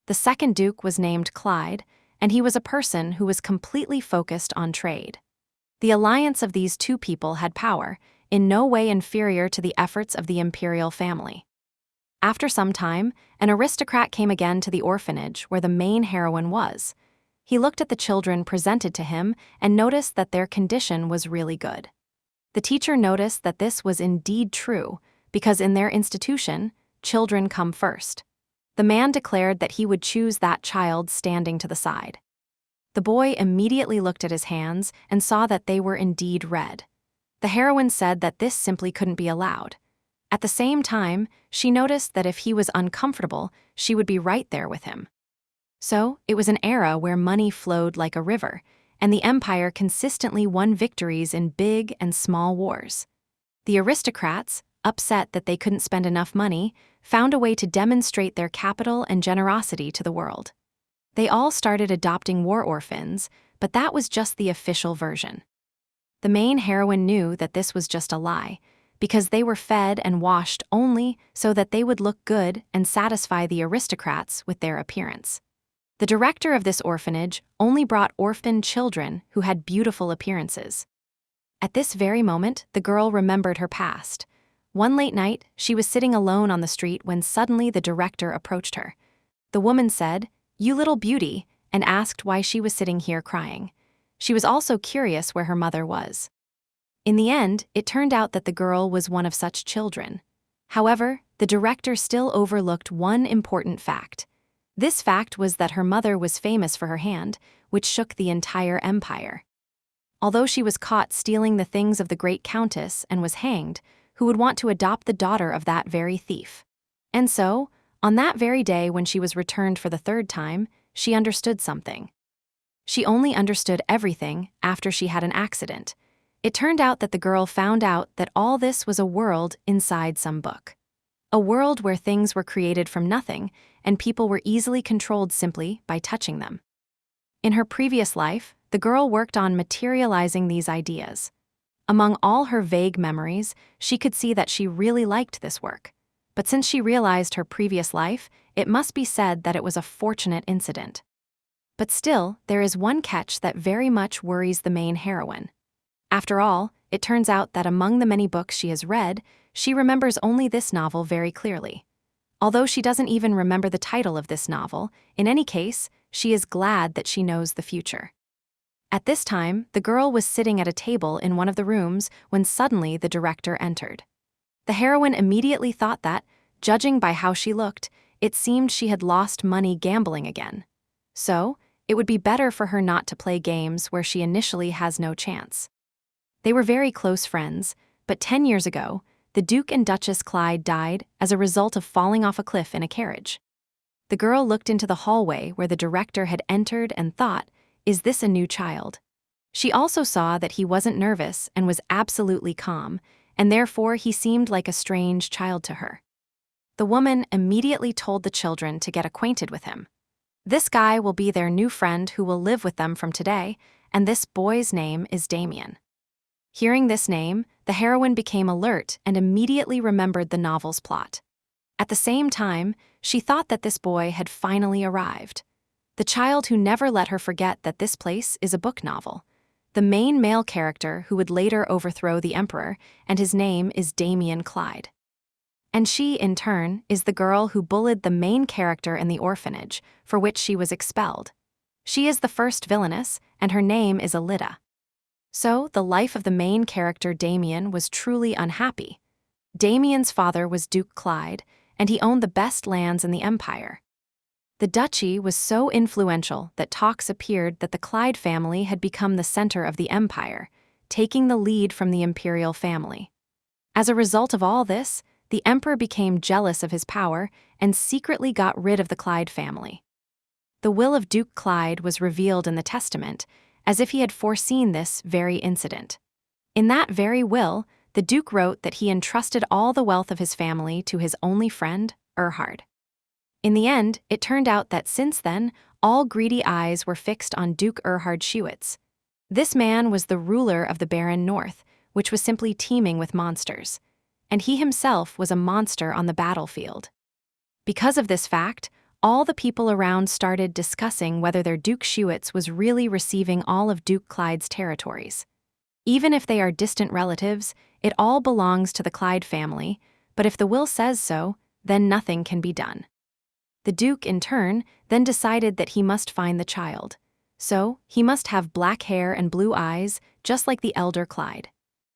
The second duke was named Clyde, and he was a person who was completely focused on trade. The alliance of these two people had power, in no way inferior to the efforts of the imperial family. After some time, an aristocrat came again to the orphanage where the main heroine was. He looked at the children presented to him and noticed that their condition was really good. The teacher noticed that this was indeed true, because in their institution, children come first. The man declared that he would choose that child standing to the side. The boy immediately looked at his hands and saw that they were indeed red. The heroine said that this simply couldn't be allowed. At the same time, she noticed that if he was uncomfortable, she would be right there with him. So, it was an era where money flowed like a river, and the empire consistently won victories in big and small wars. The aristocrats, upset that they couldn't spend enough money, found a way to demonstrate their capital and generosity to the world. They all started adopting war orphans, but that was just the official version. The main heroine knew that this was just a lie, because they were fed and washed only so that they would look good and satisfy the aristocrats with their appearance. The director of this orphanage only brought orphaned children who had beautiful appearances. At this very moment, the girl remembered her past. One late night, she was sitting alone on the street when suddenly the director approached her. The woman said, "You little beauty," and asked why she was sitting here crying. She was also curious where her mother was. In the end, it turned out that the girl was one of such children. However, the director still overlooked one important fact. This fact was that her mother was famous for her hand, which shook the entire empire. Although she was caught stealing the things of the great countess and was hanged, who would want to adopt the daughter of that very thief? And so, on that very day when she was returned for the third time, she understood something. She only understood everything after she had an accident. It turned out that the girl found out that all this was a world inside some book. A world where things were created from nothing, and people were easily controlled simply by touching them. In her previous life, the girl worked on materializing these ideas. Among all her vague memories, she could see that she really liked this work. But since she realized her previous life, it must be said that it was a fortunate incident. But still, there is one catch that very much worries the main heroine. After all, it turns out that among the many books she has read, she remembers only this novel very clearly. Although she doesn't even remember the title of this novel, in any case, she is glad that she knows the future. At this time, the girl was sitting at a table in one of the rooms when suddenly the director entered. The heroine immediately thought that, judging by how she looked, it seemed she had lost money gambling again. So, it would be better for her not to play games where she initially has no chance. They were very close friends, but 10 years ago, the Duke and Duchess Clyde died as a result of falling off a cliff in a carriage. The girl looked into the hallway where the director had entered and thought, "Is this a new child?" She also saw that he wasn't nervous and was absolutely calm, and therefore he seemed like a strange child to her. The woman immediately told the children to get acquainted with him. This guy will be their new friend who will live with them from today, and this boy's name is Damien. Hearing this name, the heroine became alert and immediately remembered the novel's plot. At the same time, she thought that this boy had finally arrived. The child who never let her forget that this place is a book novel. The main male character who would later overthrow the emperor, and his name is Damien Clyde. And she, in turn, is the girl who bullied the main character in the orphanage, for which she was expelled. She is the first villainess, and her name is Alida. So, the life of the main character Damien was truly unhappy. Damien's father was Duke Clyde, and he owned the best lands in the empire. The duchy was so influential that talks appeared that the Clyde family had become the center of the empire, taking the lead from the imperial family. As a result of all this, the emperor became jealous of his power and secretly got rid of the Clyde family. The will of Duke Clyde was revealed in the testament, as if he had foreseen this very incident. In that very will, the Duke wrote that he entrusted all the wealth of his family to his only friend, Erhard. In the end, it turned out that since then, all greedy eyes were fixed on Duke Erhard Schewitz. This man was the ruler of the barren north, which was simply teeming with monsters, and he himself was a monster on the battlefield. Because of this fact, all the people around started discussing whether their Duke Schuitz was really receiving all of Duke Clyde's territories. Even if they are distant relatives, it all belongs to the Clyde family, but if the will says so, then nothing can be done. The Duke, in turn, then decided that he must find the child. So, he must have black hair and blue eyes, just like the elder Clyde.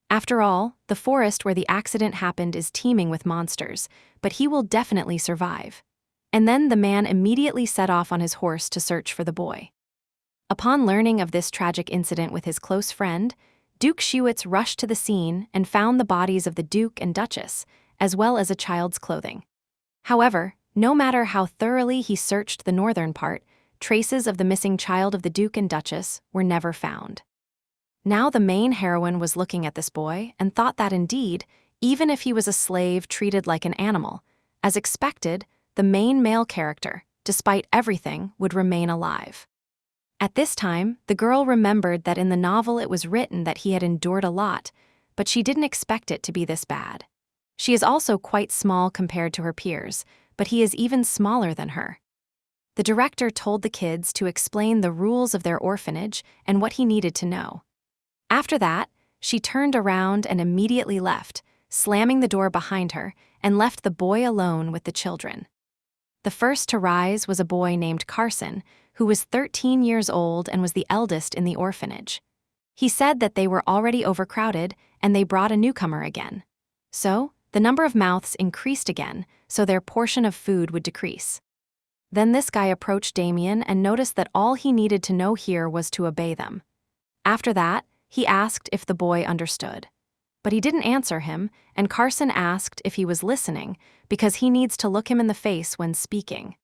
After all, the forest where the accident happened is teeming with monsters, but he will definitely survive. And then the man immediately set off on his horse to search for the boy. Upon learning of this tragic incident with his close friend, Duke Schuitz rushed to the scene and found the bodies of the Duke and Duchess, as well as a child's clothing. However, no matter how thoroughly he searched the northern part, traces of the missing child of the Duke and Duchess were never found. Now the main heroine was looking at this boy and thought that indeed, even if he was a slave treated like an animal, as expected, the main male character, despite everything, would remain alive. At this time, the girl remembered that in the novel it was written that he had endured a lot, but she didn't expect it to be this bad. She is also quite small compared to her peers, but he is even smaller than her. The director told the kids to explain the rules of their orphanage and what he needed to know. After that, she turned around and immediately left, slamming the door behind her, and left the boy alone with the children. The first to rise was a boy named Carson, who was 13 years old and was the eldest in the orphanage. He said that they were already overcrowded and they brought a newcomer again. So, the number of mouths increased again, so their portion of food would decrease. Then this guy approached Damien and noticed that all he needed to know here was to obey them. After that, he asked if the boy understood. But he didn't answer him, and Carson asked if he was listening because he needs to look him in the face when speaking.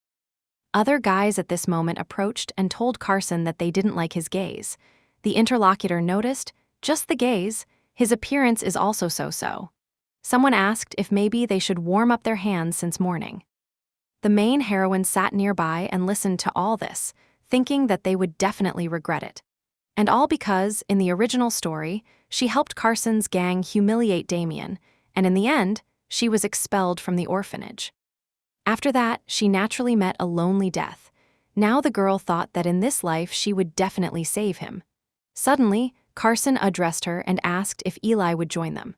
Other guys at this moment approached and told Carson that they didn't like his gaze. The interlocutor noticed, just the gaze, his appearance is also so-so. Someone asked if maybe they should warm up their hands since morning. The main heroine sat nearby and listened to all this, thinking that they would definitely regret it. And all because, in the original story, she helped Carson's gang humiliate Damien, and in the end, she was expelled from the orphanage. After that, she naturally met a lonely death. Now the girl thought that in this life she would definitely save him. Suddenly, Carson addressed her and asked if Eli would join them.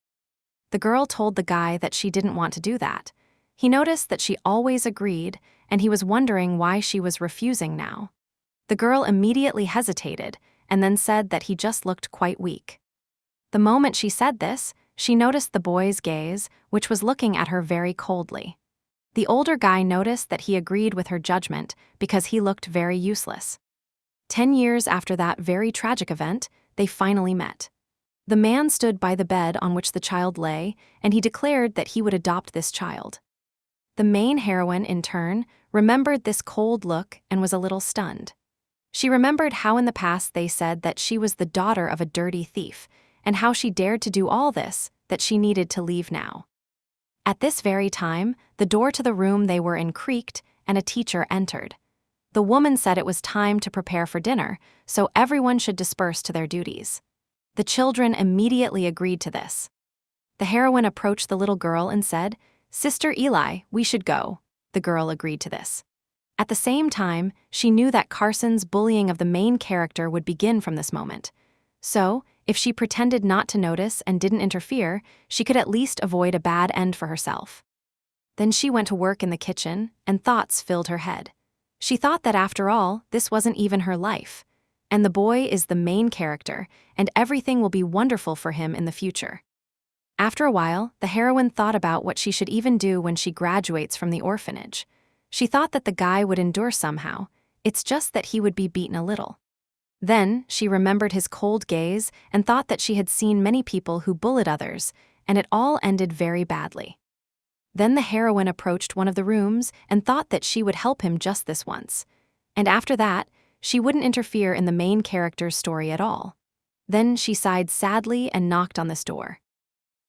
The girl told the guy that she didn't want to do that. He noticed that she always agreed, and he was wondering why she was refusing now. The girl immediately hesitated, and then said that he just looked quite weak. The moment she said this, she noticed the boy's gaze, which was looking at her very coldly. The older guy noticed that he agreed with her judgment because he looked very useless. 10 years after that very tragic event, they finally met. The man stood by the bed on which the child lay, and he declared that he would adopt this child. The main heroine, in turn, remembered this cold look and was a little stunned. She remembered how in the past they said that she was the daughter of a dirty thief, and how she dared to do all this, that she needed to leave now. At this very time, the door to the room they were in creaked, and a teacher entered. The woman said it was time to prepare for dinner, so everyone should disperse to their duties. The children immediately agreed to this. The heroine approached the little girl and said, "Sister Eli, we should go." The girl agreed to this. At the same time, she knew that Carson's bullying of the main character would begin from this moment. So, if she pretended not to notice and didn't interfere, she could at least avoid a bad end for herself. Then she went to work in the kitchen, and thoughts filled her head. She thought that after all, this wasn't even her life. And the boy is the main character, and everything will be wonderful for him in the future. After a while, the heroine thought about what she should even do when she graduates from the orphanage. She thought that the guy would endure somehow, it's just that he would be beaten a little. Then, she remembered his cold gaze and thought that she had seen many people who bullied others, and it all ended very badly. Then the heroine approached one of the rooms and thought that she would help him just this once. And after that, she wouldn't interfere in the main character's story at all. Then she sighed sadly and knocked on this door.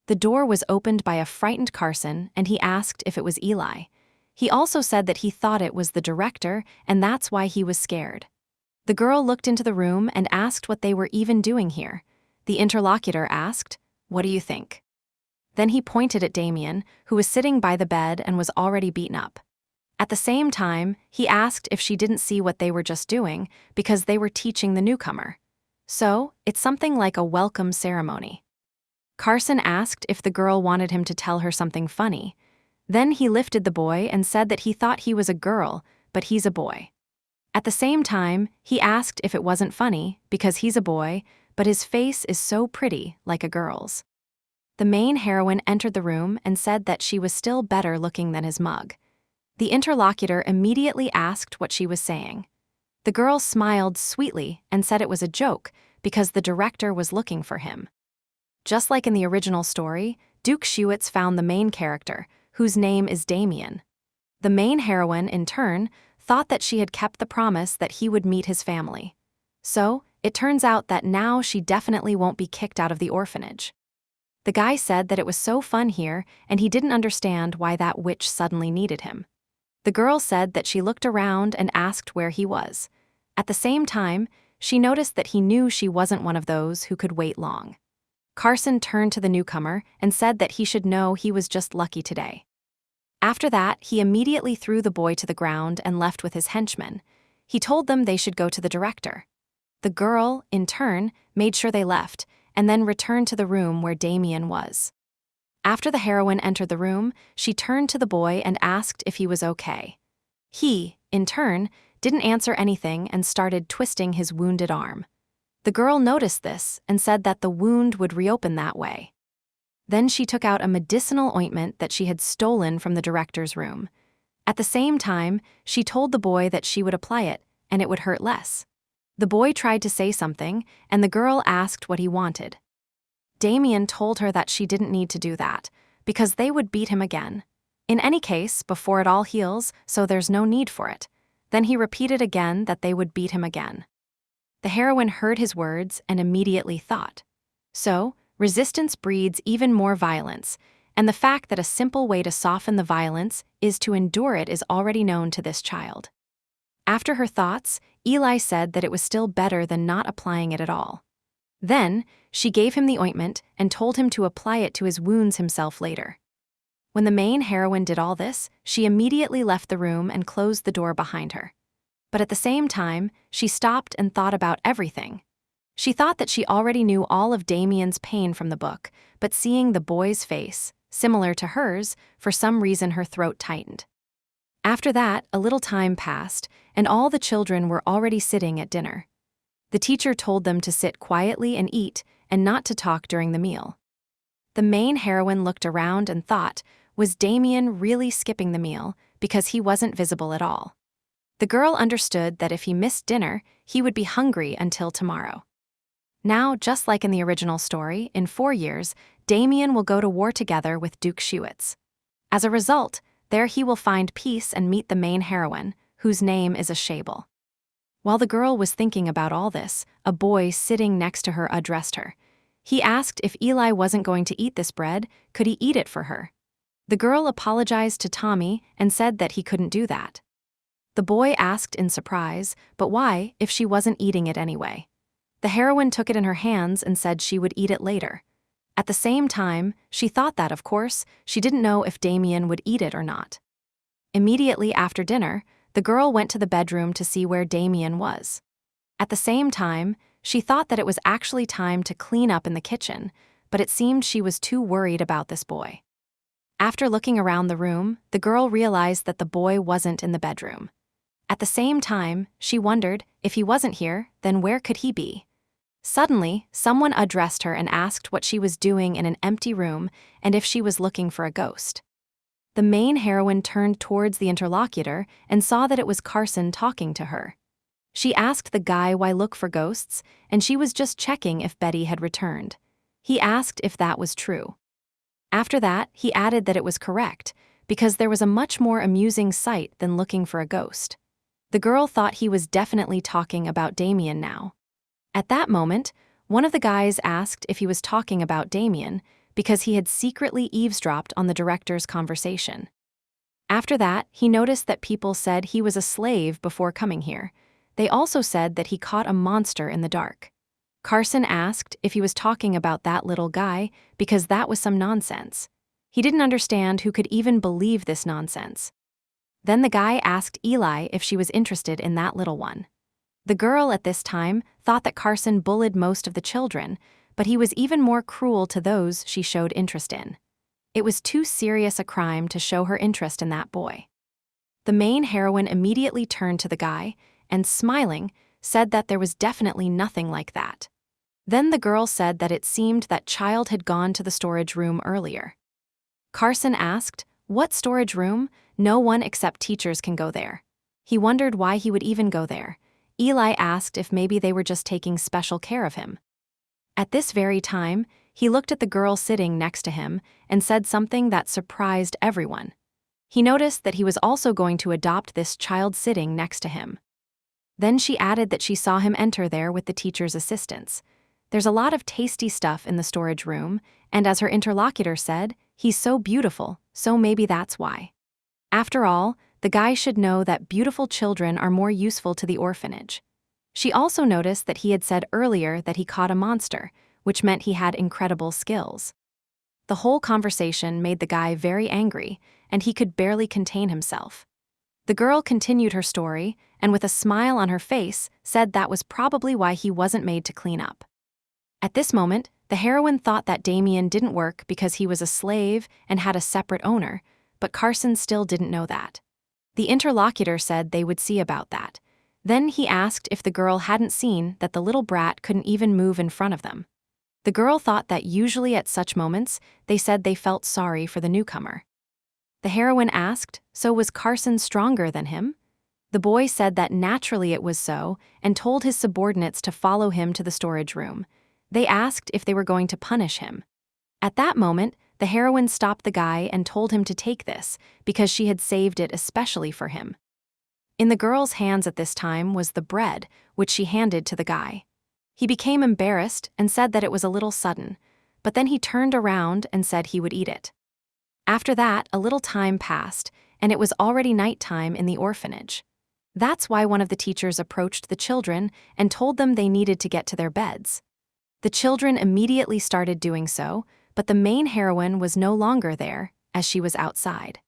The door was opened by a frightened Carson, and he asked if it was Eli. He also said that he thought it was the director, and that's why he was scared. The girl looked into the room and asked what they were even doing here. The interlocutor asked, "What do you think?" Then he pointed at Damien, who was sitting by the bed and was already beaten up. At the same time, he asked if she didn't see what they were just doing because they were teaching the newcomer. So, it's something like a welcome ceremony. Carson asked if the girl wanted him to tell her something funny. Then he lifted the boy and said that he thought he was a girl, but he's a boy. At the same time, he asked if it wasn't funny because he's a boy, but his face is so pretty, like a girl's. The main heroine entered the room and said that she was still better looking than his mug. The interlocutor immediately asked what she was saying. The girl smiled sweetly and said it was a joke because the director was looking for him. Just like in the original story, Duke Schuetz found the main character, whose name is Damien. The main heroine, in turn, thought that she had kept the promise that he would meet his family. So, it turns out that now she definitely won't be kicked out of the orphanage. The guy said that it was so fun here and he didn't understand why that witch suddenly needed him. The girl said that she looked around and asked where he was. At the same time, she noticed that he knew she wasn't one of those who could wait long. Carson turned to the newcomer and said that he should know he was just lucky today. After that, he immediately threw the boy to the ground and left with his henchmen. He told them they should go to the director. The girl, in turn, made sure they left, and then returned to the room where Damien was. After the heroine entered the room, she turned to the boy and asked if he was okay. He, in turn, didn't answer anything and started twisting his wounded arm. The girl noticed this and said that the wound would reopen that way. Then she took out a medicinal ointment that she had stolen from the director's room. At the same time, she told the boy that she would apply it and it would hurt less. The boy tried to say something, and the girl asked what he wanted. Damien told her that she didn't need to do that, because they would beat him again. In any case, before it all heals, so there's no need for it. Then he repeated again that they would beat him again. The heroine heard his words and immediately thought. So, resistance breeds even more violence, and the fact that a simple way to soften the violence is to endure it is already known to this child. After her thoughts, Eli said that it was still better than not applying it at all. Then, she gave him the ointment and told him to apply it to his wounds himself later. When the main heroine did all this, she immediately left the room and closed the door behind her. But at the same time, she stopped and thought about everything. She thought that she already knew all of Damien's pain from the book, but seeing the boy's face, similar to hers, for some reason her throat tightened. After that, a little time passed, and all the children were already sitting at dinner. The teacher told them to sit quietly and eat, and not to talk during the meal. The main heroine looked around and thought, was Damien really skipping the meal because he wasn't visible at all? The girl understood that if he missed dinner, he would be hungry until tomorrow. Now, just like in the original story, in 4 years, Damien will go to war together with Duke Schuetz. As a result, there he will find peace and meet the main heroine, whose name is a Shable. While the girl was thinking about all this, a boy sitting next to her addressed her. He asked if Eli wasn't going to eat this bread, could he eat it for her? The girl apologized to Tommy and said that he couldn't do that. The boy asked in surprise, but why if she wasn't eating it anyway? The heroine took it in her hands and said she would eat it later. At the same time, she thought that, of course, she didn't know if Damien would eat it or not. Immediately after dinner, the girl went to the bedroom to see where Damien was. At the same time, she thought that it was actually time to clean up in the kitchen, but it seemed she was too worried about this boy. After looking around the room, the girl realized that the boy wasn't in the bedroom. At the same time, she wondered, if he wasn't here, then where could he be? Suddenly, someone addressed her and asked what she was doing in an empty room and if she was looking for a ghost. The main heroine turned towards the interlocutor and saw that it was Carson talking to her. She asked the guy why look for ghosts, and she was just checking if Betty had returned. He asked if that was true. After that, he added that it was correct, because there was a much more amusing sight than looking for a ghost. The girl thought he was definitely talking about Damien now. At that moment, one of the guys asked if he was talking about Damien because he had secretly eavesdropped on the director's conversation. After that, he noticed that people said he was a slave before coming here. They also said that he caught a monster in the dark. Carson asked if he was talking about that little guy because that was some nonsense. He didn't understand who could even believe this nonsense. Then the guy asked Eli if she was interested in that little one. The girl at this time thought that Carson bullied most of the children, but he was even more cruel to those she showed interest in. It was too serious a crime to show her interest in that boy. The main heroine immediately turned to the guy and, smiling, said that there was definitely nothing like that. Then the girl said that it seemed that child had gone to the storage room earlier. Carson asked, "What storage room? No one except teachers can go there." He wondered why he would even go there. Eli asked if maybe they were just taking special care of him. At this very time, he looked at the girl sitting next to him and said something that surprised everyone. He noticed that he was also going to adopt this child sitting next to him. Then she added that she saw him enter there with the teacher's assistants. There's a lot of tasty stuff in the storage room, and as her interlocutor said, he's so beautiful, so maybe that's why. After all, the guy should know that beautiful children are more useful to the orphanage. She also noticed that he had said earlier that he caught a monster, which meant he had incredible skills. The whole conversation made the guy very angry, and he could barely contain himself. The girl continued her story, and with a smile on her face, said that was probably why he wasn't made to clean up. At this moment, the heroine thought that Damien didn't work because he was a slave and had a separate owner, but Carson still didn't know that. The interlocutor said they would see about that. Then he asked if the girl hadn't seen that the little brat couldn't even move in front of them. The girl thought that usually at such moments, they said they felt sorry for the newcomer. The heroine asked, so was Carson stronger than him? The boy said that naturally it was so, and told his subordinates to follow him to the storage room. They asked if they were going to punish him. At that moment, the heroine stopped the guy and told him to take this, because she had saved it especially for him. In the girl's hands at this time was the bread, which she handed to the guy. He became embarrassed and said that it was a little sudden, but then he turned around and said he would eat it. After that, a little time passed, and it was already nighttime in the orphanage. That's why one of the teachers approached the children and told them they needed to get to their beds. The children immediately started doing so, but the main heroine was no longer there, as she was outside.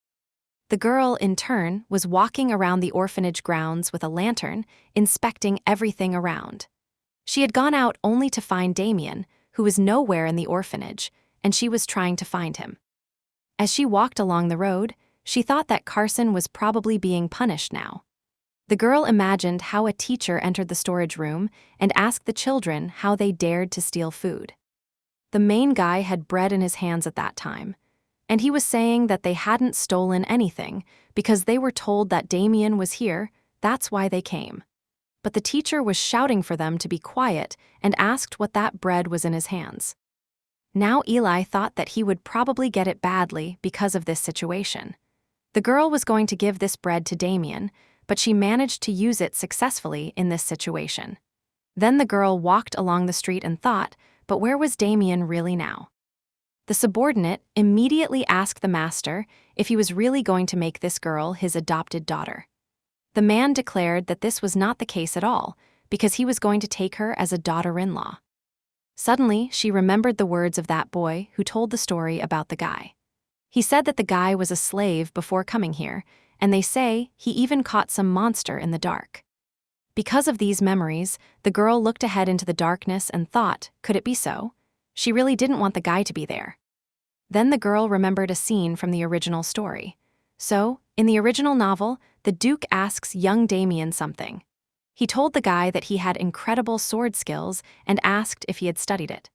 The girl, in turn, was walking around the orphanage grounds with a lantern, inspecting everything around. She had gone out only to find Damien, who was nowhere in the orphanage, and she was trying to find him. As she walked along the road, she thought that Carson was probably being punished now. The girl imagined how a teacher entered the storage room and asked the children how they dared to steal food. The main guy had bread in his hands at that time, and he was saying that they hadn't stolen anything because they were told that Damien was here, that's why they came. But the teacher was shouting for them to be quiet and asked what that bread was in his hands. Now Eli thought that he would probably get it badly because of this situation. The girl was going to give this bread to Damien, but she managed to use it successfully in this situation. Then the girl walked along the street and thought, but where was Damien really now? The subordinate immediately asked the master if he was really going to make this girl his adopted daughter. The man declared that this was not the case at all, because he was going to take her as a daughter-in-law. Suddenly, she remembered the words of that boy who told the story about the guy. He said that the guy was a slave before coming here, and they say he even caught some monster in the dark. Because of these memories, the girl looked ahead into the darkness and thought, could it be so? She really didn't want the guy to be there. Then the girl remembered a scene from the original story. So, in the original novel, the Duke asks young Damien something. He told the guy that he had incredible sword skills and asked if he had studied it.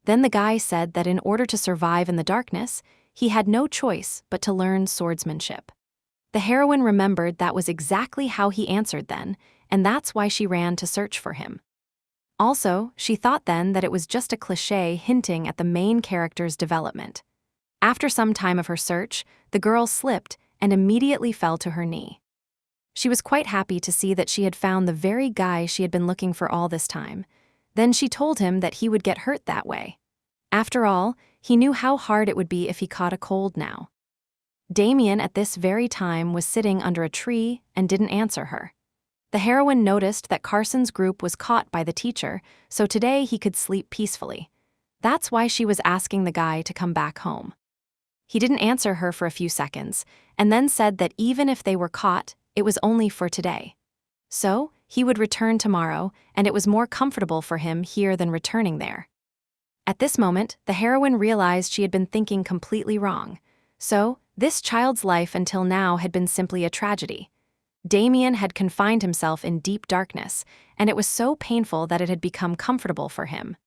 Then the guy said that in order to survive in the darkness, he had no choice but to learn swordsmanship. The heroine remembered that was exactly how he answered then, and that's why she ran to search for him. Also, she thought then that it was just a cliché hinting at the main character's development. After some time of her search, the girl slipped and immediately fell to her knee. She was quite happy to see that she had found the very guy she had been looking for all this time. Then she told him that he would get hurt that way. After all, he knew how hard it would be if he caught a cold now. Damien at this very time was sitting under a tree and didn't answer her. The heroine noticed that Carson's group was caught by the teacher, so today he could sleep peacefully. That's why she was asking the guy to come back home. He didn't answer her for a few seconds, and then said that even if they were caught, it was only for today. So, he would return tomorrow, and it was more comfortable for him here than returning there. At this moment, the heroine realized she had been thinking completely wrong. So, this child's life until now had been simply a tragedy. Damien had confined himself in deep darkness, and it was so painful that it had become comfortable for him.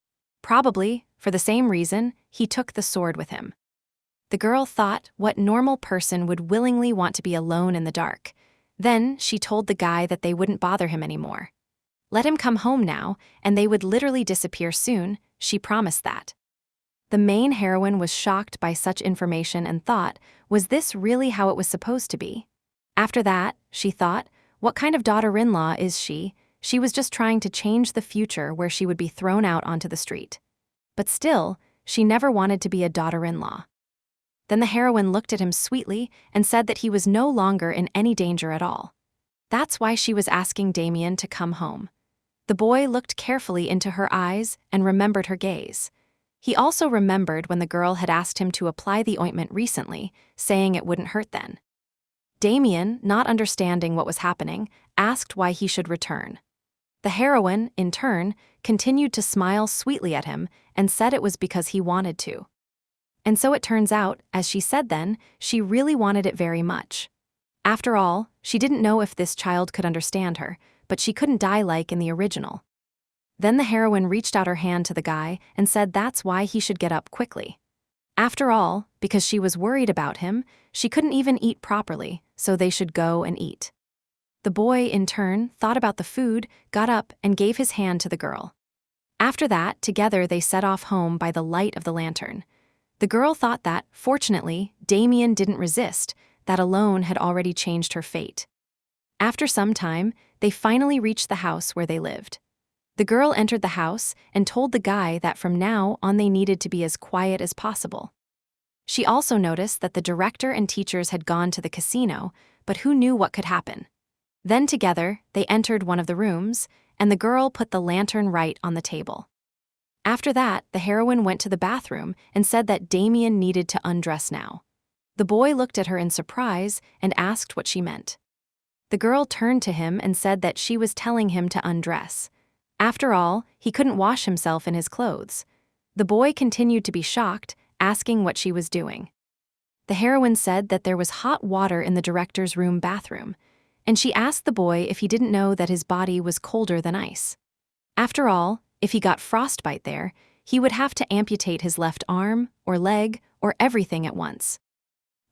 Probably, for the same reason, he took the sword with him. The girl thought what normal person would willingly want to be alone in the dark. Then she told the guy that they wouldn't bother him anymore. Let him come home now, and they would literally disappear soon, she promised that. The main heroine was shocked by such information and thought, was this really how it was supposed to be? After that, she thought, what kind of daughter-in-law is she? She was just trying to change the future where she would be thrown out onto the street. But still, she never wanted to be a daughter-in-law. Then the heroine looked at him sweetly and said that he was no longer in any danger at all. That's why she was asking Damien to come home. The boy looked carefully into her eyes and remembered her gaze. He also remembered when the girl had asked him to apply the ointment recently, saying it wouldn't hurt then. Damien, not understanding what was happening, asked why he should return. The heroine, in turn, continued to smile sweetly at him and said it was because he wanted to. And so it turns out, as she said then, she really wanted it very much. After all, she didn't know if this child could understand her, but she couldn't die like in the original. Then the heroine reached out her hand to the guy and said that's why he should get up quickly. After all, because she was worried about him, she couldn't even eat properly, so they should go and eat. The boy, in turn, thought about the food, got up, and gave his hand to the girl. After that, together they set off home by the light of the lantern. The girl thought that, fortunately, Damien didn't resist, that alone had already changed her fate. After some time, they finally reached the house where they lived. The girl entered the house and told the guy that from now on they needed to be as quiet as possible. She also noticed that the director and teachers had gone to the casino, but who knew what could happen. Then together, they entered one of the rooms, and the girl put the lantern right on the table. After that, the heroine went to the bathroom and said that Damien needed to undress now. The boy looked at her in surprise and asked what she meant. The girl turned to him and said that she was telling him to undress. After all, he couldn't wash himself in his clothes. The boy continued to be shocked, asking what she was doing. The heroine said that there was hot water in the director's room bathroom, and she asked the boy if he didn't know that his body was colder than ice. After all, if he got frostbite there, he would have to amputate his left arm, or leg, or everything at once.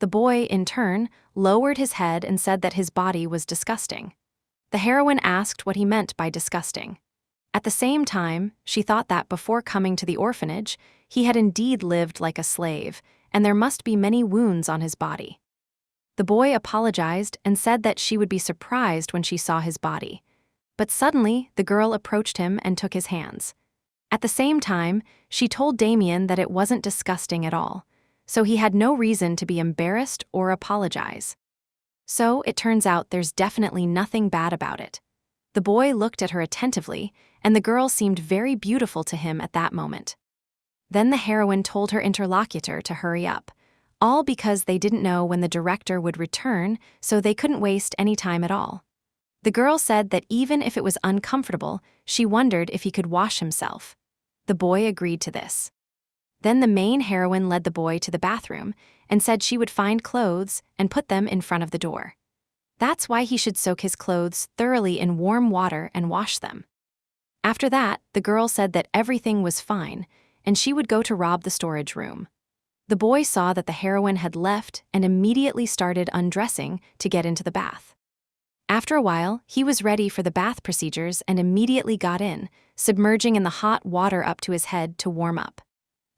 The boy, in turn, lowered his head and said that his body was disgusting. The heroine asked what he meant by disgusting. At the same time, she thought that before coming to the orphanage, he had indeed lived like a slave, and there must be many wounds on his body. The boy apologized and said that she would be surprised when she saw his body. But suddenly, the girl approached him and took his hands. At the same time, she told Damien that it wasn't disgusting at all, so he had no reason to be embarrassed or apologize. So it turns out there's definitely nothing bad about it. The boy looked at her attentively, and the girl seemed very beautiful to him at that moment. Then the heroine told her interlocutor to hurry up, all because they didn't know when the director would return, so they couldn't waste any time at all. The girl said that even if it was uncomfortable, she wondered if he could wash himself. The boy agreed to this. Then the main heroine led the boy to the bathroom and said she would find clothes and put them in front of the door. That's why he should soak his clothes thoroughly in warm water and wash them. After that, the girl said that everything was fine, and she would go to rob the storage room. The boy saw that the heroine had left and immediately started undressing to get into the bath. After a while, he was ready for the bath procedures and immediately got in, submerging in the hot water up to his head to warm up.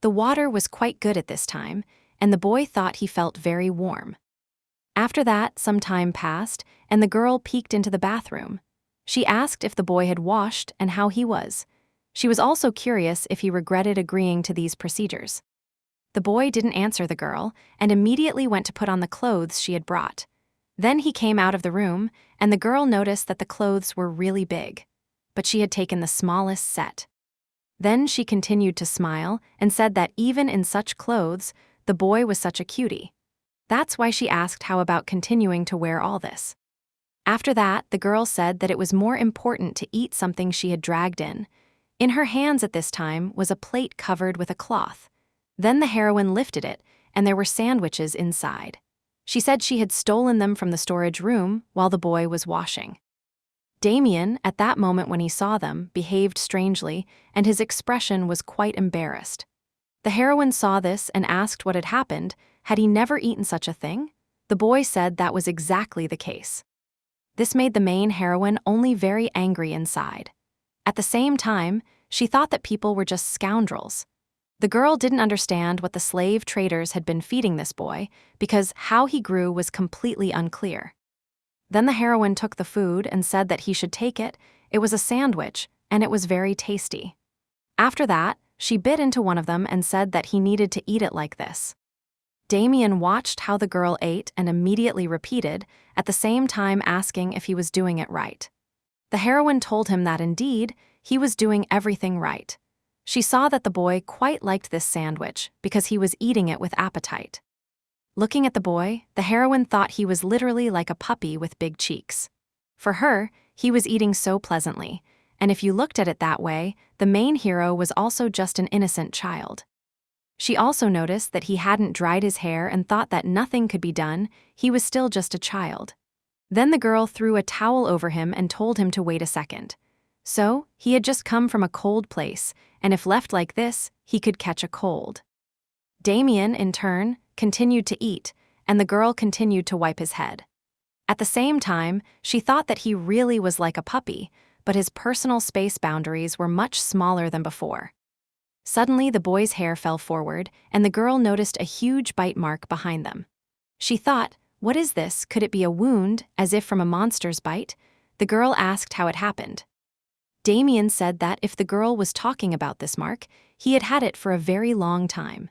The water was quite good at this time, and the boy thought he felt very warm. After that, some time passed, and the girl peeked into the bathroom. She asked if the boy had washed and how he was. She was also curious if he regretted agreeing to these procedures. The boy didn't answer the girl and immediately went to put on the clothes she had brought. Then he came out of the room, and the girl noticed that the clothes were really big, but she had taken the smallest set. Then she continued to smile and said that even in such clothes, the boy was such a cutie. That's why she asked how about continuing to wear all this. After that, the girl said that it was more important to eat something she had dragged in. In her hands at this time was a plate covered with a cloth. Then the heroine lifted it, and there were sandwiches inside. She said she had stolen them from the storage room while the boy was washing. Damien, at that moment when he saw them, behaved strangely, and his expression was quite embarrassed. The heroine saw this and asked what had happened. Had he never eaten such a thing? The boy said that was exactly the case. This made the main heroine only very angry inside. At the same time, she thought that people were just scoundrels. The girl didn't understand what the slave traders had been feeding this boy, because how he grew was completely unclear. Then the heroine took the food and said that he should take it. It was a sandwich, and it was very tasty. After that, she bit into one of them and said that he needed to eat it like this. Damien watched how the girl ate and immediately repeated, at the same time asking if he was doing it right. The heroine told him that indeed, he was doing everything right. She saw that the boy quite liked this sandwich because he was eating it with appetite. Looking at the boy, the heroine thought he was literally like a puppy with big cheeks. For her, he was eating so pleasantly, and if you looked at it that way, the main hero was also just an innocent child. She also noticed that he hadn't dried his hair and thought that nothing could be done. He was still just a child. Then the girl threw a towel over him and told him to wait a second. So, he had just come from a cold place, and if left like this, he could catch a cold. Damien, in turn, continued to eat, and the girl continued to wipe his head. At the same time, she thought that he really was like a puppy, but his personal space boundaries were much smaller than before. Suddenly, the boy's hair fell forward, and the girl noticed a huge bite mark behind them. She thought, "What is this? Could it be a wound, as if from a monster's bite?" The girl asked how it happened. Damien said that if the girl was talking about this mark, he had had it for a very long time.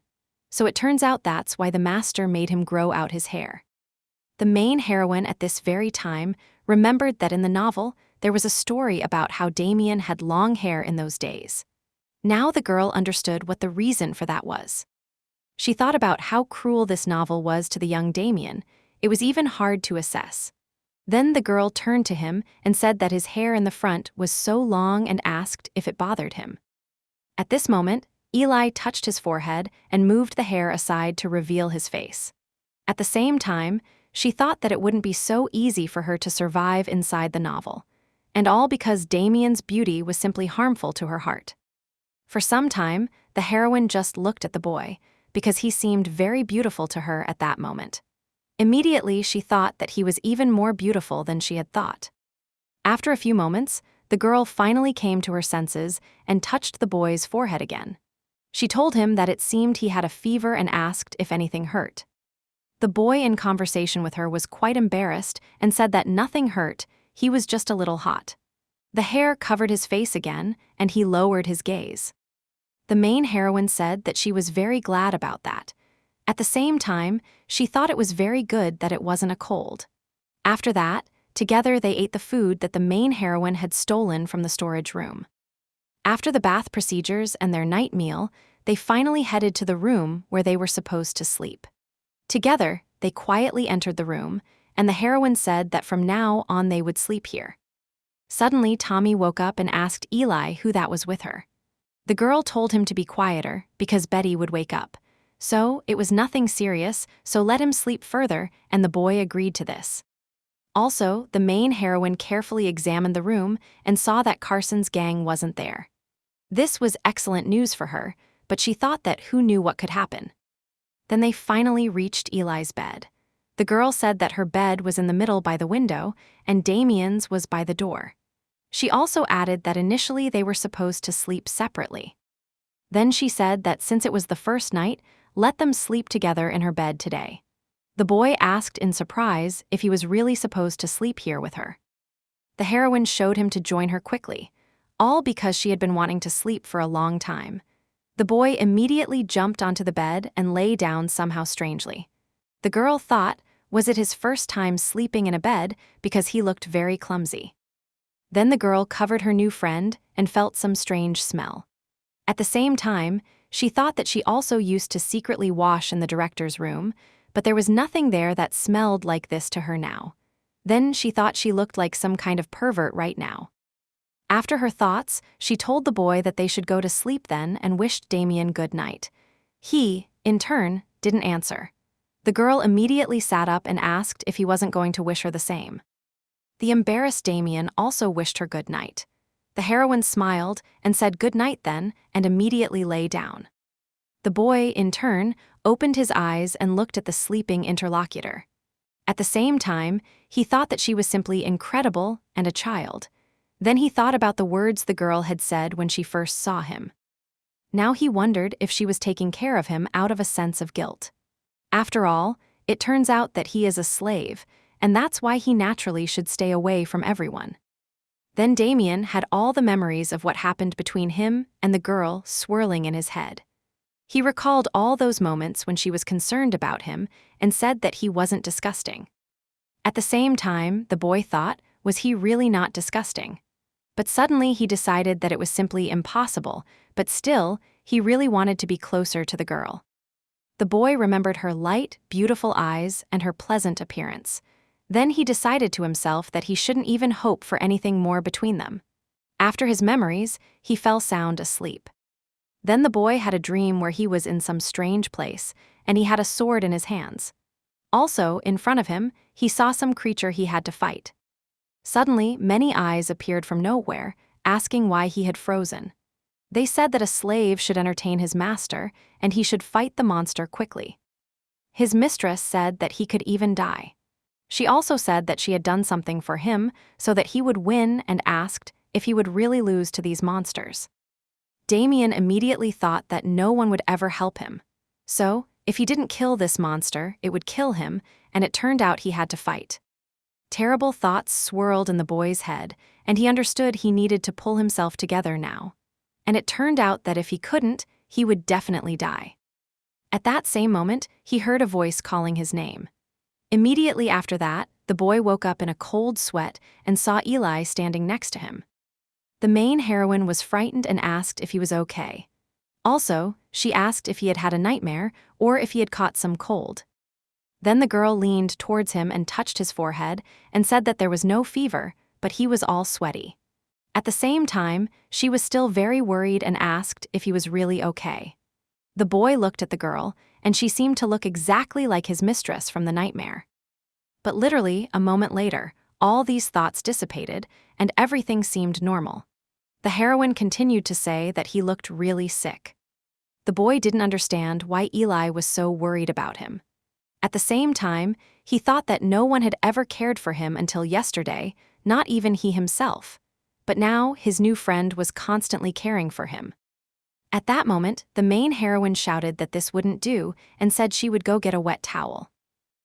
So it turns out that's why the master made him grow out his hair. The main heroine at this very time remembered that in the novel, there was a story about how Damien had long hair in those days. Now the girl understood what the reason for that was. She thought about how cruel this novel was to the young Damien. It was even hard to assess. Then the girl turned to him and said that his hair in the front was so long and asked if it bothered him. At this moment, Eli touched his forehead and moved the hair aside to reveal his face. At the same time, she thought that it wouldn't be so easy for her to survive inside the novel, and all because Damien's beauty was simply harmful to her heart. For some time, the heroine just looked at the boy, because he seemed very beautiful to her at that moment. Immediately, she thought that he was even more beautiful than she had thought. After a few moments, the girl finally came to her senses and touched the boy's forehead again. She told him that it seemed he had a fever and asked if anything hurt. The boy in conversation with her was quite embarrassed and said that nothing hurt, he was just a little hot. The hair covered his face again, and he lowered his gaze. The main heroine said that she was very glad about that. At the same time, she thought it was very good that it wasn't a cold. After that, together they ate the food that the main heroine had stolen from the storage room. After the bath procedures and their night meal, they finally headed to the room where they were supposed to sleep. Together, they quietly entered the room, and the heroine said that from now on they would sleep here. Suddenly, Tommy woke up and asked Eli who that was with her. The girl told him to be quieter because Betty would wake up. So, it was nothing serious, so let him sleep further, and the boy agreed to this. Also, the main heroine carefully examined the room and saw that Carson's gang wasn't there. This was excellent news for her, but she thought that who knew what could happen. Then they finally reached Eli's bed. The girl said that her bed was in the middle by the window, and Damien's was by the door. She also added that initially they were supposed to sleep separately. Then she said that since it was the first night, let them sleep together in her bed today. The boy asked in surprise if he was really supposed to sleep here with her. The heroine showed him to join her quickly, all because she had been wanting to sleep for a long time. The boy immediately jumped onto the bed and lay down somehow strangely. The girl thought, was it his first time sleeping in a bed because he looked very clumsy. Then the girl covered her new friend and felt some strange smell. At the same time, she thought that she also used to secretly wash in the director's room, but there was nothing there that smelled like this to her now. Then she thought she looked like some kind of pervert right now. After her thoughts, she told the boy that they should go to sleep then and wished Damien good night. He, in turn, didn't answer. The girl immediately sat up and asked if he wasn't going to wish her the same. The embarrassed Damien also wished her good night. The heroine smiled and said good night then and immediately lay down. The boy, in turn, opened his eyes and looked at the sleeping interlocutor. At the same time, he thought that she was simply incredible and a child. Then he thought about the words the girl had said when she first saw him. Now he wondered if she was taking care of him out of a sense of guilt. After all, it turns out that he is a slave, and that's why he naturally should stay away from everyone. Then Damien had all the memories of what happened between him and the girl swirling in his head. He recalled all those moments when she was concerned about him and said that he wasn't disgusting. At the same time, the boy thought, was he really not disgusting? But suddenly he decided that it was simply impossible, but still, he really wanted to be closer to the girl. The boy remembered her light, beautiful eyes and her pleasant appearance. Then he decided to himself that he shouldn't even hope for anything more between them. After his memories, he fell sound asleep. Then the boy had a dream where he was in some strange place, and he had a sword in his hands. Also, in front of him, he saw some creature he had to fight. Suddenly, many eyes appeared from nowhere, asking why he had frozen. They said that a slave should entertain his master, and he should fight the monster quickly. His mistress said that he could even die. She also said that she had done something for him so that he would win and asked if he would really lose to these monsters. Damien immediately thought that no one would ever help him. So, if he didn't kill this monster, it would kill him, and it turned out he had to fight. Terrible thoughts swirled in the boy's head, and he understood he needed to pull himself together now. And it turned out that if he couldn't, he would definitely die. At that same moment, he heard a voice calling his name. Immediately after that, the boy woke up in a cold sweat and saw Eli standing next to him. The main heroine was frightened and asked if he was okay. Also, she asked if he had had a nightmare or if he had caught some cold. Then the girl leaned towards him and touched his forehead and said that there was no fever, but he was all sweaty. At the same time, she was still very worried and asked if he was really okay. The boy looked at the girl, and she seemed to look exactly like his mistress from the nightmare. But literally, a moment later, all these thoughts dissipated, and everything seemed normal. The heroine continued to say that he looked really sick. The boy didn't understand why Eli was so worried about him. At the same time, he thought that no one had ever cared for him until yesterday, not even he himself. But now, his new friend was constantly caring for him. At that moment, the main heroine shouted that this wouldn't do and said she would go get a wet towel.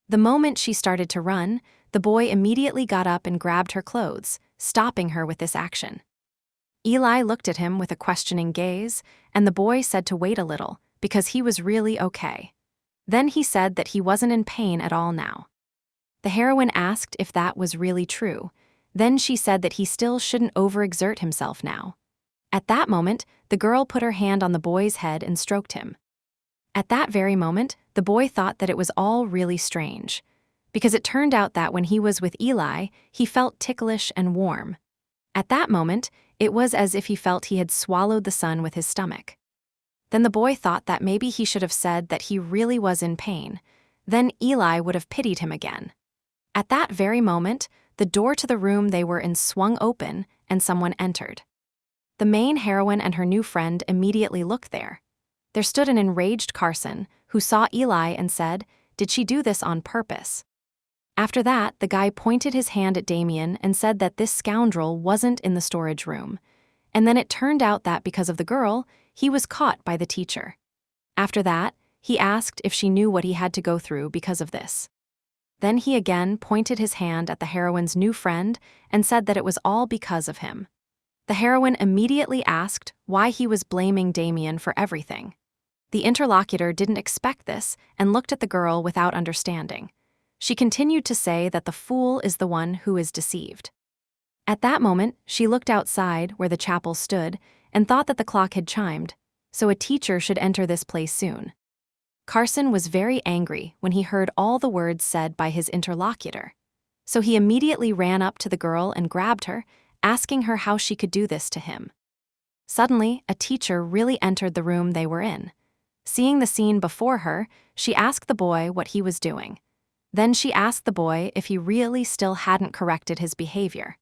The moment she started to run, the boy immediately got up and grabbed her clothes, stopping her with this action. Eli looked at him with a questioning gaze, and the boy said to wait a little, because he was really okay. Then he said that he wasn't in pain at all now. The heroine asked if that was really true. Then she said that he still shouldn't overexert himself now. At that moment, the girl put her hand on the boy's head and stroked him. At that very moment, the boy thought that it was all really strange, because it turned out that when he was with Eli, he felt ticklish and warm. At that moment, it was as if he felt he had swallowed the sun with his stomach. Then the boy thought that maybe he should have said that he really was in pain. Then Eli would have pitied him again. At that very moment, the door to the room they were in swung open, and someone entered. The main heroine and her new friend immediately looked there. There stood an enraged Carson, who saw Eli and said, "Did she do this on purpose?" After that, the guy pointed his hand at Damien and said that this scoundrel wasn't in the storage room. And then it turned out that because of the girl, he was caught by the teacher. After that, he asked if she knew what he had to go through because of this. Then he again pointed his hand at the heroine's new friend and said that it was all because of him. The heroine immediately asked why he was blaming Damien for everything. The interlocutor didn't expect this and looked at the girl without understanding. She continued to say that the fool is the one who is deceived. At that moment, she looked outside where the chapel stood and thought that the clock had chimed, so a teacher should enter this place soon. Carson was very angry when he heard all the words said by his interlocutor. So he immediately ran up to the girl and grabbed her, asking her how she could do this to him. Suddenly, a teacher really entered the room they were in. Seeing the scene before her, she asked the boy what he was doing. Then she asked the boy if he really still hadn't corrected his behavior.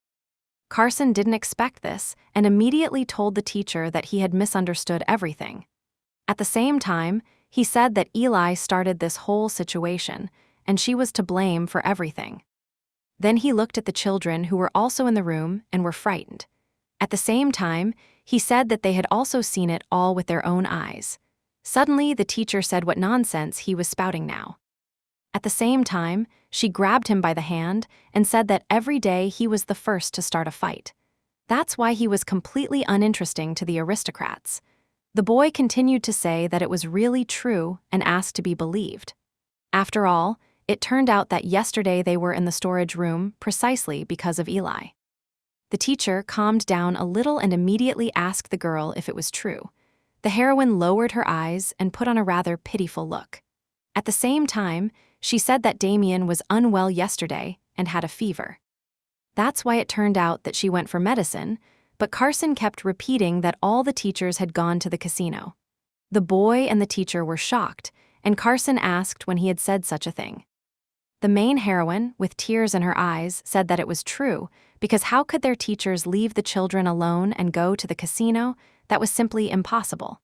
Carson didn't expect this and immediately told the teacher that he had misunderstood everything. At the same time, he said that Eli started this whole situation, and she was to blame for everything. Then he looked at the children who were also in the room and were frightened. At the same time, he said that they had also seen it all with their own eyes. Suddenly, the teacher said what nonsense he was spouting now. At the same time, she grabbed him by the hand and said that every day he was the first to start a fight. That's why he was completely uninteresting to the aristocrats. The boy continued to say that it was really true and asked to be believed. After all, it turned out that yesterday they were in the storage room precisely because of Eli. The teacher calmed down a little and immediately asked the girl if it was true. The heroine lowered her eyes and put on a rather pitiful look. At the same time, she said that Damien was unwell yesterday and had a fever. That's why it turned out that she went for medicine, but Carson kept repeating that all the teachers had gone to the casino. The boy and the teacher were shocked, and Carson asked when he had said such a thing. The main heroine, with tears in her eyes, said that it was true, because how could their teachers leave the children alone and go to the casino? That was simply impossible.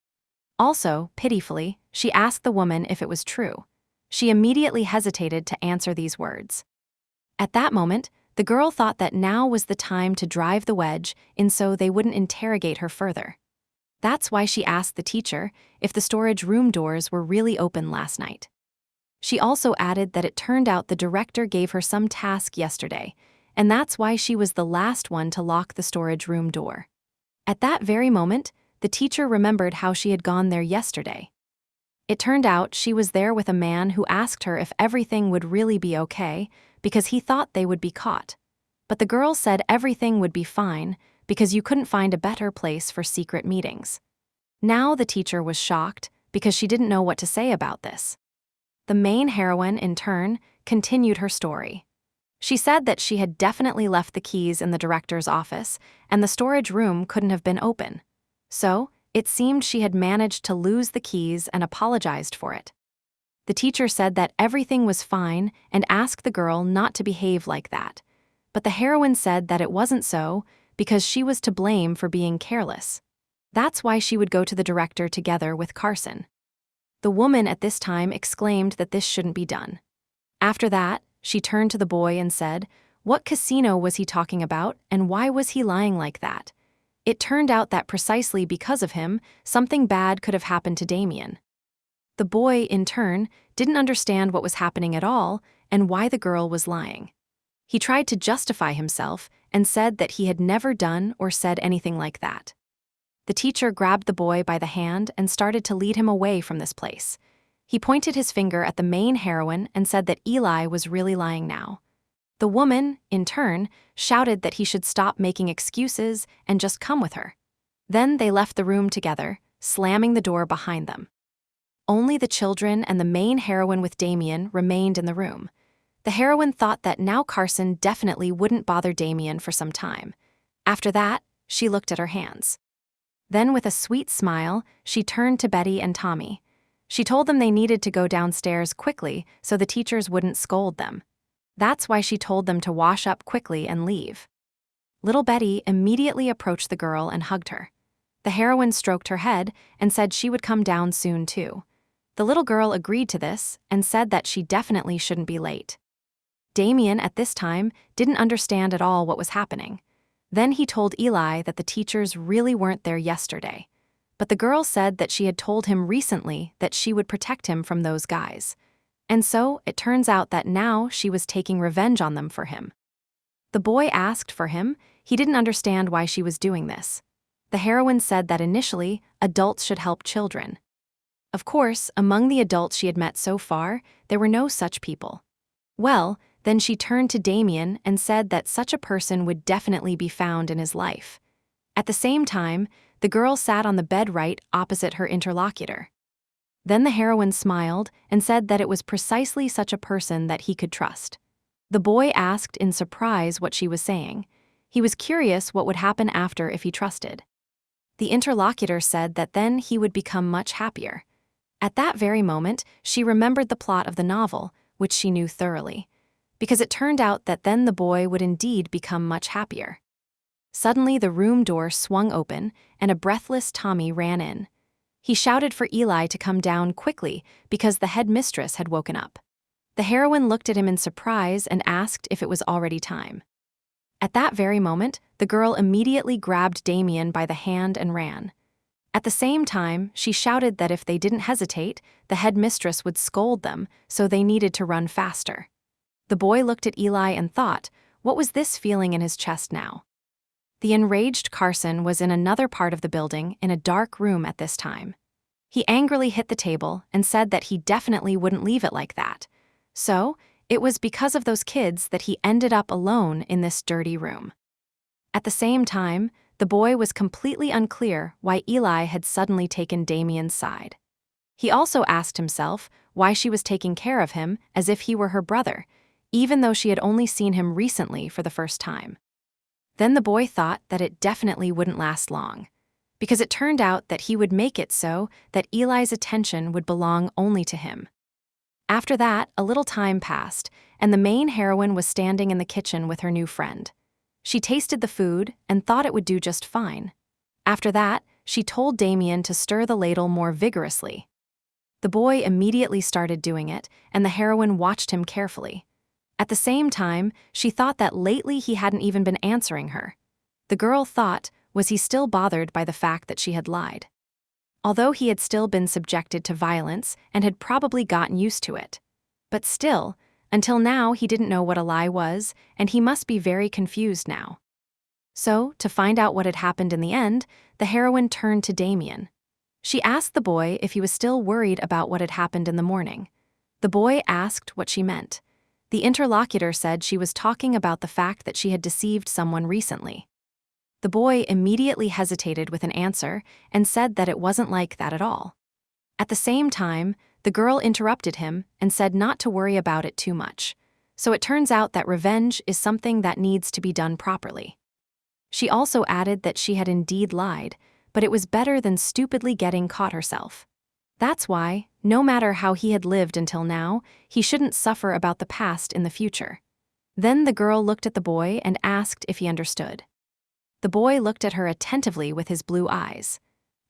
Also, pitifully, she asked the woman if it was true. She immediately hesitated to answer these words. At that moment, the girl thought that now was the time to drive the wedge in so they wouldn't interrogate her further. That's why she asked the teacher if the storage room doors were really open last night. She also added that it turned out the director gave her some task yesterday, and that's why she was the last one to lock the storage room door. At that very moment, the teacher remembered how she had gone there yesterday. It turned out she was there with a man who asked her if everything would really be okay because he thought they would be caught. But the girl said everything would be fine because you couldn't find a better place for secret meetings. Now the teacher was shocked because she didn't know what to say about this. The main heroine, in turn, continued her story. She said that she had definitely left the keys in the director's office and the storage room couldn't have been open. So, it seemed she had managed to lose the keys and apologized for it. The teacher said that everything was fine and asked the girl not to behave like that. But the heroine said that it wasn't so because she was to blame for being careless. That's why she would go to the director together with Carson. The woman at this time exclaimed that this shouldn't be done. After that, she turned to the boy and said, "What casino was he talking about and why was he lying like that?" It turned out that precisely because of him, something bad could have happened to Damien. The boy, in turn, didn't understand what was happening at all and why the girl was lying. He tried to justify himself and said that he had never done or said anything like that. The teacher grabbed the boy by the hand and started to lead him away from this place. He pointed his finger at the main heroine and said that Eli was really lying now. The woman, in turn, shouted that he should stop making excuses and just come with her. Then they left the room together, slamming the door behind them. Only the children and the main heroine with Damien remained in the room. The heroine thought that now Carson definitely wouldn't bother Damien for some time. After that, she looked at her hands. Then with a sweet smile, she turned to Betty and Tommy. She told them they needed to go downstairs quickly so the teachers wouldn't scold them. That's why she told them to wash up quickly and leave. Little Betty immediately approached the girl and hugged her. The heroine stroked her head and said she would come down soon too. The little girl agreed to this and said that she definitely shouldn't be late. Damien, at this time, didn't understand at all what was happening. Then he told Eli that the teachers really weren't there yesterday. But the girl said that she had told him recently that she would protect him from those guys. And so, it turns out that now she was taking revenge on them for him. The boy asked for him. He didn't understand why she was doing this. The heroine said that initially, adults should help children. Of course, among the adults she had met so far, there were no such people. Well, then she turned to Damien and said that such a person would definitely be found in his life. At the same time, the girl sat on the bed right opposite her interlocutor. Then the heroine smiled and said that it was precisely such a person that he could trust. The boy asked in surprise what she was saying. He was curious what would happen after if he trusted. The interlocutor said that then he would become much happier. At that very moment, she remembered the plot of the novel, which she knew thoroughly, because it turned out that then the boy would indeed become much happier. Suddenly, the room door swung open, and a breathless Tommy ran in. He shouted for Eli to come down quickly because the headmistress had woken up. The heroine looked at him in surprise and asked if it was already time. At that very moment, the girl immediately grabbed Damien by the hand and ran. At the same time, she shouted that if they didn't hesitate, the headmistress would scold them, so they needed to run faster. The boy looked at Eli and thought, what was this feeling in his chest now? The enraged Carson was in another part of the building in a dark room at this time. He angrily hit the table and said that he definitely wouldn't leave it like that. So, it was because of those kids that he ended up alone in this dirty room. At the same time, the boy was completely unclear why Eli had suddenly taken Damien's side. He also asked himself why she was taking care of him as if he were her brother, even though she had only seen him recently for the first time. Then the boy thought that it definitely wouldn't last long, because it turned out that he would make it so that Eli's attention would belong only to him. After that, a little time passed, and the main heroine was standing in the kitchen with her new friend. She tasted the food and thought it would do just fine. After that, she told Damien to stir the ladle more vigorously. The boy immediately started doing it, and the heroine watched him carefully. At the same time, she thought that lately he hadn't even been answering her. The girl thought, was he still bothered by the fact that she had lied? Although he had still been subjected to violence and had probably gotten used to it. But still, until now he didn't know what a lie was, and he must be very confused now. So, to find out what had happened in the end, the heroine turned to Damien. She asked the boy if he was still worried about what had happened in the morning. The boy asked what she meant. The interlocutor said she was talking about the fact that she had deceived someone recently. The boy immediately hesitated with an answer and said that it wasn't like that at all. At the same time, the girl interrupted him and said not to worry about it too much. So it turns out that revenge is something that needs to be done properly. She also added that she had indeed lied, but it was better than stupidly getting caught herself. That's why, no matter how he had lived until now, he shouldn't suffer about the past in the future. Then the girl looked at the boy and asked if he understood. The boy looked at her attentively with his blue eyes.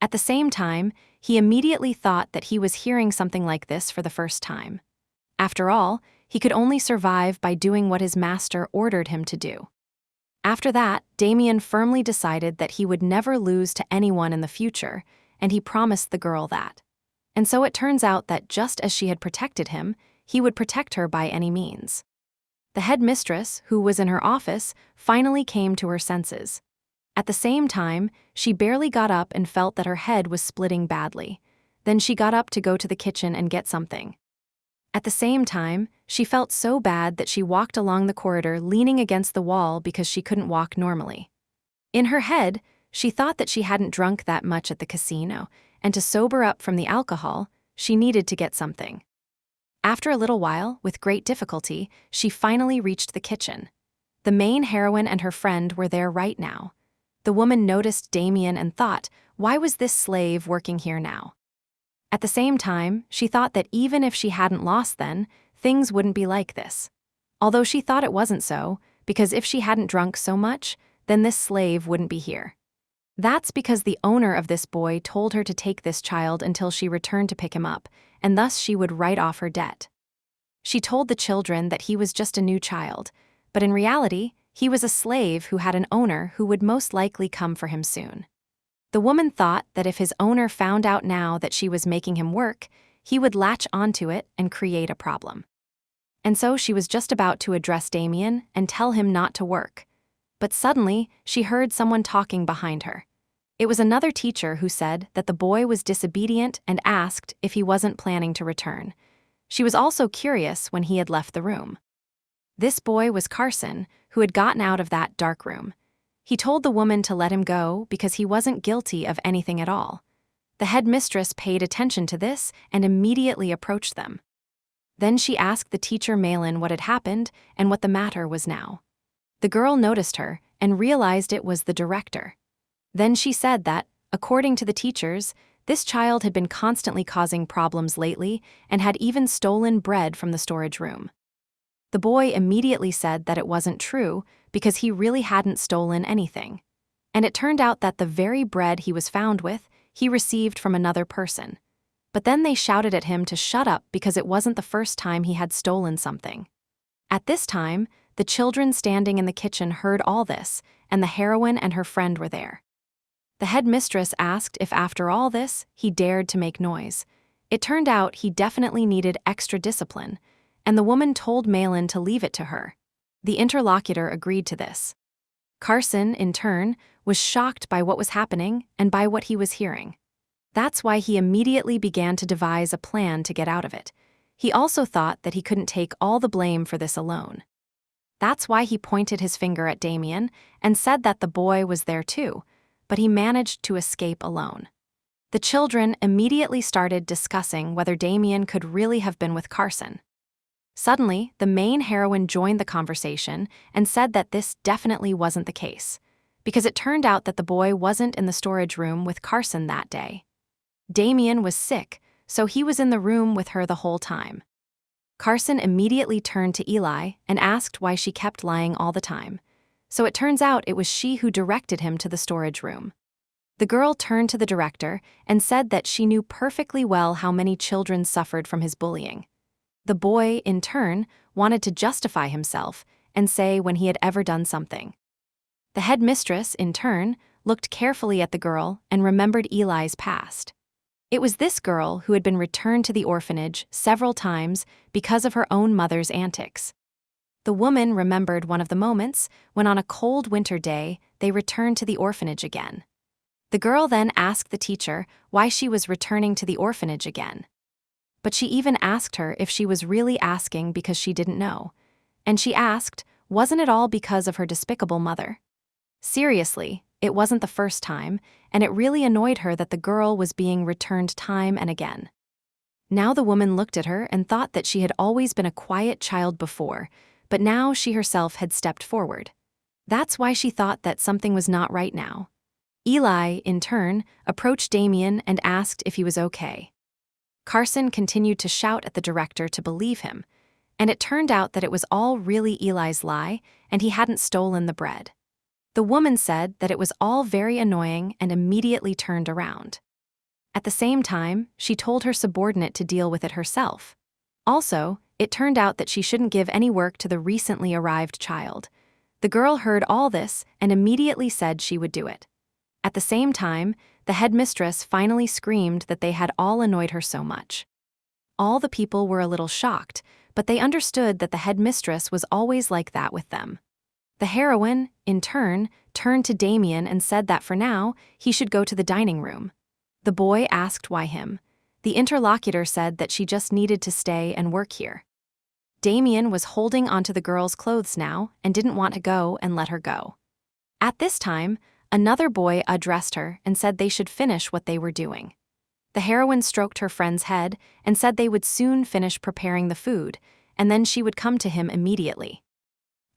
At the same time, he immediately thought that he was hearing something like this for the first time. After all, he could only survive by doing what his master ordered him to do. After that, Damien firmly decided that he would never lose to anyone in the future, and he promised the girl that. And so it turns out that just as she had protected him, he would protect her by any means. The headmistress, who was in her office, finally came to her senses. At the same time, she barely got up and felt that her head was splitting badly. Then she got up to go to the kitchen and get something. At the same time, she felt so bad that she walked along the corridor leaning against the wall because she couldn't walk normally. In her head, she thought that she hadn't drunk that much at the casino, and to sober up from the alcohol, she needed to get something. After a little while, with great difficulty, she finally reached the kitchen. The main heroine and her friend were there right now. The woman noticed Damien and thought, why was this slave working here now? At the same time, she thought that even if she hadn't lost then, things wouldn't be like this. Although she thought it wasn't so, because if she hadn't drunk so much, then this slave wouldn't be here. That's because the owner of this boy told her to take this child until she returned to pick him up, and thus she would write off her debt. She told the children that he was just a new child, but in reality, he was a slave who had an owner who would most likely come for him soon. The woman thought that if his owner found out now that she was making him work, he would latch onto it and create a problem. And so she was just about to address Damien and tell him not to work. But suddenly, she heard someone talking behind her. It was another teacher who said that the boy was disobedient and asked if he wasn't planning to return. She was also curious when he had left the room. This boy was Carson, who had gotten out of that dark room. He told the woman to let him go because he wasn't guilty of anything at all. The headmistress paid attention to this and immediately approached them. Then she asked the teacher Malin what had happened and what the matter was now. The girl noticed her and realized it was the director. Then she said that, according to the teachers, this child had been constantly causing problems lately and had even stolen bread from the storage room. The boy immediately said that it wasn't true because he really hadn't stolen anything. And it turned out that the very bread he was found with, he received from another person. But then they shouted at him to shut up because it wasn't the first time he had stolen something. At this time, the children standing in the kitchen heard all this, and the heroine and her friend were there. The headmistress asked if after all this, he dared to make noise. It turned out he definitely needed extra discipline, and the woman told Malin to leave it to her. The interlocutor agreed to this. Carson, in turn, was shocked by what was happening and by what he was hearing. That's why he immediately began to devise a plan to get out of it. He also thought that he couldn't take all the blame for this alone. That's why he pointed his finger at Damien and said that the boy was there too, but he managed to escape alone. The children immediately started discussing whether Damien could really have been with Carson. Suddenly, the main heroine joined the conversation and said that this definitely wasn't the case, because it turned out that the boy wasn't in the storage room with Carson that day. Damien was sick, so he was in the room with her the whole time. Carson immediately turned to Eli and asked why she kept lying all the time. So it turns out it was she who directed him to the storage room. The girl turned to the director and said that she knew perfectly well how many children suffered from his bullying. The boy, in turn, wanted to justify himself and say when he had ever done something. The headmistress, in turn, looked carefully at the girl and remembered Eli's past. It was this girl who had been returned to the orphanage several times because of her own mother's antics. The woman remembered one of the moments when on a cold winter day they returned to the orphanage again. The girl then asked the teacher why she was returning to the orphanage again. But she even asked her if she was really asking because she didn't know. And she asked, wasn't it all because of her despicable mother? Seriously, it wasn't the first time, and it really annoyed her that the girl was being returned time and again. Now the woman looked at her and thought that she had always been a quiet child before, but now she herself had stepped forward. That's why she thought that something was not right now. Eli, in turn, approached Damien and asked if he was okay. Carson continued to shout at the director to believe him, and it turned out that it was all really Eli's lie and he hadn't stolen the bread. The woman said that it was all very annoying and immediately turned around. At the same time, she told her subordinate to deal with it herself. Also, it turned out that she shouldn't give any work to the recently arrived child. The girl heard all this and immediately said she would do it. At the same time, the headmistress finally screamed that they had all annoyed her so much. All the people were a little shocked, but they understood that the headmistress was always like that with them. The heroine, in turn, turned to Damien and said that for now, he should go to the dining room. The boy asked why him. The interlocutor said that she just needed to stay and work here. Damien was holding onto the girl's clothes now and didn't want to go and let her go. At this time, another boy addressed her and said they should finish what they were doing. The heroine stroked her friend's head and said they would soon finish preparing the food, and then she would come to him immediately.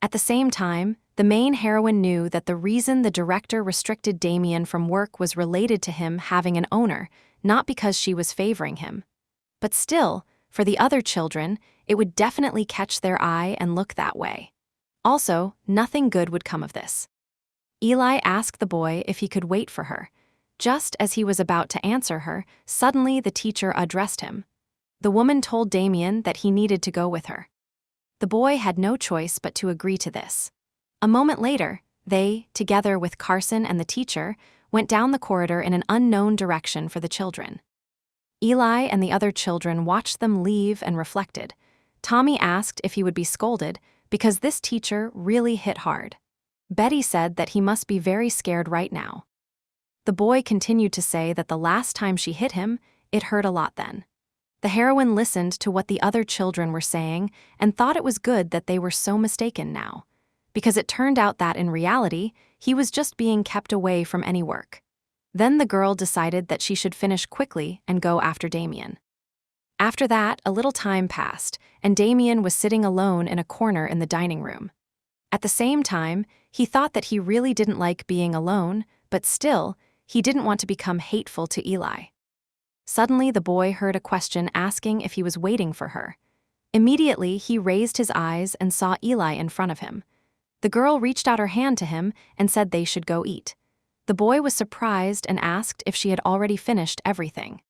At the same time, the main heroine knew that the reason the director restricted Damien from work was related to him having an owner, not because she was favoring him. But still, for the other children, it would definitely catch their eye and look that way. Also, nothing good would come of this. Eli asked the boy if he could wait for her. Just as he was about to answer her, suddenly the teacher addressed him. The woman told Damien that he needed to go with her. The boy had no choice but to agree to this. A moment later, they, together with Carson and the teacher, went down the corridor in an unknown direction for the children. Eli and the other children watched them leave and reflected. Tommy asked if he would be scolded because this teacher really hit hard. Betty said that he must be very scared right now. The boy continued to say that the last time she hit him, it hurt a lot then. The heroine listened to what the other children were saying and thought it was good that they were so mistaken now, because it turned out that in reality, he was just being kept away from any work. Then the girl decided that she should finish quickly and go after Damien. After that, a little time passed, and Damien was sitting alone in a corner in the dining room. At the same time, he thought that he really didn't like being alone, but still, he didn't want to become hateful to Eli. Suddenly, the boy heard a question asking if he was waiting for her. Immediately, he raised his eyes and saw Eli in front of him. The girl reached out her hand to him and said they should go eat. The boy was surprised and asked if she had already finished everything.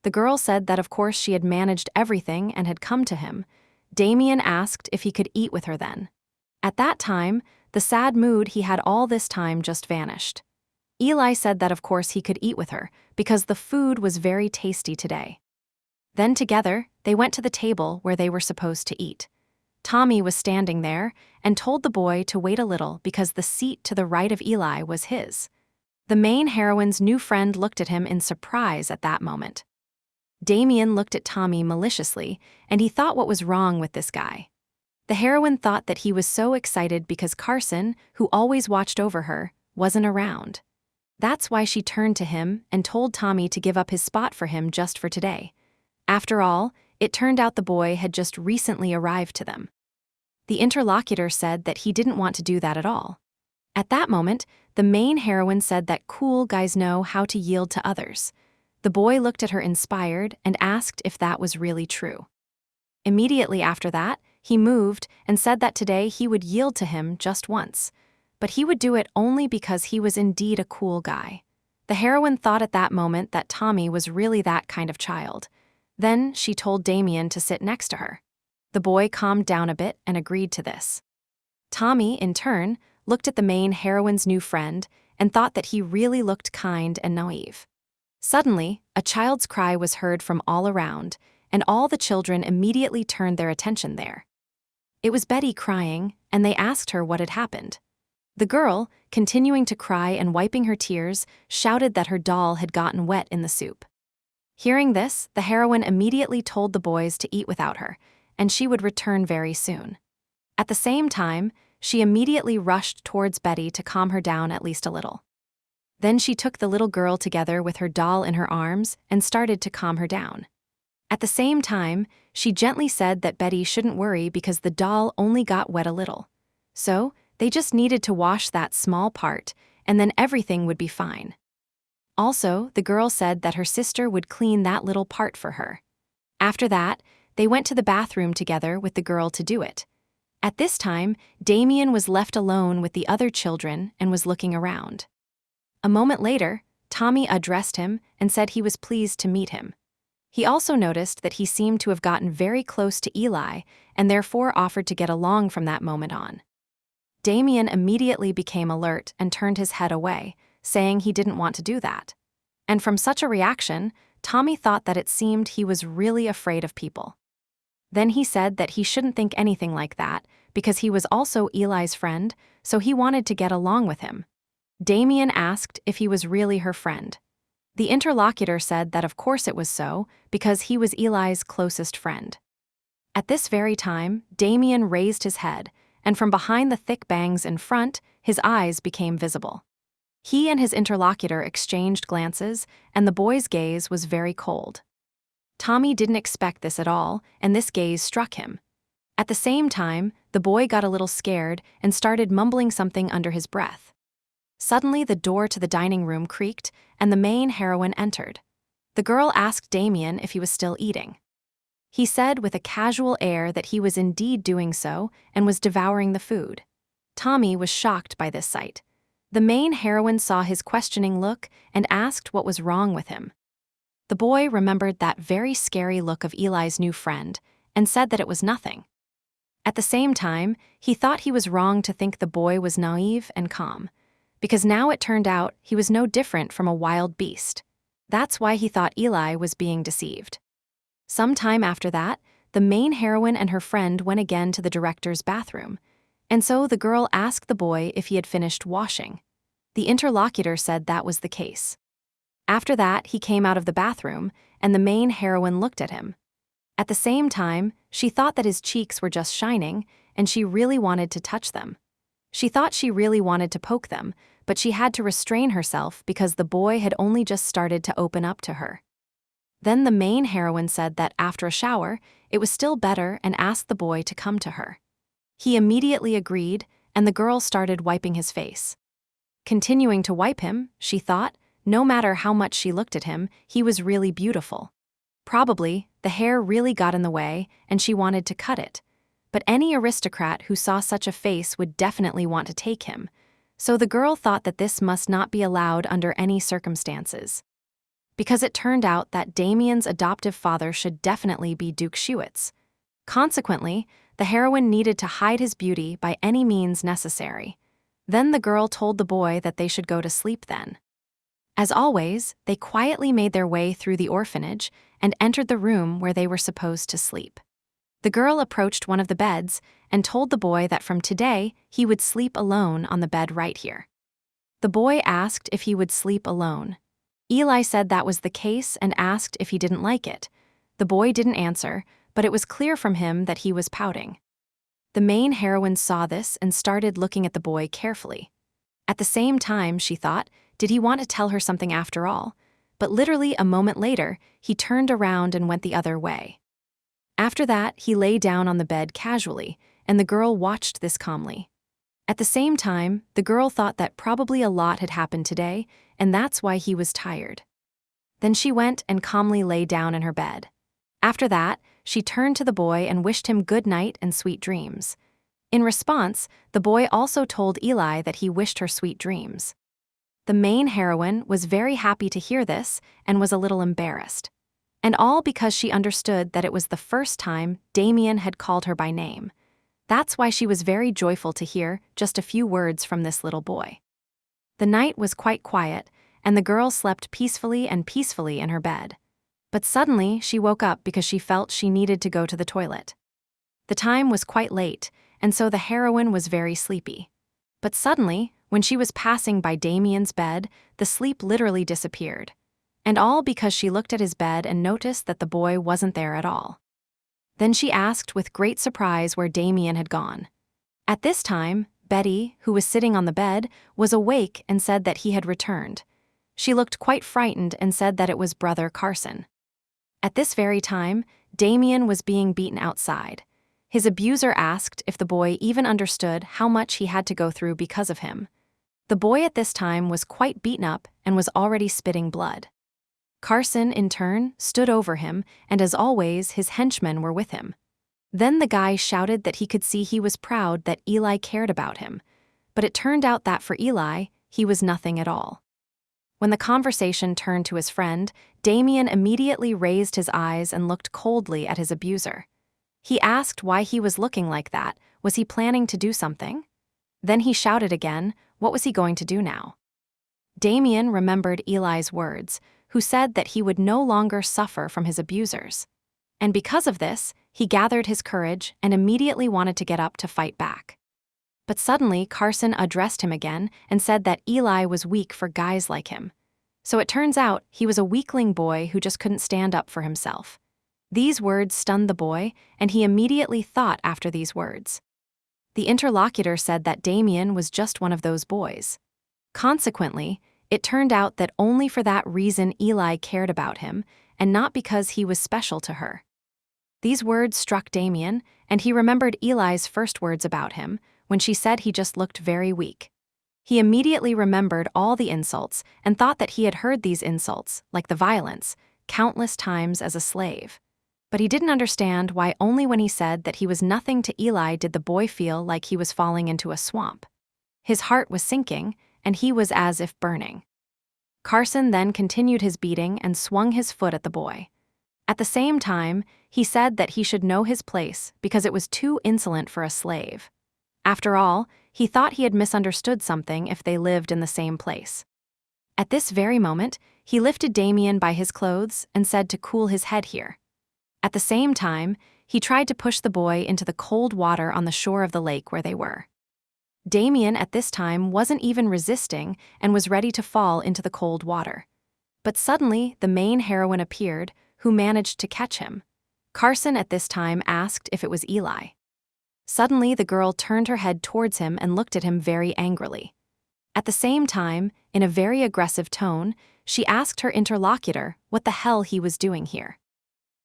The girl said that of course she had managed everything and had come to him. Damien asked if he could eat with her then. At that time, the sad mood he had all this time just vanished. Eli said that of course he could eat with her, because the food was very tasty today. Then together, they went to the table where they were supposed to eat. Tommy was standing there and told the boy to wait a little because the seat to the right of Eli was his. The main heroine's new friend looked at him in surprise at that moment. Damien looked at Tommy maliciously, and he thought what was wrong with this guy. The heroine thought that he was so excited because Carson, who always watched over her, wasn't around. That's why she turned to him and told Tommy to give up his spot for him just for today. After all, it turned out the boy had just recently arrived to them. The interlocutor said that he didn't want to do that at all. At that moment, the main heroine said that cool guys know how to yield to others. The boy looked at her inspired and asked if that was really true. Immediately after that, he moved and said that today he would yield to him just once, but he would do it only because he was indeed a cool guy. The heroine thought at that moment that Tommy was really that kind of child. Then she told Damien to sit next to her. The boy calmed down a bit and agreed to this. Tommy, in turn, looked at the main heroine's new friend and thought that he really looked kind and naive. Suddenly, a child's cry was heard from all around, and all the children immediately turned their attention there. It was Betty crying, and they asked her what had happened. The girl, continuing to cry and wiping her tears, shouted that her doll had gotten wet in the soup. Hearing this, the heroine immediately told the boys to eat without her, and she would return very soon. At the same time, she immediately rushed towards Betty to calm her down at least a little. Then she took the little girl together with her doll in her arms and started to calm her down. At the same time, she gently said that Betty shouldn't worry because the doll only got wet a little. So, they just needed to wash that small part, and then everything would be fine. Also, the girl said that her sister would clean that little part for her. After that, they went to the bathroom together with the girl to do it. At this time, Damien was left alone with the other children and was looking around. A moment later, Tommy addressed him and said he was pleased to meet him. He also noticed that he seemed to have gotten very close to Eli and therefore offered to get along from that moment on. Damien immediately became alert and turned his head away, saying he didn't want to do that. And from such a reaction, Tommy thought that it seemed he was really afraid of people. Then he said that he shouldn't think anything like that because he was also Eli's friend, so he wanted to get along with him. Damien asked if he was really her friend. The interlocutor said that of course it was so, because he was Eli's closest friend. At this very time, Damien raised his head, and from behind the thick bangs in front, his eyes became visible. He and his interlocutor exchanged glances, and the boy's gaze was very cold. Tommy didn't expect this at all, and this gaze struck him. At the same time, the boy got a little scared and started mumbling something under his breath. Suddenly, the door to the dining room creaked, and the main heroine entered. The girl asked Damien if he was still eating. He said with a casual air that he was indeed doing so and was devouring the food. Tommy was shocked by this sight. The main heroine saw his questioning look and asked what was wrong with him. The boy remembered that very scary look of Eli's new friend and said that it was nothing. At the same time, he thought he was wrong to think the boy was naive and calm, because now it turned out he was no different from a wild beast. That's why he thought Eli was being deceived. Some time after that, the main heroine and her friend went again to the director's bathroom, and so the girl asked the boy if he had finished washing. The interlocutor said that was the case. After that, he came out of the bathroom, and the main heroine looked at him. At the same time, she thought that his cheeks were just shining, and she really wanted to touch them. She thought she really wanted to poke them, but she had to restrain herself because the boy had only just started to open up to her. Then the main heroine said that after a shower, it was still better and asked the boy to come to her. He immediately agreed, and the girl started wiping his face. Continuing to wipe him, she thought, no matter how much she looked at him, he was really beautiful. Probably, the hair really got in the way, and she wanted to cut it. But any aristocrat who saw such a face would definitely want to take him. So the girl thought that this must not be allowed under any circumstances. Because it turned out that Damien's adoptive father should definitely be Duke Shuitz. Consequently, the heroine needed to hide his beauty by any means necessary. Then the girl told the boy that they should go to sleep then. As always, they quietly made their way through the orphanage and entered the room where they were supposed to sleep. The girl approached one of the beds and told the boy that from today he would sleep alone on the bed right here. The boy asked if he would sleep alone. Eli said that was the case and asked if he didn't like it. The boy didn't answer, but it was clear from him that he was pouting. The main heroine saw this and started looking at the boy carefully. At the same time, she thought, did he want to tell her something after all? But literally a moment later, he turned around and went the other way. After that, he lay down on the bed casually, and the girl watched this calmly. At the same time, the girl thought that probably a lot had happened today, and that's why he was tired. Then she went and calmly lay down in her bed. After that, she turned to the boy and wished him good night and sweet dreams. In response, the boy also told Eli that he wished her sweet dreams. The main heroine was very happy to hear this and was a little embarrassed. And all because she understood that it was the first time Damien had called her by name. That's why she was very joyful to hear just a few words from this little boy. The night was quite quiet, and the girl slept peacefully in her bed. But suddenly, she woke up because she felt she needed to go to the toilet. The time was quite late, and so the heroine was very sleepy. But suddenly, when she was passing by Damien's bed, the sleep literally disappeared. And all because she looked at his bed and noticed that the boy wasn't there at all. Then she asked with great surprise where Damien had gone. At this time, Betty, who was sitting on the bed, was awake and said that he had returned. She looked quite frightened and said that it was Brother Carson. At this very time, Damien was being beaten outside. His abuser asked if the boy even understood how much he had to go through because of him. The boy at this time was quite beaten up and was already spitting blood. Carson, in turn, stood over him, and as always, his henchmen were with him. Then the guy shouted that he could see he was proud that Eli cared about him, but it turned out that for Eli, he was nothing at all. When the conversation turned to his friend, Damien immediately raised his eyes and looked coldly at his abuser. He asked why he was looking like that. Was he planning to do something? Then he shouted again. What was he going to do now? Damien remembered Eli's words, who said that he would no longer suffer from his abusers. And because of this, he gathered his courage and immediately wanted to get up to fight back. But suddenly, Carson addressed him again and said that Eli was weak for guys like him. So it turns out he was a weakling boy who just couldn't stand up for himself. These words stunned the boy, and he immediately thought after these words. The interlocutor said that Damien was just one of those boys. Consequently, it turned out that only for that reason Eli cared about him, and not because he was special to her. These words struck Damien, and he remembered Eli's first words about him, when she said he just looked very weak. He immediately remembered all the insults and thought that he had heard these insults, like the violence, countless times as a slave. But he didn't understand why only when he said that he was nothing to Eli did the boy feel like he was falling into a swamp. His heart was sinking, and he was as if burning. Carson then continued his beating and swung his foot at the boy. At the same time, he said that he should know his place because it was too insolent for a slave. After all, he thought he had misunderstood something if they lived in the same place. At this very moment, he lifted Damien by his clothes and said to cool his head here. At the same time, he tried to push the boy into the cold water on the shore of the lake where they were. Damien at this time wasn't even resisting and was ready to fall into the cold water. But suddenly, the main heroine appeared, who managed to catch him. Carson at this time asked if it was Eli. Suddenly, the girl turned her head towards him and looked at him very angrily. At the same time, in a very aggressive tone, she asked her interlocutor what the hell he was doing here.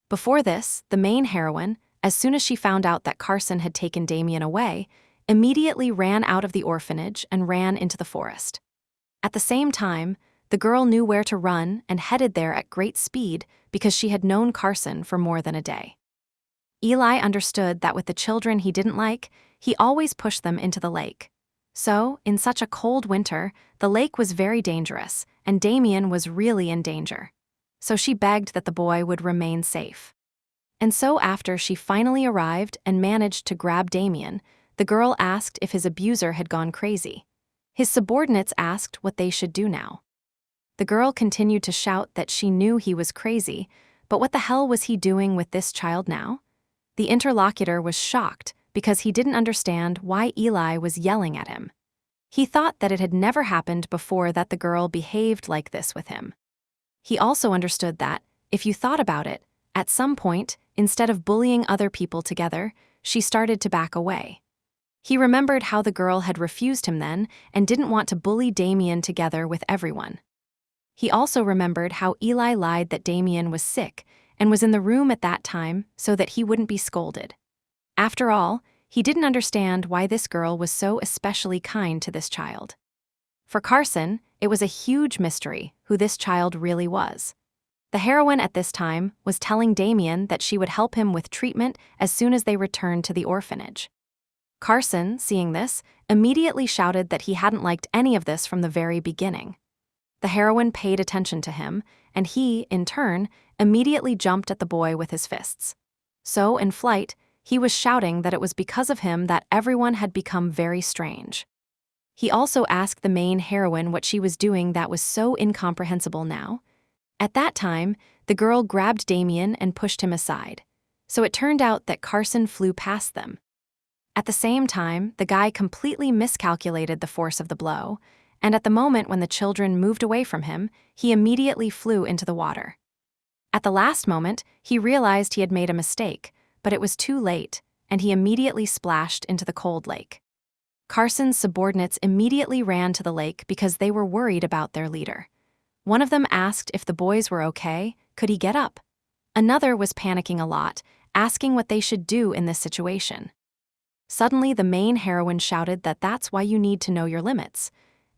Before this, the main heroine, as soon as she found out that Carson had taken Damien away, immediately ran out of the orphanage and ran into the forest. At the same time, the girl knew where to run and headed there at great speed because she had known Carson for more than a day. Eli understood that with the children he didn't like, he always pushed them into the lake. So, in such a cold winter, the lake was very dangerous, and Damien was really in danger. So she begged that the boy would remain safe. And so after she finally arrived and managed to grab Damien, the girl asked if his abuser had gone crazy. His subordinates asked what they should do now. The girl continued to shout that she knew he was crazy, but what the hell was he doing with this child now? The interlocutor was shocked because he didn't understand why Eli was yelling at him. He thought that it had never happened before that the girl behaved like this with him. He also understood that, if you thought about it, at some point, instead of bullying other people together, she started to back away. He remembered how the girl had refused him then and didn't want to bully Damien together with everyone. He also remembered how Eli lied that Damien was sick and was in the room at that time so that he wouldn't be scolded. After all, he didn't understand why this girl was so especially kind to this child. For Carson, it was a huge mystery who this child really was. The heroine at this time was telling Damien that she would help him with treatment as soon as they returned to the orphanage. Carson, seeing this, immediately shouted that he hadn't liked any of this from the very beginning. The heroine paid attention to him, and he, in turn, immediately jumped at the boy with his fists. So, in flight, he was shouting that it was because of him that everyone had become very strange. He also asked the main heroine what she was doing that was so incomprehensible now. At that time, the girl grabbed Damien and pushed him aside. So it turned out that Carson flew past them. At the same time, the guy completely miscalculated the force of the blow, and at the moment when the children moved away from him, he immediately flew into the water. At the last moment, he realized he had made a mistake, but it was too late, and he immediately splashed into the cold lake. Carson's subordinates immediately ran to the lake because they were worried about their leader. One of them asked if the boys were okay, could he get up? Another was panicking a lot, asking what they should do in this situation. Suddenly, the main heroine shouted that that's why you need to know your limits.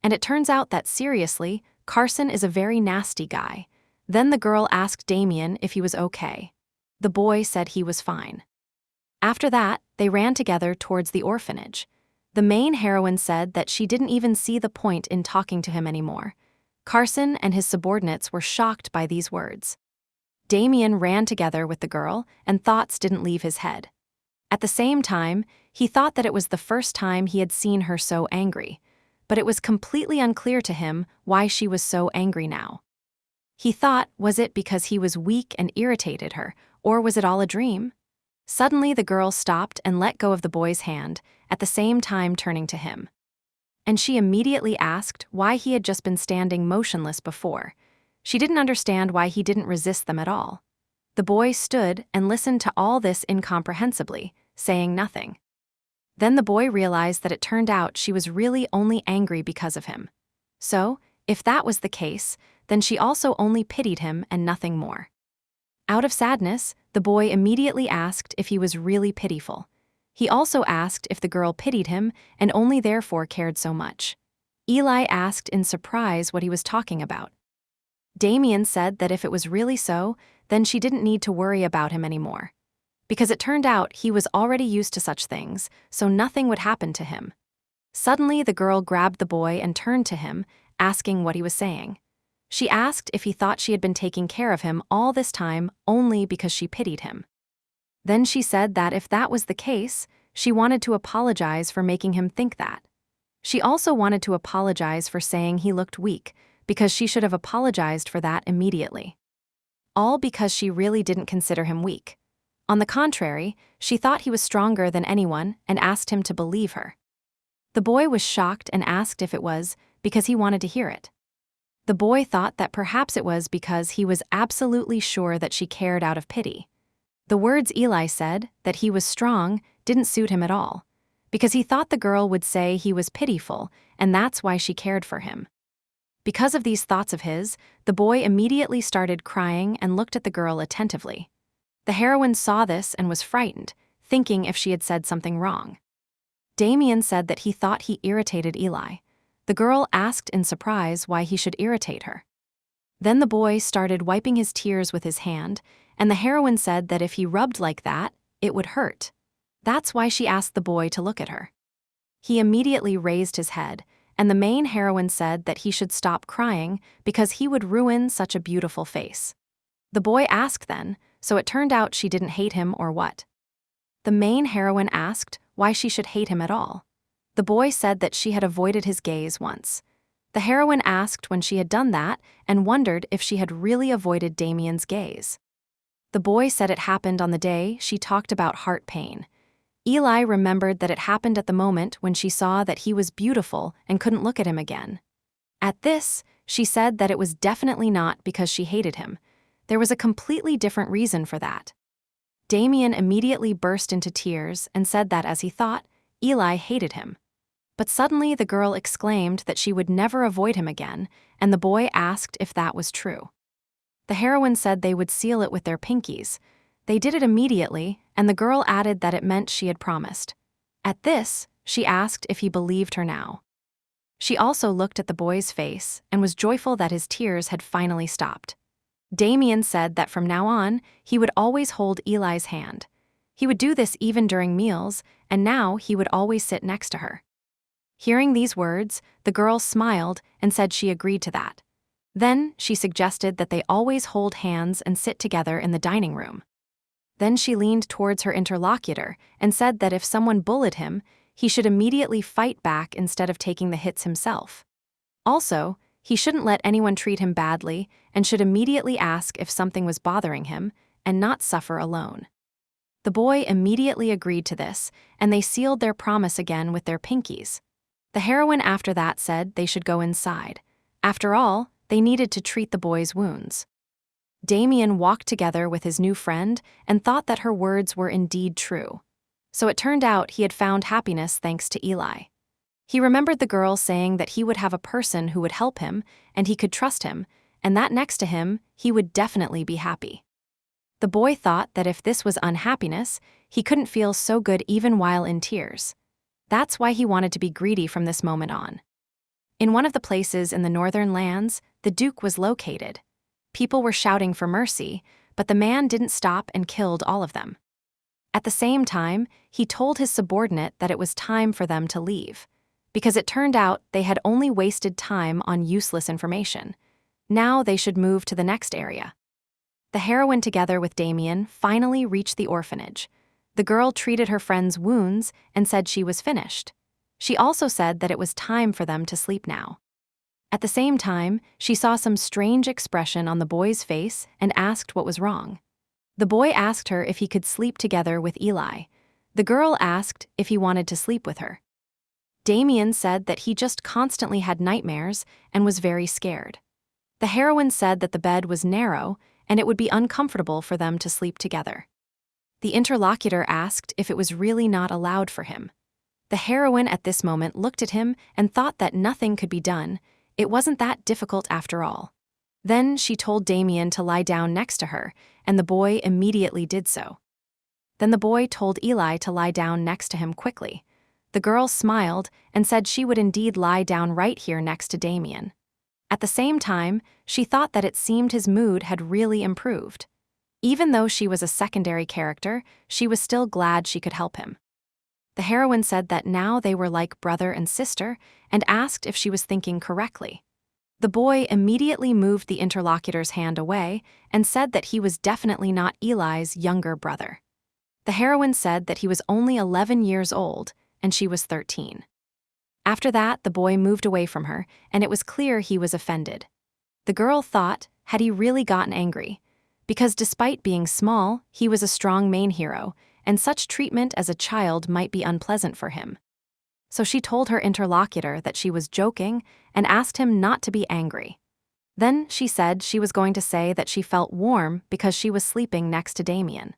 And it turns out that seriously, Carson is a very nasty guy. Then the girl asked Damien if he was okay. The boy said he was fine. After that, they ran together towards the orphanage. The main heroine said that she didn't even see the point in talking to him anymore. Carson and his subordinates were shocked by these words. Damien ran together with the girl, and thoughts didn't leave his head. At the same time, he thought that it was the first time he had seen her so angry, but it was completely unclear to him why she was so angry now. He thought, was it because he was weak and irritated her, or was it all a dream? Suddenly the girl stopped and let go of the boy's hand, at the same time turning to him. And she immediately asked why he had just been standing motionless before. She didn't understand why he didn't resist them at all. The boy stood and listened to all this incomprehensibly, saying nothing. Then the boy realized that it turned out she was really only angry because of him. So, if that was the case, then she also only pitied him and nothing more. Out of sadness, the boy immediately asked if he was really pitiful. He also asked if the girl pitied him and only therefore cared so much. Eli asked in surprise what he was talking about. Damien said that if it was really so, then she didn't need to worry about him anymore. Because it turned out he was already used to such things, so nothing would happen to him. Suddenly, the girl grabbed the boy and turned to him, asking what he was saying. She asked if he thought she had been taking care of him all this time only because she pitied him. Then she said that if that was the case, she wanted to apologize for making him think that. She also wanted to apologize for saying he looked weak, because she should have apologized for that immediately. All because she really didn't consider him weak. On the contrary, she thought he was stronger than anyone and asked him to believe her. The boy was shocked and asked if it was because he wanted to hear it. The boy thought that perhaps it was because he was absolutely sure that she cared out of pity. The words Eli said, that he was strong, didn't suit him at all. because he thought the girl would say he was pitiful, and that's why she cared for him. Because of these thoughts of his, the boy immediately started crying and looked at the girl attentively. The heroine saw this and was frightened, thinking if she had said something wrong. Damien said that he thought he irritated Eli. The girl asked in surprise why he should irritate her. Then the boy started wiping his tears with his hand, and the heroine said that if he rubbed like that, it would hurt. That's why she asked the boy to look at her. He immediately raised his head, and the main heroine said that he should stop crying because he would ruin such a beautiful face. The boy asked then, so it turned out she didn't hate him or what. The main heroine asked why she should hate him at all. The boy said that she had avoided his gaze once. The heroine asked when she had done that and wondered if she had really avoided Damien's gaze. The boy said it happened on the day she talked about heart pain. Eli remembered that it happened at the moment when she saw that he was beautiful and couldn't look at him again. At this, she said that it was definitely not because she hated him. There was a completely different reason for that. Damien immediately burst into tears and said that, as he thought, Eli hated him. But suddenly the girl exclaimed that she would never avoid him again, and the boy asked if that was true. The heroine said they would seal it with their pinkies. They did it immediately, and the girl added that it meant she had promised. At this, she asked if he believed her now. She also looked at the boy's face and was joyful that his tears had finally stopped. Damien said that from now on, he would always hold Eli's hand. He would do this even during meals, and now he would always sit next to her. Hearing these words, the girl smiled and said she agreed to that. Then she suggested that they always hold hands and sit together in the dining room. Then she leaned towards her interlocutor and said that if someone bullied him, he should immediately fight back instead of taking the hits himself. Also, he shouldn't let anyone treat him badly and should immediately ask if something was bothering him and not suffer alone. The boy immediately agreed to this, and they sealed their promise again with their pinkies. The heroine after that said they should go inside. After all, they needed to treat the boy's wounds. Damien walked together with his new friend and thought that her words were indeed true. So it turned out he had found happiness thanks to Eli. He remembered the girl saying that he would have a person who would help him and he could trust him, and that next to him, he would definitely be happy. The boy thought that if this was unhappiness, he couldn't feel so good even while in tears. That's why he wanted to be greedy from this moment on. In one of the places in the northern lands, the Duke was located. People were shouting for mercy, but the man didn't stop and killed all of them. At the same time, he told his subordinate that it was time for them to leave, because it turned out they had only wasted time on useless information. Now they should move to the next area. The heroine, together with Damien, finally reached the orphanage. The girl treated her friend's wounds and said she was finished. She also said that it was time for them to sleep now. At the same time, she saw some strange expression on the boy's face and asked what was wrong. The boy asked her if he could sleep together with Eli. The girl asked if he wanted to sleep with her. Damien said that he just constantly had nightmares and was very scared. The heroine said that the bed was narrow and it would be uncomfortable for them to sleep together. The interlocutor asked if it was really not allowed for him. The heroine at this moment looked at him and thought that nothing could be done. It wasn't that difficult after all. Then she told Damien to lie down next to her, and the boy immediately did so. Then the boy told Eli to lie down next to him quickly. The girl smiled and said she would indeed lie down right here next to Damien. At the same time, she thought that it seemed his mood had really improved. Even though she was a secondary character, she was still glad she could help him. The heroine said that now they were like brother and sister and asked if she was thinking correctly. The boy immediately moved the interlocutor's hand away and said that he was definitely not Eli's younger brother. The heroine said that he was only 11 years old and she was 13. After that, the boy moved away from her, and it was clear he was offended. The girl thought, had he really gotten angry? Because despite being small, he was a strong main hero, and such treatment as a child might be unpleasant for him. So she told her interlocutor that she was joking and asked him not to be angry. Then she said she was going to say that she felt warm because she was sleeping next to Damien.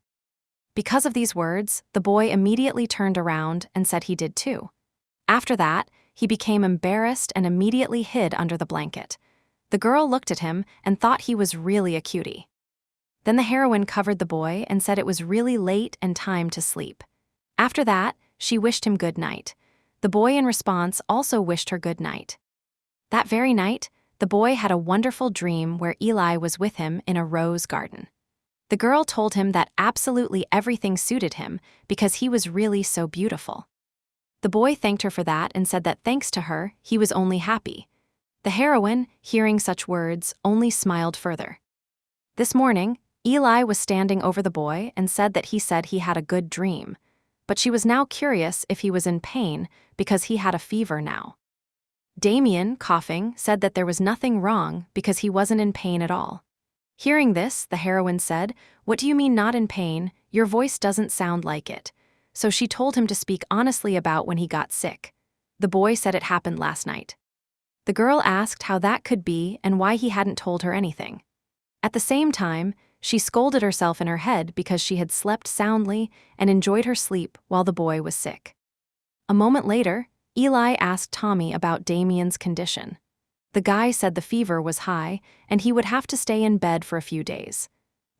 Because of these words, the boy immediately turned around and said he did too. After that, he became embarrassed and immediately hid under the blanket. The girl looked at him and thought he was really a cutie. Then the heroine covered the boy and said it was really late and time to sleep. After that, she wished him good night. The boy in response also wished her good night. That very night, the boy had a wonderful dream where Eli was with him in a rose garden. The girl told him that absolutely everything suited him because he was really so beautiful. The boy thanked her for that and said that thanks to her, he was only happy. The heroine, hearing such words, only smiled further. This morning, Eli was standing over the boy and said that he said he had a good dream, but she was now curious if he was in pain because he had a fever now. Damien, coughing, said that there was nothing wrong because he wasn't in pain at all. Hearing this, the heroine said, "What do you mean not in pain? Your voice doesn't sound like it." So she told him to speak honestly about when he got sick. The boy said it happened last night. The girl asked how that could be and why he hadn't told her anything. At the same time, she scolded herself in her head because she had slept soundly and enjoyed her sleep while the boy was sick. A moment later, Eli asked Tommy about Damien's condition. The guy said the fever was high and he would have to stay in bed for a few days.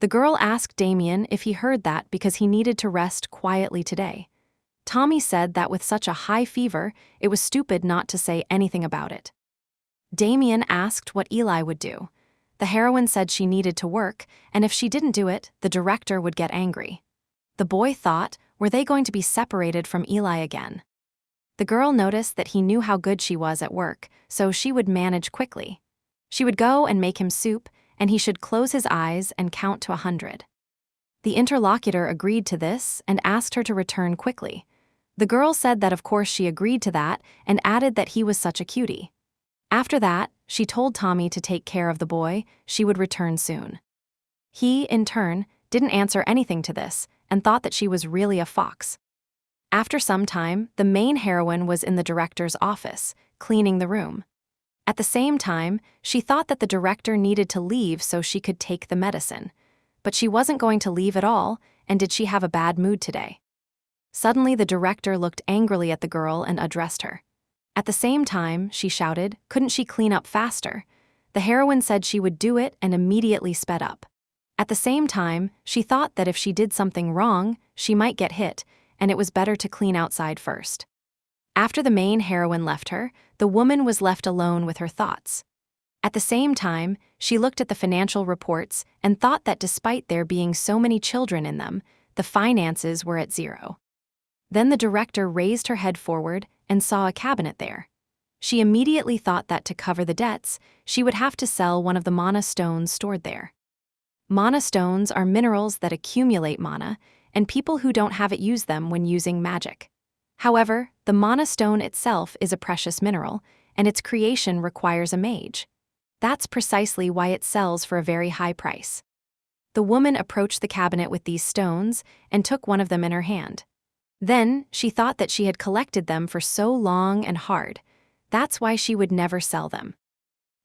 The girl asked Damien if he heard that because he needed to rest quietly today. Tommy said that with such a high fever, it was stupid not to say anything about it. Damien asked what Eli would do. The heroine said she needed to work, and if she didn't do it, the director would get angry. The boy thought, were they going to be separated from Eli again? The girl noticed that he knew how good she was at work, so she would manage quickly. She would go and make him soup, and he should close his eyes and count to 100. The interlocutor agreed to this and asked her to return quickly. The girl said that of course she agreed to that and added that he was such a cutie. After that, she told Tommy to take care of the boy, she would return soon. He, in turn, didn't answer anything to this and thought that she was really a fox. After some time, the main heroine was in the director's office, cleaning the room. At the same time, she thought that the director needed to leave so she could take the medicine. But she wasn't going to leave at all, and did she have a bad mood today? Suddenly, the director looked angrily at the girl and addressed her. At the same time, she shouted, couldn't she clean up faster? The heroine said she would do it and immediately sped up. At the same time, she thought that if she did something wrong, she might get hit, and it was better to clean outside first. After the main heroine left her, the woman was left alone with her thoughts. At the same time, she looked at the financial reports and thought that despite there being so many children in them, the finances were at zero. Then the director raised her head forward and saw a cabinet there. She immediately thought that to cover the debts, she would have to sell one of the mana stones stored there. Mana stones are minerals that accumulate mana, and people who don't have it use them when using magic. However, the mana stone itself is a precious mineral, and its creation requires a mage. That's precisely why it sells for a very high price. The woman approached the cabinet with these stones and took one of them in her hand. Then, she thought that she had collected them for so long and hard. That's why she would never sell them.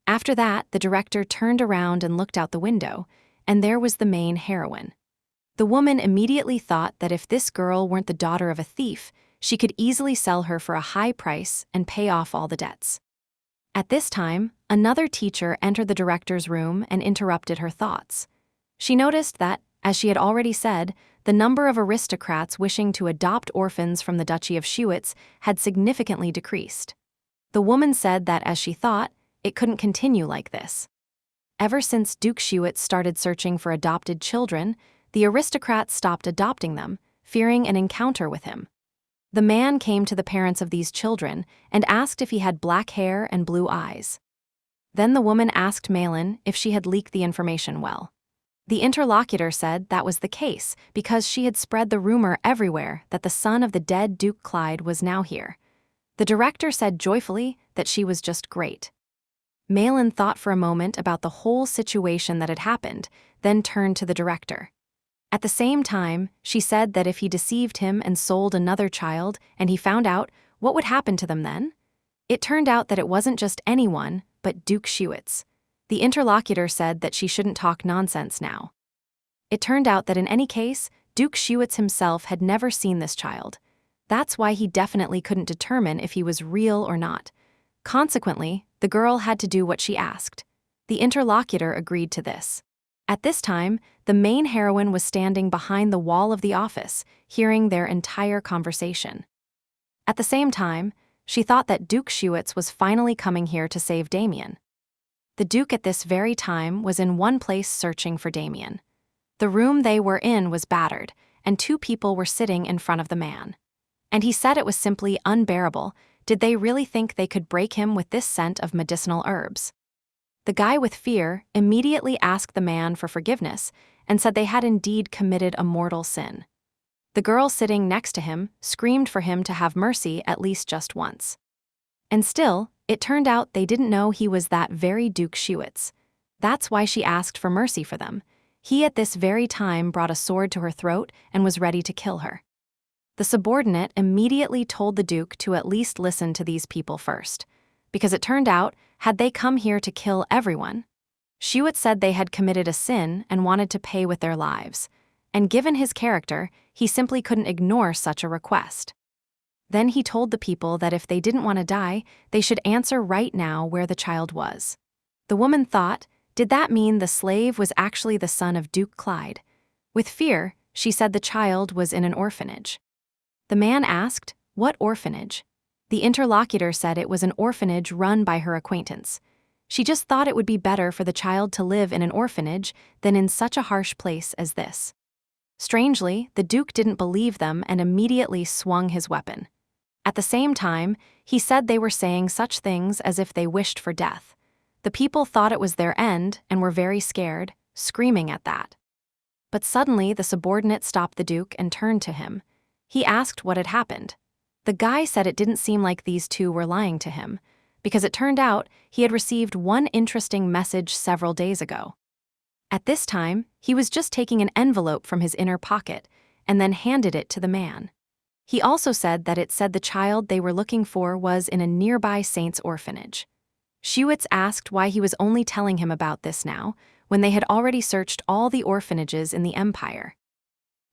After that, the director turned around and looked out the window, and there was the main heroine. The woman immediately thought that if this girl weren't the daughter of a thief, she could easily sell her for a high price and pay off all the debts. At this time, another teacher entered the director's room and interrupted her thoughts. She noticed that, as she had already said, the number of aristocrats wishing to adopt orphans from the Duchy of Schwitz had significantly decreased. The woman said that, as she thought, it couldn't continue like this. Ever since Duke Schwitz started searching for adopted children, the aristocrats stopped adopting them, fearing an encounter with him. The man came to the parents of these children and asked if he had black hair and blue eyes. Then the woman asked Malin if she had leaked the information well. The interlocutor said that was the case because she had spread the rumor everywhere that the son of the dead Duke Clyde was now here. The director said joyfully that she was just great. Malin thought for a moment about the whole situation that had happened, then turned to the director. At the same time, she said that if he deceived him and sold another child and he found out, what would happen to them then? It turned out that it wasn't just anyone, but Duke Schwitz. The interlocutor said that she shouldn't talk nonsense now. It turned out that in any case, Duke Shuitz himself had never seen this child. That's why he definitely couldn't determine if he was real or not. Consequently, the girl had to do what she asked. The interlocutor agreed to this. At this time, the main heroine was standing behind the wall of the office, hearing their entire conversation. At the same time, she thought that Duke Shuitz was finally coming here to save Damien. The Duke at this very time was in one place searching for Damien. The room they were in was battered, and two people were sitting in front of the man. And he said it was simply unbearable. Did they really think they could break him with this scent of medicinal herbs? The guy with fear immediately asked the man for forgiveness and said they had indeed committed a mortal sin. The girl sitting next to him screamed for him to have mercy at least just once. And still, it turned out they didn't know he was that very Duke Shuitz. That's why she asked for mercy for them. He at this very time brought a sword to her throat and was ready to kill her. The subordinate immediately told the Duke to at least listen to these people first, because it turned out, had they come here to kill everyone? Shuitz said they had committed a sin and wanted to pay with their lives, and given his character, he simply couldn't ignore such a request. Then he told the people that if they didn't want to die, they should answer right now where the child was. The woman thought, did that mean the slave was actually the son of Duke Clyde? With fear, she said the child was in an orphanage. The man asked, what orphanage? The interlocutor said it was an orphanage run by her acquaintance. She just thought it would be better for the child to live in an orphanage than in such a harsh place as this. Strangely, the Duke didn't believe them and immediately swung his weapon. At the same time, he said they were saying such things as if they wished for death. The people thought it was their end and were very scared, screaming at that. But suddenly the subordinate stopped the Duke and turned to him. He asked what had happened. The guy said it didn't seem like these two were lying to him, because it turned out he had received one interesting message several days ago. At this time, he was just taking an envelope from his inner pocket and then handed it to the man. He also said that it said the child they were looking for was in a nearby saint's orphanage. Shuitz asked why he was only telling him about this now, when they had already searched all the orphanages in the empire.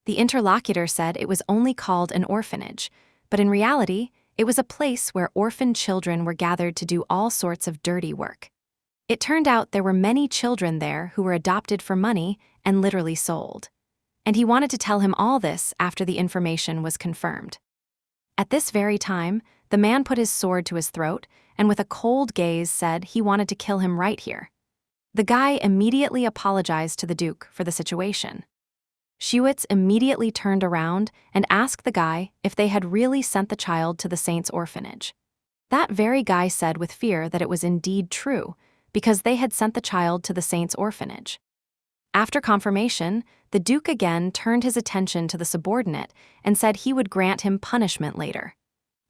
The interlocutor said it was only called an orphanage, but in reality, it was a place where orphaned children were gathered to do all sorts of dirty work. It turned out there were many children there who were adopted for money and literally sold. And he wanted to tell him all this after the information was confirmed. At this very time, the man put his sword to his throat and with a cold gaze said he wanted to kill him right here. The guy immediately apologized to the Duke for the situation. Shuitz immediately turned around and asked the guy if they had really sent the child to the saint's orphanage. That very guy said with fear that it was indeed true, because they had sent the child to the saint's orphanage. After confirmation, the Duke again turned his attention to the subordinate and said he would grant him punishment later.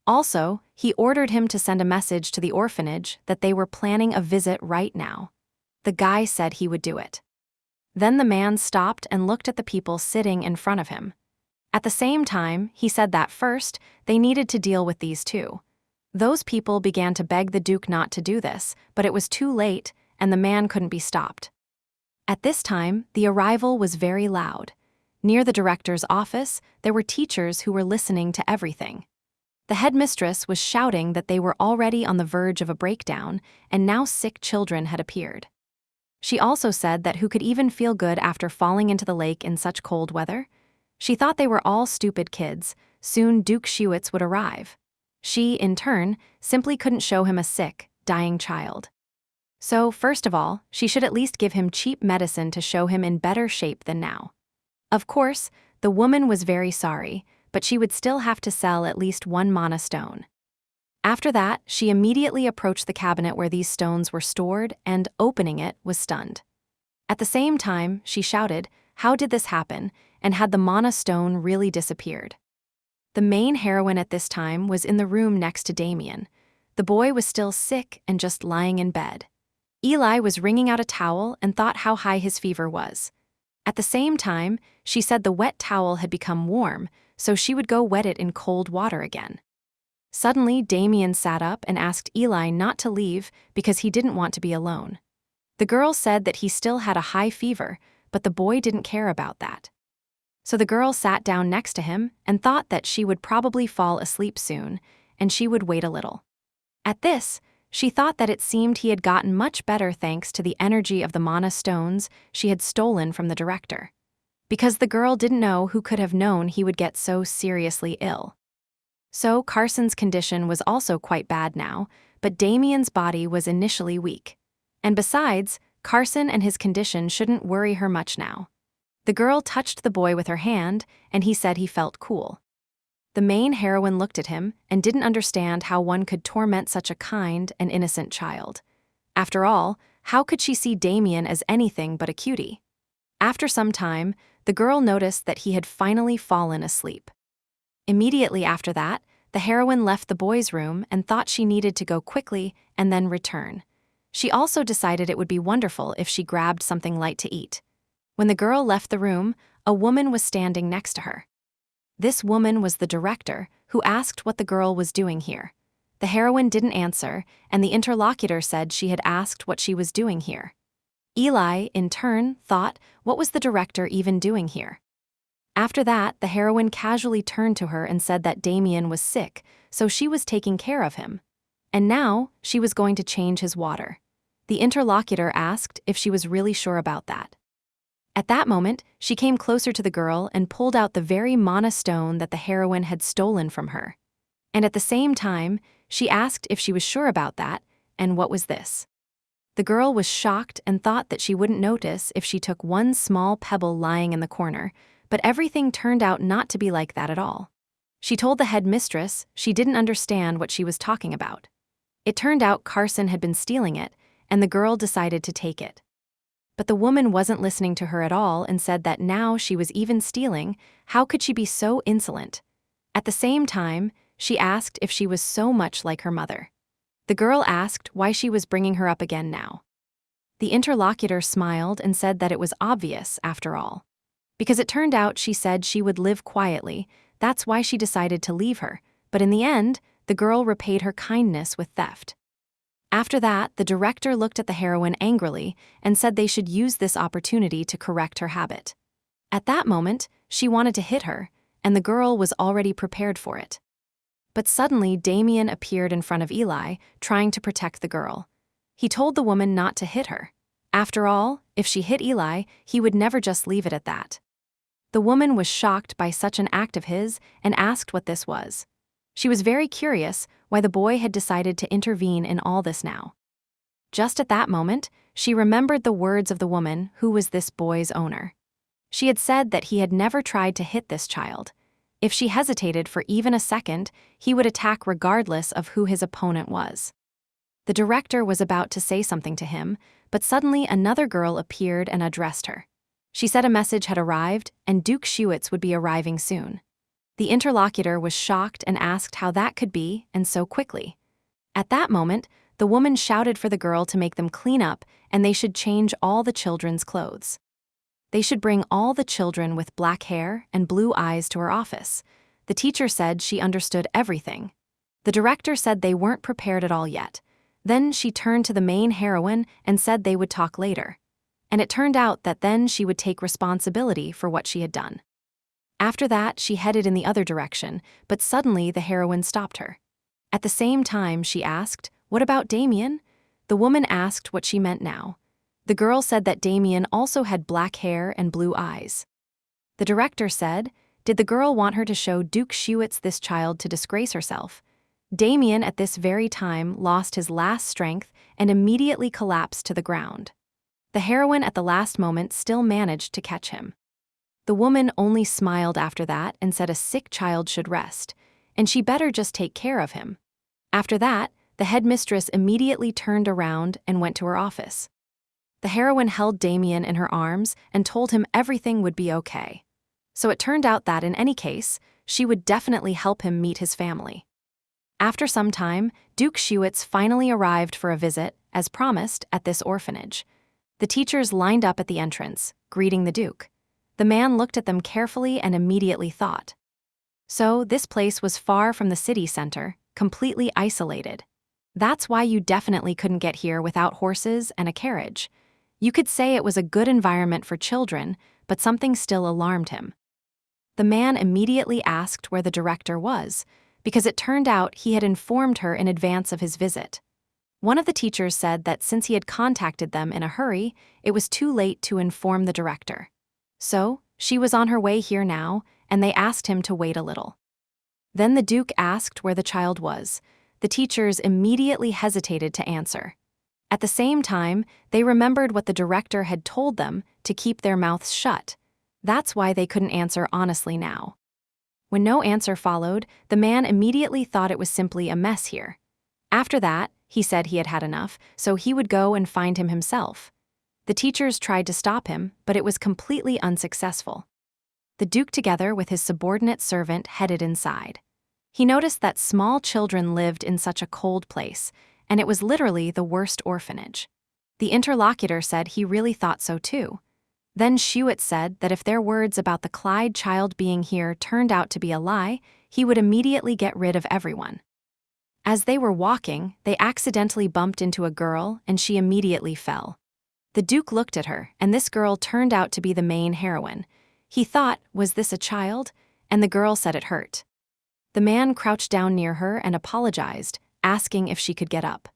Also, he ordered him to send a message to the orphanage that they were planning a visit right now. The guy said he would do it. Then the man stopped and looked at the people sitting in front of him. At the same time, he said that first, they needed to deal with these two. Those people began to beg the Duke not to do this, but it was too late, and the man couldn't be stopped. At this time, the arrival was very loud. Near the director's office, there were teachers who were listening to everything. The headmistress was shouting that they were already on the verge of a breakdown, and now sick children had appeared. She also said that who could even feel good after falling into the lake in such cold weather? She thought they were all stupid kids. Soon Duke Shuitz would arrive. She, in turn, simply couldn't show him a sick, dying child. So, first of all, she should at least give him cheap medicine to show him in better shape than now. Of course, the woman was very sorry, but she would still have to sell at least one mana stone. After that, she immediately approached the cabinet where these stones were stored and, opening it, was stunned. At the same time, she shouted, "How did this happen, and had the mana stone really disappeared?" The main heroine at this time was in the room next to Damien. The boy was still sick and just lying in bed. Eli was wringing out a towel and thought how high his fever was. At the same time, she said the wet towel had become warm, so she would go wet it in cold water again. Suddenly, Damien sat up and asked Eli not to leave because he didn't want to be alone. The girl said that he still had a high fever, but the boy didn't care about that. So the girl sat down next to him and thought that she would probably fall asleep soon, and she would wait a little. At this, she thought that it seemed he had gotten much better thanks to the energy of the mana stones she had stolen from the director. Because the girl didn't know who could have known he would get so seriously ill. So Carson's condition was also quite bad now, but Damien's body was initially weak. And besides, Carson and his condition shouldn't worry her much now. The girl touched the boy with her hand, and he said he felt cool. The main heroine looked at him and didn't understand how one could torment such a kind and innocent child. After all, how could she see Damien as anything but a cutie? After some time, the girl noticed that he had finally fallen asleep. Immediately after that, the heroine left the boy's room and thought she needed to go quickly and then return. She also decided it would be wonderful if she grabbed something light to eat. When the girl left the room, a woman was standing next to her. This woman was the director, who asked what the girl was doing here. The heroine didn't answer, and the interlocutor said she had asked what she was doing here. Eli, in turn, thought, what was the director even doing here? After that, the heroine casually turned to her and said that Damien was sick, so she was taking care of him. And now, she was going to change his water. The interlocutor asked if she was really sure about that. At that moment, she came closer to the girl and pulled out the very mana stone that the heroine had stolen from her. And at the same time, she asked if she was sure about that, and what was this? The girl was shocked and thought that she wouldn't notice if she took one small pebble lying in the corner, but everything turned out not to be like that at all. She told the headmistress she didn't understand what she was talking about. It turned out Carson had been stealing it, and the girl decided to take it. But the woman wasn't listening to her at all and said that now she was even stealing, how could she be so insolent? At the same time, she asked if she was so much like her mother. The girl asked why she was bringing her up again now. The interlocutor smiled and said that it was obvious, after all. Because it turned out she said she would live quietly, that's why she decided to leave her, but in the end, the girl repaid her kindness with theft. After that, the director looked at the heroine angrily and said they should use this opportunity to correct her habit. At that moment, she wanted to hit her, and the girl was already prepared for it. But suddenly, Damien appeared in front of Eli, trying to protect the girl. He told the woman not to hit her. After all, if she hit Eli, he would never just leave it at that. The woman was shocked by such an act of his and asked what this was. She was very curious why the boy had decided to intervene in all this now. Just at that moment, she remembered the words of the woman who was this boy's owner. She had said that he had never tried to hit this child. If she hesitated for even a second, he would attack regardless of who his opponent was. The director was about to say something to him, but suddenly another girl appeared and addressed her. She said a message had arrived and Duke Schuetz would be arriving soon. The interlocutor was shocked and asked how that could be, and so quickly. At that moment, the woman shouted for the girl to make them clean up and they should change all the children's clothes. They should bring all the children with black hair and blue eyes to her office. The teacher said she understood everything. The director said they weren't prepared at all yet. Then she turned to the main heroine and said they would talk later. And it turned out that then she would take responsibility for what she had done. After that, she headed in the other direction, but suddenly the heroine stopped her. At the same time, she asked, "What about Damien?" The woman asked what she meant now. The girl said that Damien also had black hair and blue eyes. The director said, "Did the girl want her to show Duke Schuetz this child to disgrace herself?" Damien at this very time lost his last strength and immediately collapsed to the ground. The heroine at the last moment still managed to catch him. The woman only smiled after that and said a sick child should rest, and she better just take care of him. After that, the headmistress immediately turned around and went to her office. The heroine held Damien in her arms and told him everything would be okay. So it turned out that in any case, she would definitely help him meet his family. After some time, Duke Schuetz finally arrived for a visit, as promised, at this orphanage. The teachers lined up at the entrance, greeting the Duke. The man looked at them carefully and immediately thought. So this place was far from the city center, completely isolated. That's why you definitely couldn't get here without horses and a carriage. You could say it was a good environment for children, but something still alarmed him. The man immediately asked where the director was, because it turned out he had informed her in advance of his visit. One of the teachers said that since he had contacted them in a hurry, it was too late to inform the director. So, she was on her way here now, and they asked him to wait a little. Then the Duke asked where the child was. The teachers immediately hesitated to answer. At the same time, they remembered what the director had told them to keep their mouths shut. That's why they couldn't answer honestly now. When no answer followed, the man immediately thought it was simply a mess here. After that, he said he had had enough, so he would go and find him himself. The teachers tried to stop him, but it was completely unsuccessful. The Duke, together with his subordinate servant, headed inside. He noticed that small children lived in such a cold place, and it was literally the worst orphanage. The interlocutor said he really thought so too. Then Shuit said that if their words about the Clyde child being here turned out to be a lie, he would immediately get rid of everyone. As they were walking, they accidentally bumped into a girl, and she immediately fell. The Duke looked at her, and this girl turned out to be the main heroine. He thought, was this a child? And the girl said it hurt. The man crouched down near her and apologized, asking if she could get up.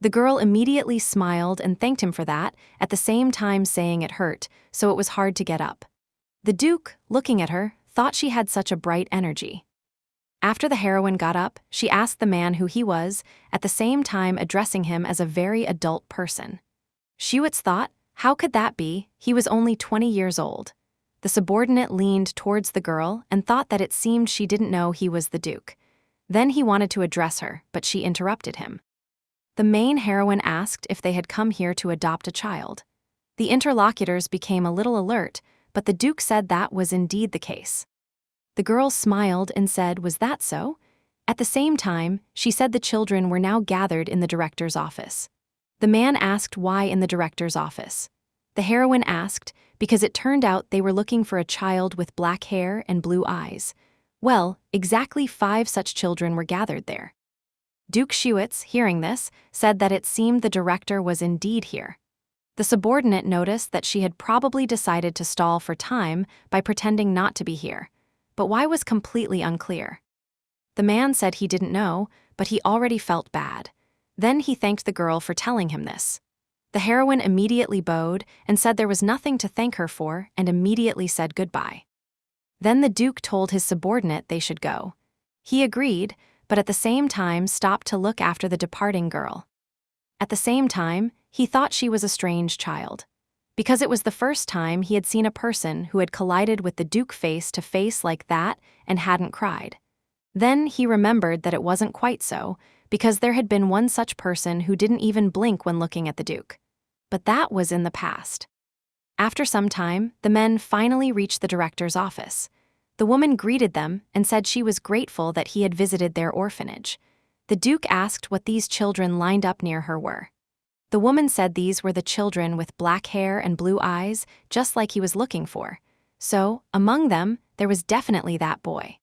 The girl immediately smiled and thanked him for that, at the same time saying it hurt, so it was hard to get up. The Duke, looking at her, thought she had such a bright energy. After the heroine got up, she asked the man who he was, at the same time addressing him as a very adult person. Shuit's thought, how could that be? He was only 20 years old. The subordinate leaned towards the girl and thought that it seemed she didn't know he was the Duke. Then he wanted to address her, but she interrupted him. The main heroine asked if they had come here to adopt a child. The interlocutors became a little alert, but the Duke said that was indeed the case. The girl smiled and said, was that so? At the same time, she said the children were now gathered in the director's office. The man asked why in the director's office. The heroine asked, because it turned out they were looking for a child with black hair and blue eyes. Well, exactly 5 such children were gathered there. Duke Shuitz, hearing this, said that it seemed the director was indeed here. The subordinate noticed that she had probably decided to stall for time by pretending not to be here, but why was completely unclear. The man said he didn't know, but he already felt bad. Then he thanked the girl for telling him this. The heroine immediately bowed and said there was nothing to thank her for and immediately said goodbye. Then the Duke told his subordinate they should go. He agreed, but at the same time stopped to look after the departing girl. At the same time, he thought she was a strange child. Because it was the first time he had seen a person who had collided with the Duke face to face like that and hadn't cried. Then he remembered that it wasn't quite so, because there had been one such person who didn't even blink when looking at the Duke. But that was in the past. After some time, the men finally reached the director's office. The woman greeted them and said she was grateful that he had visited their orphanage. The Duke asked what these children lined up near her were. The woman said these were the children with black hair and blue eyes, just like he was looking for. So, among them, there was definitely that boy.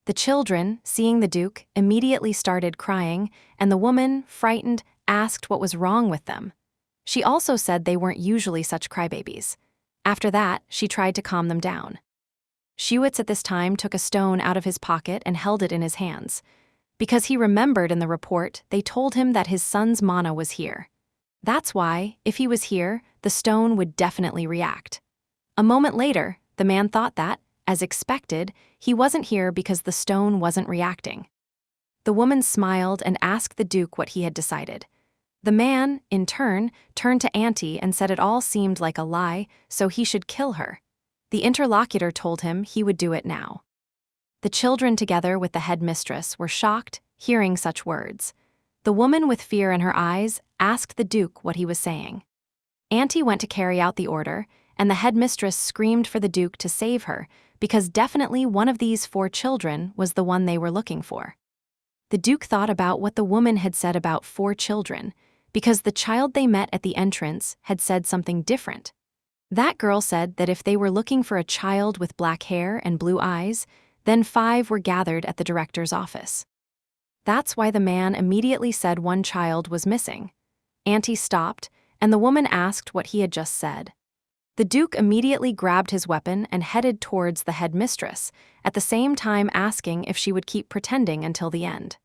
The children, seeing the Duke, immediately started crying, and the woman, frightened, asked what was wrong with them. She also said they weren't usually such crybabies. After that, she tried to calm them down. Shuitz at this time took a stone out of his pocket and held it in his hands. Because he remembered in the report, they told him that his son's mana was here. That's why, if he was here, the stone would definitely react. A moment later, the man thought that, as expected, he wasn't here because the stone wasn't reacting. The woman smiled and asked the Duke what he had decided. The man, in turn, turned to Auntie and said it all seemed like a lie, so he should kill her. The interlocutor told him he would do it now. The children, together with the headmistress, were shocked, hearing such words. The woman, with fear in her eyes, asked the Duke what he was saying. Auntie went to carry out the order, and the headmistress screamed for the Duke to save her, because definitely one of these 4 children was the one they were looking for. The Duke thought about what the woman had said about 4 children, because the child they met at the entrance had said something different. That girl said that if they were looking for a child with black hair and blue eyes, then 5 were gathered at the director's office. That's why the man immediately said one child was missing. Auntie stopped, and the woman asked what he had just said. The Duke immediately grabbed his weapon and headed towards the headmistress, at the same time asking if she would keep pretending until the end.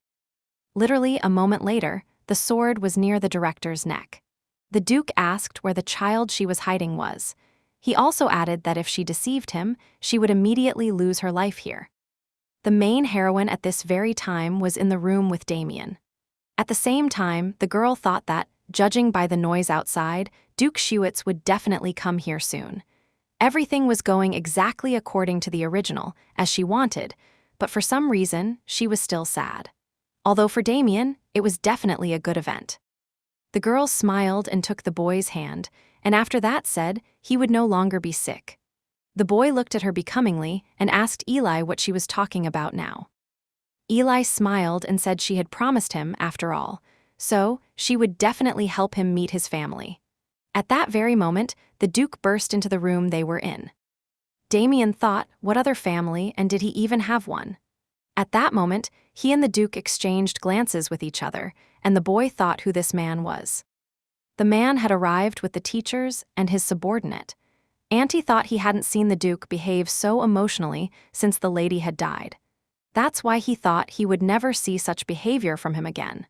Literally a moment later, the sword was near the director's neck. The Duke asked where the child she was hiding was. He also added that if she deceived him, she would immediately lose her life here. The main heroine at this very time was in the room with Damien. At the same time, the girl thought that, judging by the noise outside, Duke Shuitz would definitely come here soon. Everything was going exactly according to the original, as she wanted, but for some reason, she was still sad. Although for Damien, it was definitely a good event. The girl smiled and took the boy's hand, and after that said he would no longer be sick. The boy looked at her becomingly and asked Eli what she was talking about now. Eli smiled and said she had promised him, after all, so she would definitely help him meet his family. At that very moment, the Duke burst into the room they were in. Damien thought, what other family, and did he even have one? At that moment, he and the Duke exchanged glances with each other, and the boy thought who this man was. The man had arrived with the teachers and his subordinate. Auntie thought he hadn't seen the Duke behave so emotionally since the lady had died. That's why he thought he would never see such behavior from him again.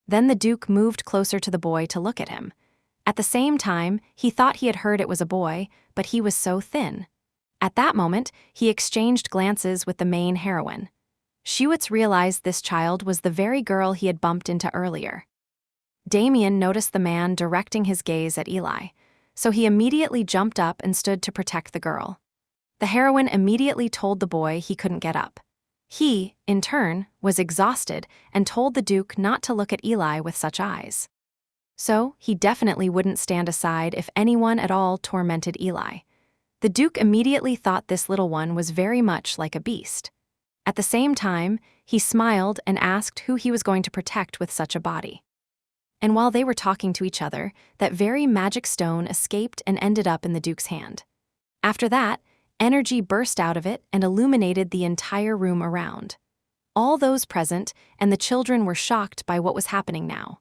Then the Duke moved closer to the boy to look at him. At the same time, he thought he had heard it was a boy, but he was so thin. At that moment, he exchanged glances with the main heroine. Shuitz realized this child was the very girl he had bumped into earlier. Damien noticed the man directing his gaze at Eli, so he immediately jumped up and stood to protect the girl. The heroine immediately told the boy he couldn't get up. He, in turn, was exhausted and told the Duke not to look at Eli with such eyes. So, he definitely wouldn't stand aside if anyone at all tormented Eli. The Duke immediately thought this little one was very much like a beast. At the same time, he smiled and asked who he was going to protect with such a body. And while they were talking to each other, that very magic stone escaped and ended up in the Duke's hand. After that, energy burst out of it and illuminated the entire room around. All those present and the children were shocked by what was happening now.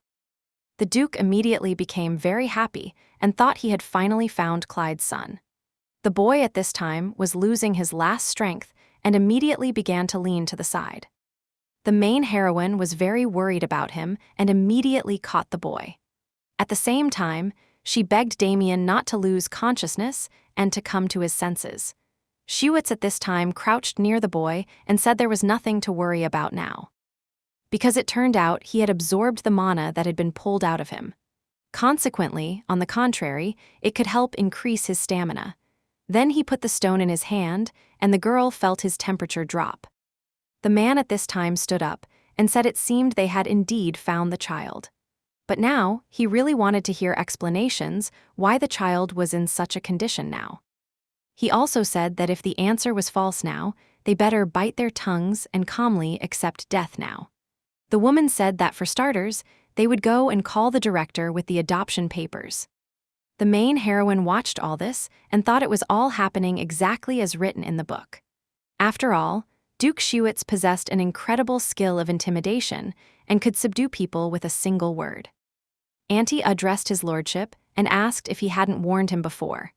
The Duke immediately became very happy and thought he had finally found Clyde's son. The boy at this time was losing his last strength and immediately began to lean to the side. The main heroine was very worried about him and immediately caught the boy. At the same time, she begged Damien not to lose consciousness and to come to his senses. Shuitz at this time crouched near the boy and said there was nothing to worry about now. Because it turned out he had absorbed the mana that had been pulled out of him. Consequently, on the contrary, it could help increase his stamina. Then he put the stone in his hand, and the girl felt his temperature drop. The man at this time stood up and said it seemed they had indeed found the child. But now, he really wanted to hear explanations why the child was in such a condition now. He also said that if the answer was false now, they better bite their tongues and calmly accept death now. The woman said that for starters, they would go and call the director with the adoption papers. The main heroine watched all this and thought it was all happening exactly as written in the book. After all, Duke Shuitz possessed an incredible skill of intimidation and could subdue people with a single word. Auntie addressed his lordship and asked if he hadn't warned him before.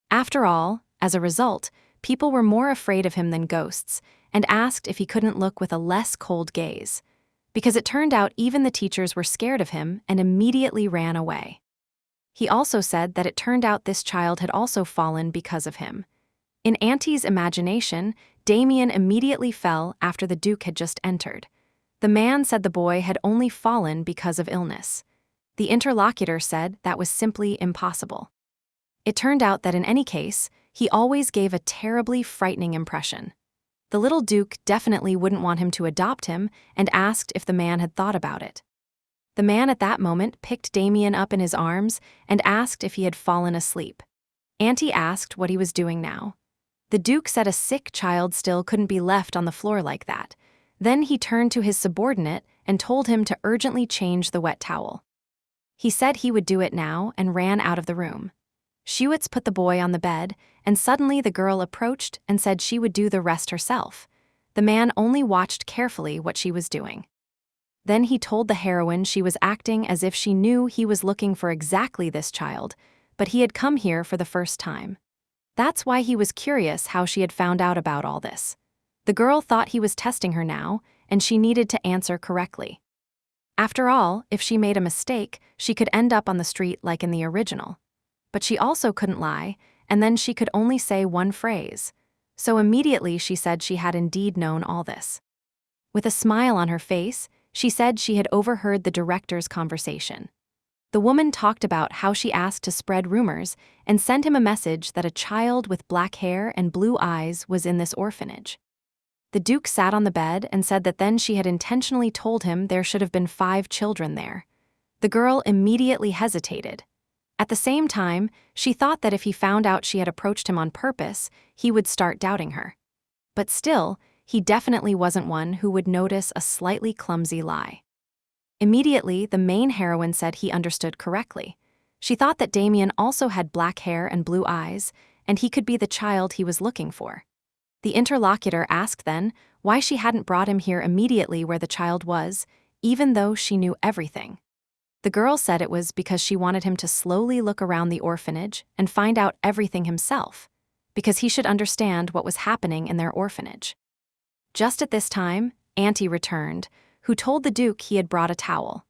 After all, as a result, people were more afraid of him than ghosts and asked if he couldn't look with a less cold gaze, because it turned out even the teachers were scared of him and immediately ran away. He also said that it turned out this child had also fallen because of him. In Auntie's imagination, Damien immediately fell after the Duke had just entered. The man said the boy had only fallen because of illness. The interlocutor said that was simply impossible. It turned out that in any case, he always gave a terribly frightening impression. The little Duke definitely wouldn't want him to adopt him and asked if the man had thought about it. The man at that moment picked Damien up in his arms and asked if he had fallen asleep. Auntie asked what he was doing now. The Duke said a sick child still couldn't be left on the floor like that. Then he turned to his subordinate and told him to urgently change the wet towel. He said he would do it now and ran out of the room. Shuitz put the boy on the bed, and suddenly the girl approached and said she would do the rest herself. The man only watched carefully what she was doing. Then he told the heroine she was acting as if she knew he was looking for exactly this child, but he had come here for the first time. That's why he was curious how she had found out about all this. The girl thought he was testing her now, and she needed to answer correctly. After all, if she made a mistake, she could end up on the street like in the original. But she also couldn't lie, and then she could only say one phrase. So immediately she said she had indeed known all this. With a smile on her face, she said she had overheard the director's conversation. The woman talked about how she asked to spread rumors and sent him a message that a child with black hair and blue eyes was in this orphanage. The Duke sat on the bed and said that then she had intentionally told him there should have been 5 children there. The girl immediately hesitated. At the same time, she thought that if he found out she had approached him on purpose, he would start doubting her. But still, he definitely wasn't one who would notice a slightly clumsy lie. Immediately, the main heroine said he understood correctly. She thought that Damien also had black hair and blue eyes, and he could be the child he was looking for. The interlocutor asked then why she hadn't brought him here immediately where the child was, even though she knew everything. The girl said it was because she wanted him to slowly look around the orphanage and find out everything himself, because he should understand what was happening in their orphanage. Just at this time, Auntie returned, who told the Duke he had brought a towel.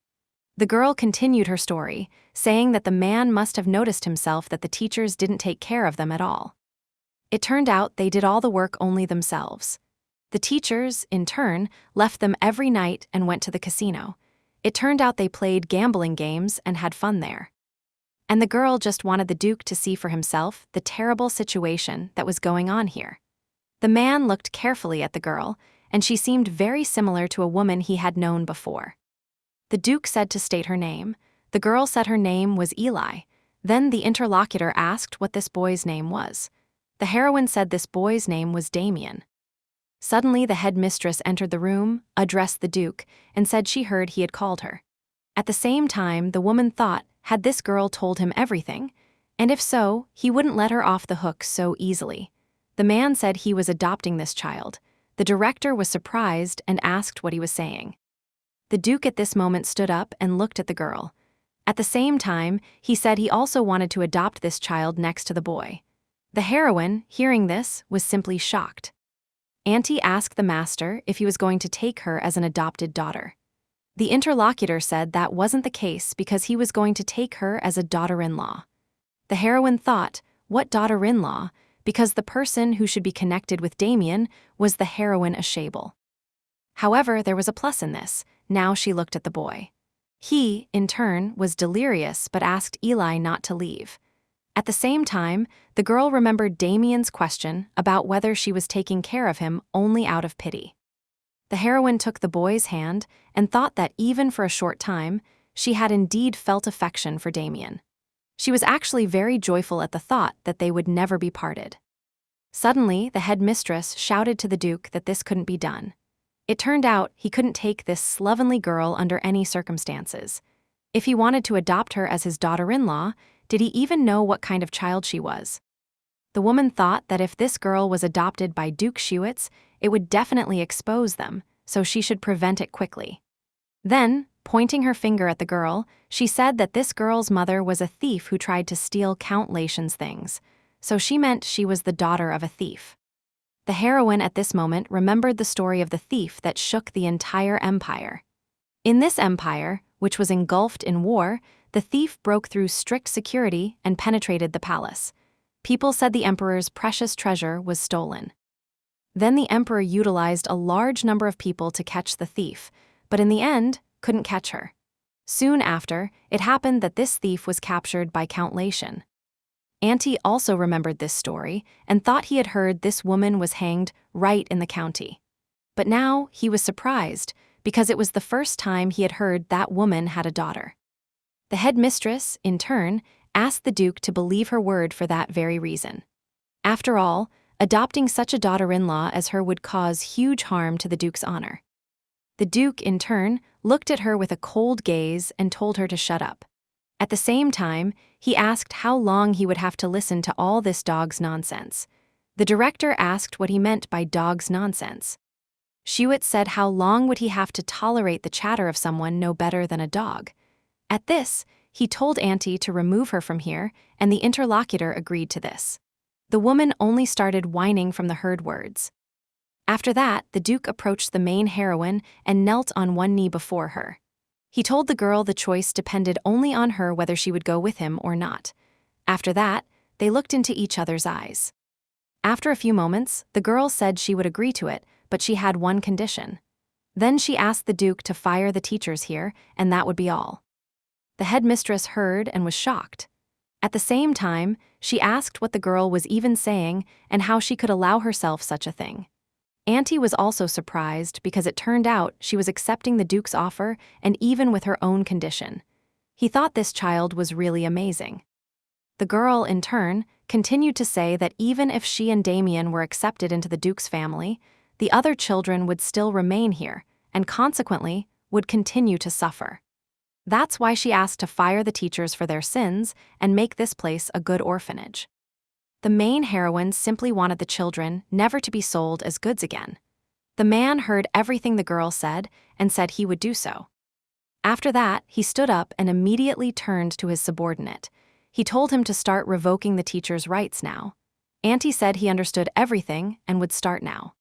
The girl continued her story, saying that the man must have noticed himself that the teachers didn't take care of them at all. It turned out they did all the work only themselves. The teachers, in turn, left them every night and went to the casino. It turned out they played gambling games and had fun there. And the girl just wanted the Duke to see for himself the terrible situation that was going on here. The man looked carefully at the girl, and she seemed very similar to a woman he had known before. The Duke said to state her name. The girl said her name was Eli. Then the interlocutor asked what this boy's name was. The heroine said this boy's name was Damien. Suddenly the headmistress entered the room, addressed the Duke, and said she heard he had called her. At the same time, the woman thought, had this girl told him everything? And if so, he wouldn't let her off the hook so easily. The man said he was adopting this child. The director was surprised and asked what he was saying. The Duke at this moment stood up and looked at the girl. At the same time, he said he also wanted to adopt this child next to the boy. The heroine, hearing this, was simply shocked. Auntie asked the master if he was going to take her as an adopted daughter. The interlocutor said that wasn't the case because he was going to take her as a daughter-in-law. The heroine thought, what daughter-in-law? Because the person who should be connected with Damien was the heroine Ashable. However, there was a plus in this. Now she looked at the boy. He, in turn, was delirious but asked Eli not to leave. At the same time, the girl remembered Damien's question about whether she was taking care of him only out of pity. The heroine took the boy's hand and thought that even for a short time, she had indeed felt affection for Damien. She was actually very joyful at the thought that they would never be parted. Suddenly, the headmistress shouted to the Duke that this couldn't be done. It turned out he couldn't take this slovenly girl under any circumstances. If he wanted to adopt her as his daughter-in-law, did he even know what kind of child she was? The woman thought that if this girl was adopted by Duke Schewitz, it would definitely expose them, so she should prevent it quickly. Then, pointing her finger at the girl, she said that this girl's mother was a thief who tried to steal Count Latian's things, so she meant she was the daughter of a thief. The heroine at this moment remembered the story of the thief that shook the entire empire. In this empire, which was engulfed in war, the thief broke through strict security and penetrated the palace. People said the emperor's precious treasure was stolen. Then the emperor utilized a large number of people to catch the thief, but in the end, couldn't catch her. Soon after, it happened that this thief was captured by Count Latian. Auntie also remembered this story and thought he had heard this woman was hanged right in the county. But now he was surprised because it was the first time he had heard that woman had a daughter. The headmistress, in turn, asked the Duke to believe her word for that very reason. After all, adopting such a daughter-in-law as her would cause huge harm to the Duke's honor. The Duke, in turn, looked at her with a cold gaze and told her to shut up. At the same time, he asked how long he would have to listen to all this dog's nonsense. The director asked what he meant by dog's nonsense. Schewitz said how long would he have to tolerate the chatter of someone no better than a dog. At this, he told Auntie to remove her from here, and the interlocutor agreed to this. The woman only started whining from the heard words. After that, the Duke approached the main heroine and knelt on one knee before her. He told the girl the choice depended only on her whether she would go with him or not. After that, they looked into each other's eyes. After a few moments, the girl said she would agree to it, but she had one condition. Then she asked the Duke to fire the teachers here, and that would be all. The headmistress heard and was shocked. At the same time, she asked what the girl was even saying and how she could allow herself such a thing. Auntie was also surprised because it turned out she was accepting the Duke's offer and even with her own condition. He thought this child was really amazing. The girl, in turn, continued to say that even if she and Damien were accepted into the Duke's family, the other children would still remain here and consequently would continue to suffer. That's why she asked to fire the teachers for their sins and make this place a good orphanage. The main heroine simply wanted the children never to be sold as goods again. The man heard everything the girl said and said he would do so. After that, he stood up and immediately turned to his subordinate. He told him to start revoking the teacher's rights now. Auntie said he understood everything and would start now.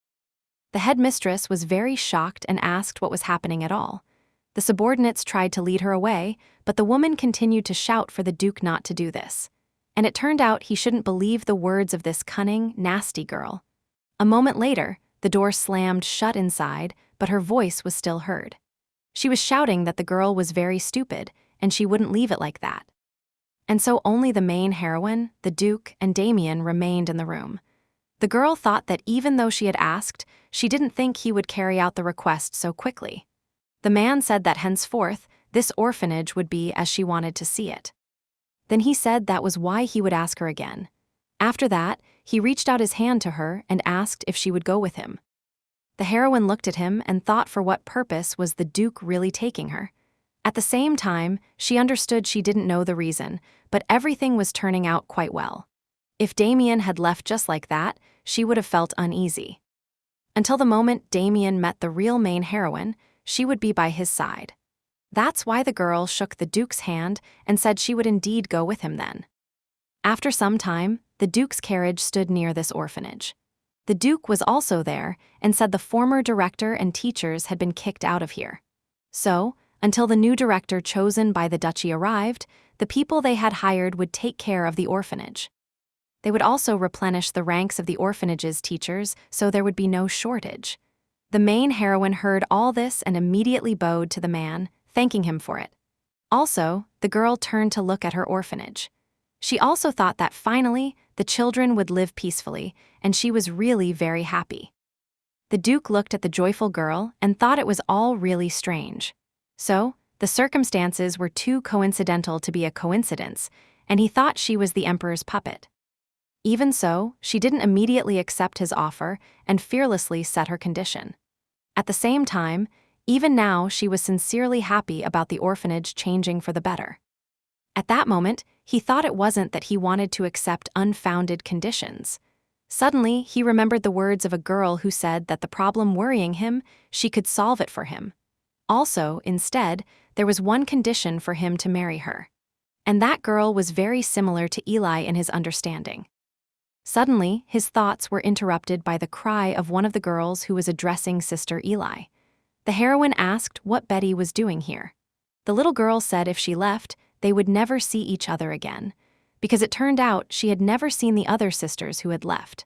The headmistress was very shocked and asked what was happening at all. The subordinates tried to lead her away, but the woman continued to shout for the Duke not to do this. And it turned out he shouldn't believe the words of this cunning, nasty girl. A moment later, the door slammed shut inside, but her voice was still heard. She was shouting that the girl was very stupid, and she wouldn't leave it like that. And so only the main heroine, the Duke, and Damien remained in the room. The girl thought that even though she had asked, she didn't think he would carry out the request so quickly. The man said that henceforth, this orphanage would be as she wanted to see it. Then he said that was why he would ask her again. After that, he reached out his hand to her and asked if she would go with him. The heroine looked at him and thought for what purpose was the Duke really taking her. At the same time, she understood she didn't know the reason, but everything was turning out quite well. If Damien had left just like that, she would have felt uneasy. Until the moment Damien met the real main heroine, she would be by his side. That's why the girl shook the Duke's hand and said she would indeed go with him then. After some time, the Duke's carriage stood near this orphanage. The Duke was also there and said the former director and teachers had been kicked out of here. So, until the new director chosen by the duchy arrived, the people they had hired would take care of the orphanage. They would also replenish the ranks of the orphanage's teachers so there would be no shortage. The main heroine heard all this and immediately bowed to the man, thanking him for it. Also, the girl turned to look at her orphanage. She also thought that finally, the children would live peacefully, and she was really very happy. The Duke looked at the joyful girl and thought it was all really strange. So, the circumstances were too coincidental to be a coincidence, and he thought she was the emperor's puppet. Even so, she didn't immediately accept his offer and fearlessly set her condition. At the same time, even now she was sincerely happy about the orphanage changing for the better. At that moment, he thought it wasn't that he wanted to accept unfounded conditions. Suddenly, he remembered the words of a girl who said that the problem worrying him, she could solve it for him. Also, instead, there was one condition for him to marry her. And that girl was very similar to Eli in his understanding. Suddenly, his thoughts were interrupted by the cry of one of the girls who was addressing Sister Eli. The heroine asked what Betty was doing here. The little girl said if she left, they would never see each other again, because it turned out she had never seen the other sisters who had left.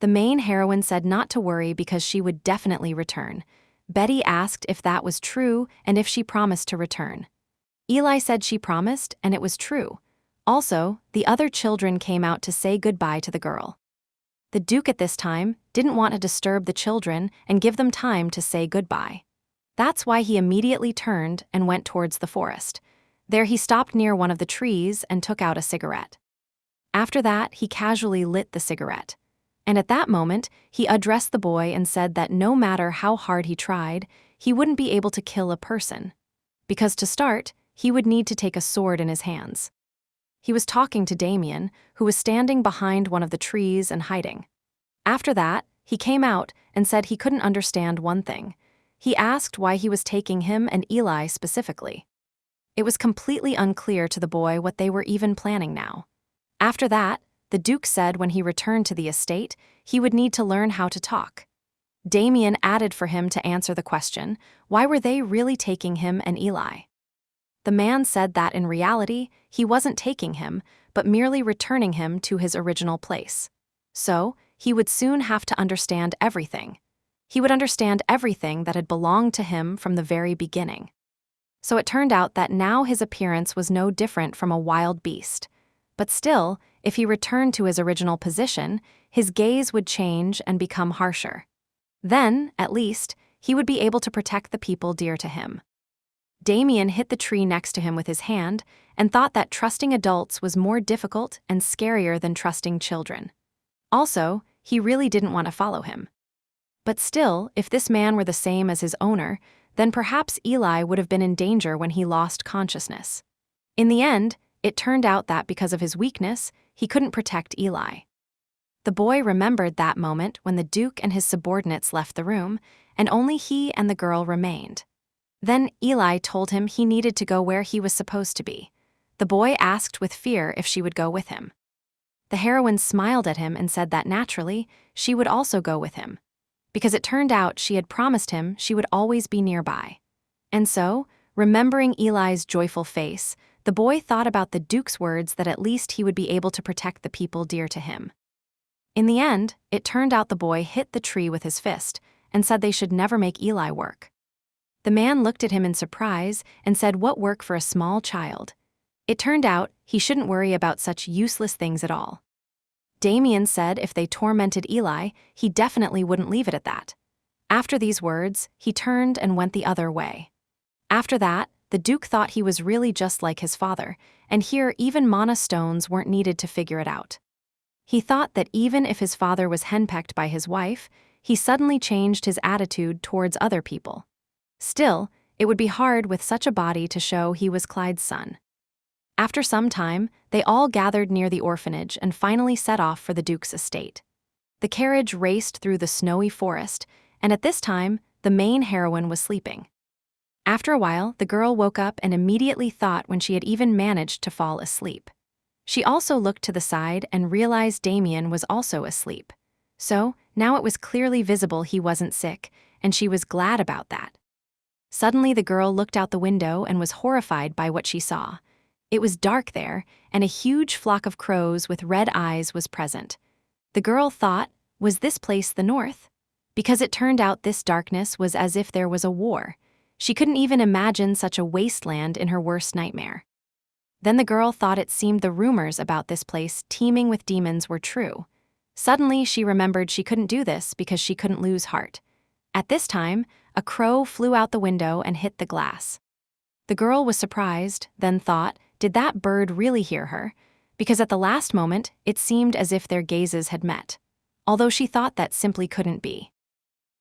The main heroine said not to worry because she would definitely return. Betty asked if that was true and if she promised to return. Eli said she promised, and it was true. Also, the other children came out to say goodbye to the girl. The Duke at this time didn't want to disturb the children and give them time to say goodbye. That's why he immediately turned and went towards the forest. There he stopped near one of the trees and took out a cigarette. After that, he casually lit the cigarette. And at that moment, he addressed the boy and said that no matter how hard he tried, he wouldn't be able to kill a person. Because to start, he would need to take a sword in his hands. He was talking to Damien, who was standing behind one of the trees and hiding. After that, he came out and said he couldn't understand one thing. He asked why he was taking him and Eli specifically. It was completely unclear to the boy what they were even planning now. After that, the Duke said when he returned to the estate, he would need to learn how to talk. Damien added for him to answer the question, why were they really taking him and Eli? The man said that in reality, he wasn't taking him, but merely returning him to his original place. So, he would soon have to understand everything. He would understand everything that had belonged to him from the very beginning. So it turned out that now his appearance was no different from a wild beast. But still, if he returned to his original position, his gaze would change and become harsher. Then, at least, he would be able to protect the people dear to him. Damien hit the tree next to him with his hand and thought that trusting adults was more difficult and scarier than trusting children. Also, he really didn't want to follow him. But still, if this man were the same as his owner, then perhaps Eli would have been in danger when he lost consciousness. In the end, it turned out that because of his weakness, he couldn't protect Eli. The boy remembered that moment when the Duke and his subordinates left the room, and only he and the girl remained. Then Eli told him he needed to go where he was supposed to be. The boy asked with fear if she would go with him. The heroine smiled at him and said that naturally, she would also go with him, because it turned out she had promised him she would always be nearby. And so, remembering Eli's joyful face, the boy thought about the Duke's words that at least he would be able to protect the people dear to him. In the end, it turned out the boy hit the tree with his fist and said they should never make Eli work. The man looked at him in surprise and said what work for a small child. It turned out he shouldn't worry about such useless things at all. Damien said if they tormented Eli, he definitely wouldn't leave it at that. After these words, he turned and went the other way. After that, the Duke thought he was really just like his father, and here even mana stones weren't needed to figure it out. He thought that even if his father was henpecked by his wife, he suddenly changed his attitude towards other people. Still, it would be hard with such a body to show he was Clyde's son. After some time, they all gathered near the orphanage and finally set off for the Duke's estate. The carriage raced through the snowy forest, and at this time, the main heroine was sleeping. After a while, the girl woke up and immediately thought when she had even managed to fall asleep. She also looked to the side and realized Damien was also asleep. So, now it was clearly visible he wasn't sick, and she was glad about that. Suddenly the girl looked out the window and was horrified by what she saw. It was dark there, and a huge flock of crows with red eyes was present. The girl thought, was this place the north? Because it turned out this darkness was as if there was a war. She couldn't even imagine such a wasteland in her worst nightmare. Then the girl thought it seemed the rumors about this place teeming with demons were true. Suddenly she remembered she couldn't do this because she couldn't lose heart. At this time, a crow flew out the window and hit the glass. The girl was surprised, then thought, did that bird really hear her? Because at the last moment, it seemed as if their gazes had met, although she thought that simply couldn't be.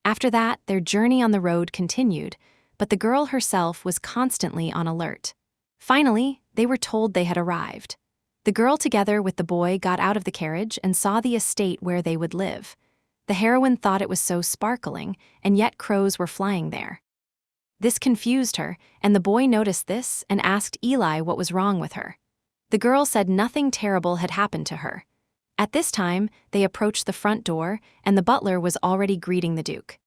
After that, their journey on the road continued, but the girl herself was constantly on alert. Finally, they were told they had arrived. The girl together with the boy got out of the carriage and saw the estate where they would live. The heroine thought it was so sparkling, and yet crows were flying there. This confused her, and the boy noticed this and asked Eli what was wrong with her. The girl said nothing terrible had happened to her. At this time, they approached the front door, and the butler was already greeting the Duke.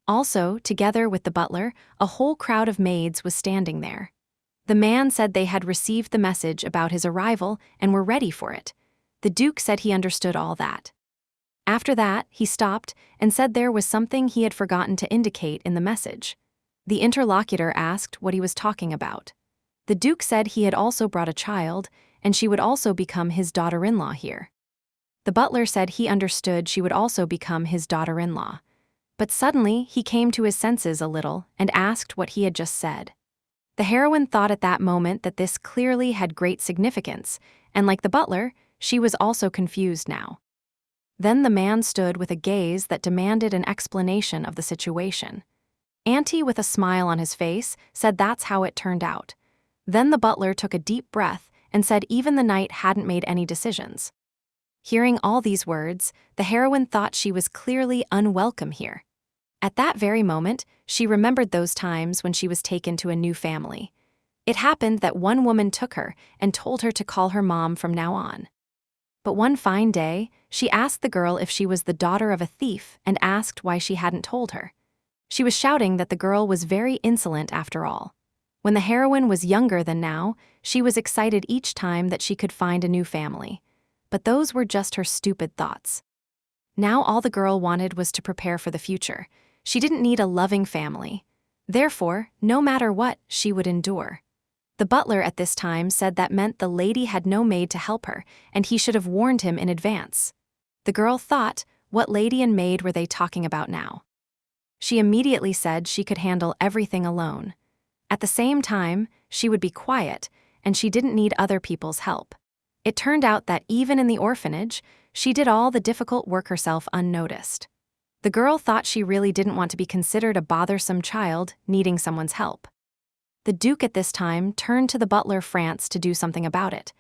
Also, together with the butler, a whole crowd of maids was standing there. The man said they had received the message about his arrival and were ready for it. The Duke said he understood all that. After that, he stopped and said there was something he had forgotten to indicate in the message. The interlocutor asked what he was talking about. The Duke said he had also brought a child, and she would also become his daughter-in-law here. The butler said he understood she would also become his daughter-in-law. But suddenly, he came to his senses a little and asked what he had just said. The heroine thought at that moment that this clearly had great significance, and like the butler, she was also confused now. Then the man stood with a gaze that demanded an explanation of the situation. Auntie, with a smile on his face, said that's how it turned out. Then the butler took a deep breath and said even the knight hadn't made any decisions. Hearing all these words, the heroine thought she was clearly unwelcome here. At that very moment, she remembered those times when she was taken to a new family. It happened that one woman took her and told her to call her mom from now on. But one fine day, she asked the girl if she was the daughter of a thief and asked why she hadn't told her. She was shouting that the girl was very insolent after all. When the heroine was younger than now, she was excited each time that she could find a new family. But those were just her stupid thoughts. Now all the girl wanted was to prepare for the future. She didn't need a loving family. Therefore, no matter what, she would endure. The butler at this time said that meant the lady had no maid to help her, and he should have warned him in advance. The girl thought, what lady and maid were they talking about now? She immediately said she could handle everything alone. At the same time, she would be quiet, and she didn't need other people's help. It turned out that even in the orphanage, she did all the difficult work herself unnoticed. The girl thought she really didn't want to be considered a bothersome child needing someone's help. The Duke at this time turned to the butler France to do something about it.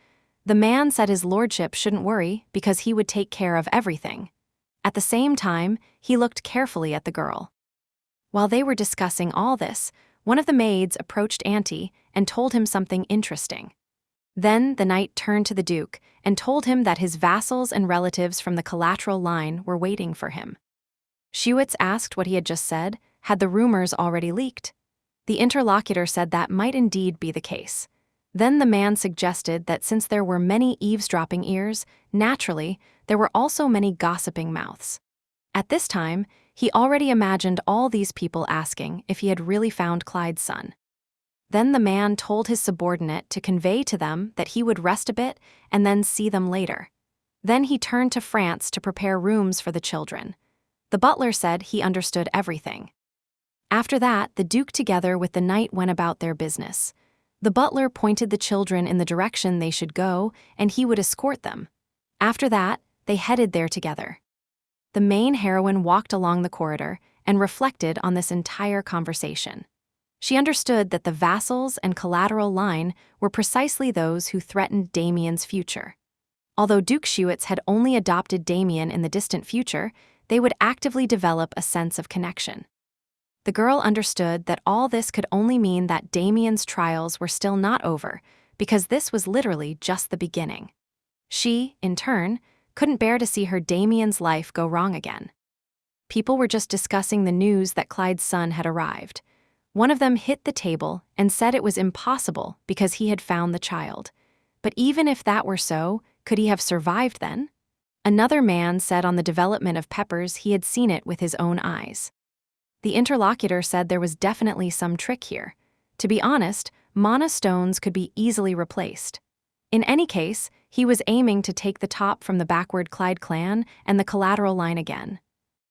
The man said his lordship shouldn't worry because he would take care of everything. At the same time, he looked carefully at the girl. While they were discussing all this, one of the maids approached Auntie and told him something interesting. Then the knight turned to the Duke and told him that his vassals and relatives from the collateral line were waiting for him. Schewitz asked what he had just said. Had the rumors already leaked? The interlocutor said that might indeed be the case. Then the man suggested that since there were many eavesdropping ears, naturally, there were also many gossiping mouths. At this time, he already imagined all these people asking if he had really found Clyde's son. Then the man told his subordinate to convey to them that he would rest a bit and then see them later. Then he turned to France to prepare rooms for the children. The butler said he understood everything. After that, the Duke together with the knight went about their business. The butler pointed the children in the direction they should go, and he would escort them. After that, they headed there together. The main heroine walked along the corridor and reflected on this entire conversation. She understood that the vassals and collateral line were precisely those who threatened Damien's future. Although Duke Schewitz had only adopted Damien in the distant future, they would actively develop a sense of connection. The girl understood that all this could only mean that Damien's trials were still not over, because this was literally just the beginning. She, in turn, couldn't bear to see her Damien's life go wrong again. People were just discussing the news that Clyde's son had arrived. One of them hit the table and said it was impossible because he had found the child. But even if that were so, could he have survived then? Another man said on the development of peppers he had seen it with his own eyes. The interlocutor said there was definitely some trick here. To be honest, mana stones could be easily replaced. In any case, he was aiming to take the top from the backward Clyde clan and the collateral line again.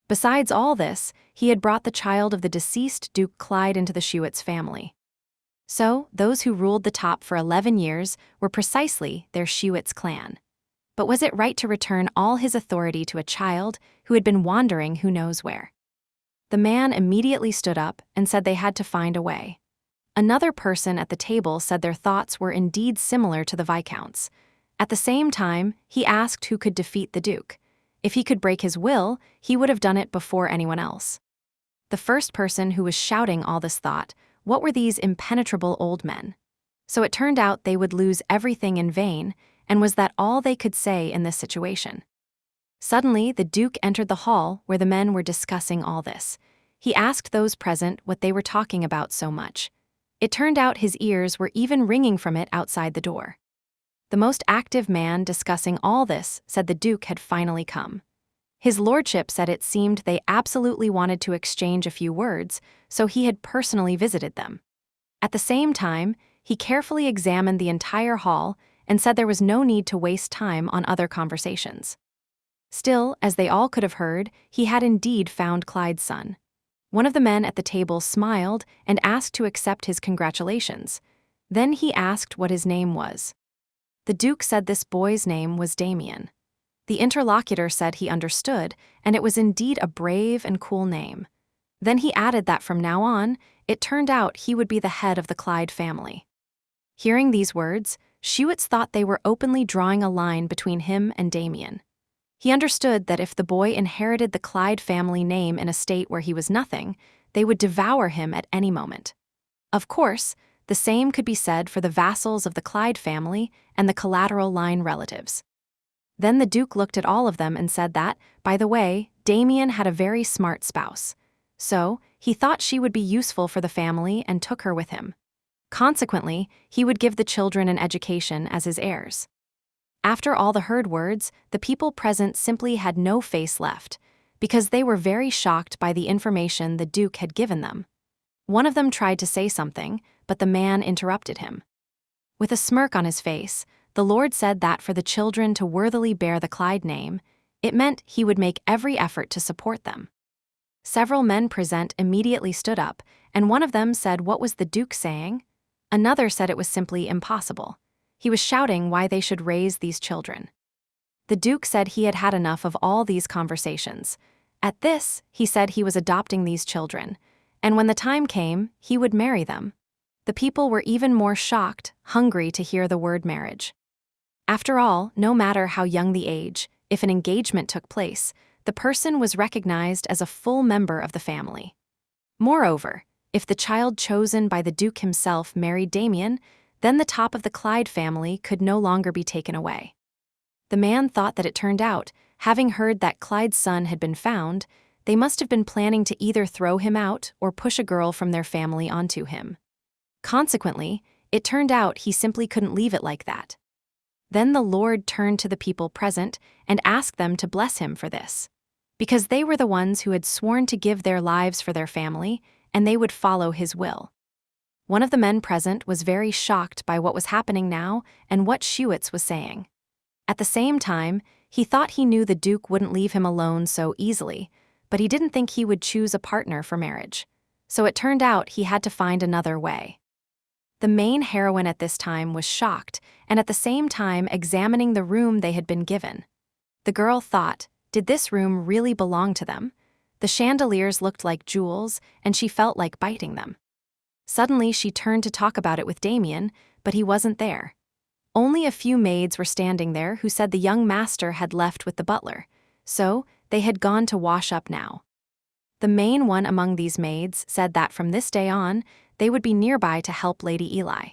Besides all this, he had brought the child of the deceased Duke Clyde into the Schewitz family. So, those who ruled the top for 11 years were precisely their Schewitz clan. But was it right to return all his authority to a child who had been wandering who knows where? The man immediately stood up and said they had to find a way. Another person at the table said their thoughts were indeed similar to the Viscount's. At the same time, he asked who could defeat the Duke. If he could break his will, he would have done it before anyone else. The first person who was shouting all this thought, what were these impenetrable old men? So it turned out they would lose everything in vain, and was that all they could say in this situation? Suddenly, the Duke entered the hall where the men were discussing all this. He asked those present what they were talking about so much. It turned out his ears were even ringing from it outside the door. The most active man discussing all this said the Duke had finally come. His lordship said it seemed they absolutely wanted to exchange a few words, so he had personally visited them. At the same time, he carefully examined the entire hall and said there was no need to waste time on other conversations. Still, as they all could have heard, he had indeed found Clyde's son. One of the men at the table smiled and asked to accept his congratulations. Then he asked what his name was. The Duke said this boy's name was Damien. The interlocutor said he understood, and it was indeed a brave and cool name. Then he added that from now on, it turned out he would be the head of the Clyde family. Hearing these words, Schewitz thought they were openly drawing a line between him and Damien. He understood that if the boy inherited the Clyde family name in a state where he was nothing, they would devour him at any moment. Of course, The same could be said for the vassals of the Clyde family and the collateral line relatives. Then the Duke looked at all of them and said that, by the way, Damien had a very smart spouse. So, he thought she would be useful for the family and took her with him. Consequently, he would give the children an education as his heirs. After all the heard words, the people present simply had no face left, because they were very shocked by the information the Duke had given them. One of them tried to say something, but the man interrupted him. With a smirk on his face, the Lord said that for the children to worthily bear the Clyde name, it meant he would make every effort to support them. Several men present immediately stood up, and one of them said, "What was the Duke saying?" Another said it was simply impossible. He was shouting why they should raise these children. The Duke said he had had enough of all these conversations. At this, he said he was adopting these children, and when the time came, he would marry them. The people were even more shocked, hungry to hear the word marriage. After all, no matter how young the age, if an engagement took place, the person was recognized as a full member of the family. Moreover, if the child chosen by the Duke himself married Damien, then the top of the Clyde family could no longer be taken away. The man thought that it turned out, having heard that Clyde's son had been found, they must have been planning to either throw him out or push a girl from their family onto him. Consequently, it turned out he simply couldn't leave it like that. Then the Lord turned to the people present and asked them to bless him for this, because they were the ones who had sworn to give their lives for their family, and they would follow his will. One of the men present was very shocked by what was happening now and what Schuetz was saying. At the same time, he thought he knew the Duke wouldn't leave him alone so easily, but he didn't think he would choose a partner for marriage. So it turned out he had to find another way. The main heroine at this time was shocked and at the same time examining the room they had been given. The girl thought, did this room really belong to them? The chandeliers looked like jewels, and she felt like biting them. Suddenly she turned to talk about it with Damien, but he wasn't there. Only a few maids were standing there who said the young master had left with the butler, so they had gone to wash up now. The main one among these maids said that from this day on, they would be nearby to help Lady Eli.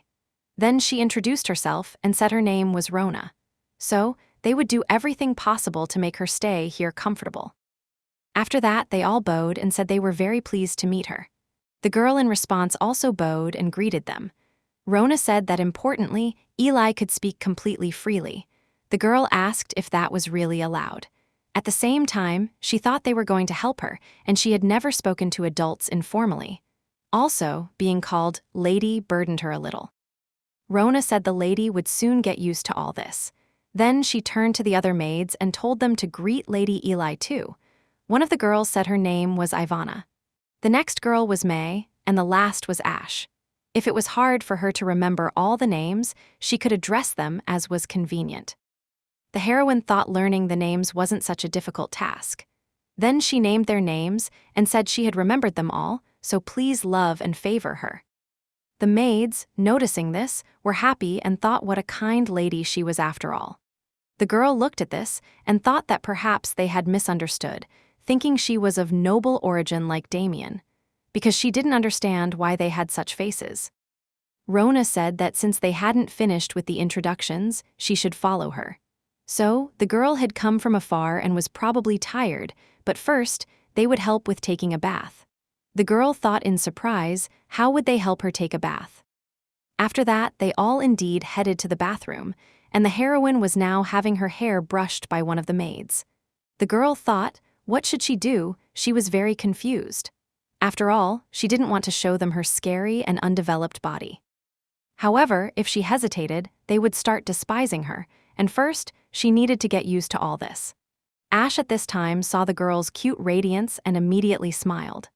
Then she introduced herself and said her name was Rona. So, they would do everything possible to make her stay here comfortable. After that, they all bowed and said they were very pleased to meet her. The girl in response also bowed and greeted them. Rona said that importantly, Eli could speak completely freely. The girl asked if that was really allowed. At the same time, she thought they were going to help her, and she had never spoken to adults informally. Also, being called lady burdened her a little. Rona said the lady would soon get used to all this. Then she turned to the other maids and told them to greet Lady Eli too. One of the girls said her name was Ivana. The next girl was May, and the last was Ash. If it was hard for her to remember all the names, she could address them as was convenient. The heroine thought learning the names wasn't such a difficult task. Then she named their names and said she had remembered them all, so please love and favor her. The maids, noticing this, were happy and thought what a kind lady she was after all. The girl looked at this and thought that perhaps they had misunderstood, thinking she was of noble origin like Damien, because she didn't understand why they had such faces. Rona said that since they hadn't finished with the introductions, she should follow her. So, the girl had come from afar and was probably tired, but first, they would help with taking a bath. The girl thought in surprise, how would they help her take a bath? After that, they all indeed headed to the bathroom, and the heroine was now having her hair brushed by one of the maids. The girl thought, what should she do? She was very confused. After all, she didn't want to show them her scary and undeveloped body. However, if she hesitated, they would start despising her, and first, she needed to get used to all this. Ash at this time saw the girl's cute radiance and immediately smiled.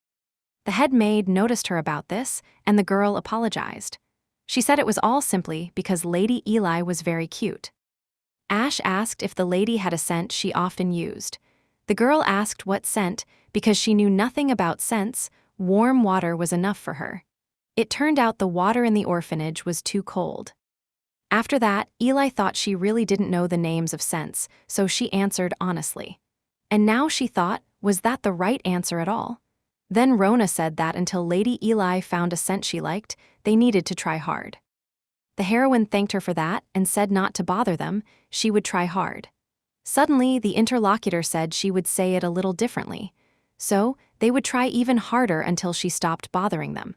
The head maid noticed her about this, and the girl apologized. She said it was all simply because Lady Eli was very cute. Ash asked if the lady had a scent she often used. The girl asked what scent, because she knew nothing about scents. Warm water was enough for her. It turned out the water in the orphanage was too cold. After that, Eli thought she really didn't know the names of scents, so she answered honestly. And now she thought, was that the right answer at all? Then Rona said that until Lady Eli found a scent she liked, they needed to try hard. The heroine thanked her for that and said not to bother them, she would try hard. Suddenly, the interlocutor said she would say it a little differently, so they would try even harder until she stopped bothering them.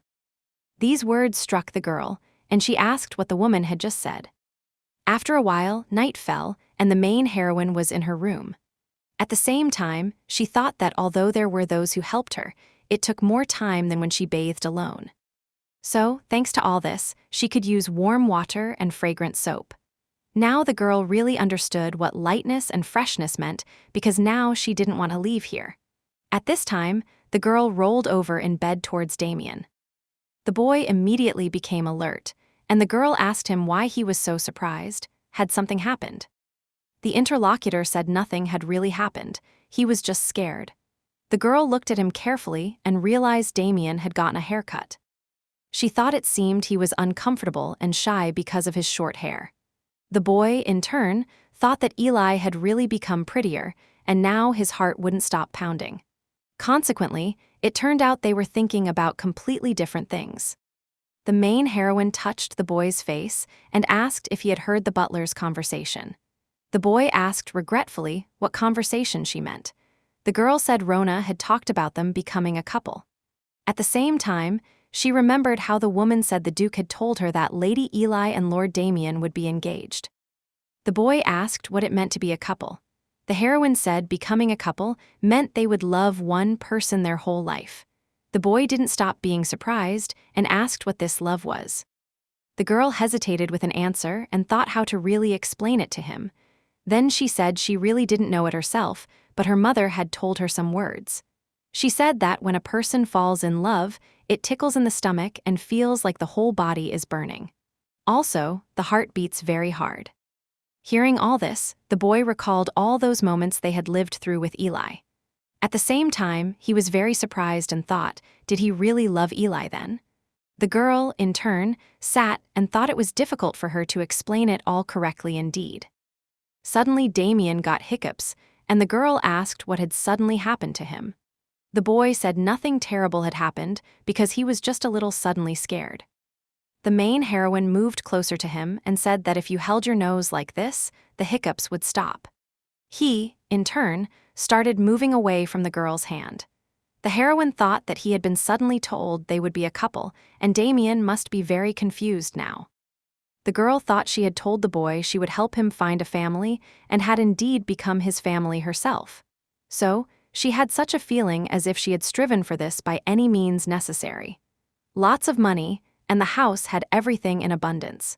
These words struck the girl, and she asked what the woman had just said. After a while, night fell, and the main heroine was in her room. At the same time, she thought that although there were those who helped her, it took more time than when she bathed alone. So, thanks to all this, she could use warm water and fragrant soap. Now the girl really understood what lightness and freshness meant because now she didn't want to leave here. At this time, the girl rolled over in bed towards Damien. The boy immediately became alert, and the girl asked him why he was so surprised. Had something happened? The interlocutor said nothing had really happened, he was just scared. The girl looked at him carefully and realized Damien had gotten a haircut. She thought it seemed he was uncomfortable and shy because of his short hair. The boy, in turn, thought that Eli had really become prettier, and now his heart wouldn't stop pounding. Consequently, it turned out they were thinking about completely different things. The main heroine touched the boy's face and asked if he had heard the butler's conversation. The boy asked regretfully what conversation she meant. The girl said Rona had talked about them becoming a couple. At the same time, she remembered how the woman said the Duke had told her that Lady Eli and Lord Damien would be engaged. The boy asked what it meant to be a couple. The heroine said becoming a couple meant they would love one person their whole life. The boy didn't stop being surprised and asked what this love was. The girl hesitated with an answer and thought how to really explain it to him. Then she said she really didn't know it herself, but her mother had told her some words. She said that when a person falls in love, it tickles in the stomach and feels like the whole body is burning. Also, the heart beats very hard. Hearing all this, the boy recalled all those moments they had lived through with Eli. At the same time, he was very surprised and thought, did he really love Eli then? The girl, in turn, sat and thought it was difficult for her to explain it all correctly indeed. Suddenly Damien got hiccups, and the girl asked what had suddenly happened to him. The boy said nothing terrible had happened because he was just a little suddenly scared. The main heroine moved closer to him and said that if you held your nose like this, the hiccups would stop. He, in turn, started moving away from the girl's hand. The heroine thought that he had been suddenly told they would be a couple, and Damien must be very confused now. The girl thought she had told the boy she would help him find a family and had indeed become his family herself. So, she had such a feeling as if she had striven for this by any means necessary. Lots of money, and the house had everything in abundance.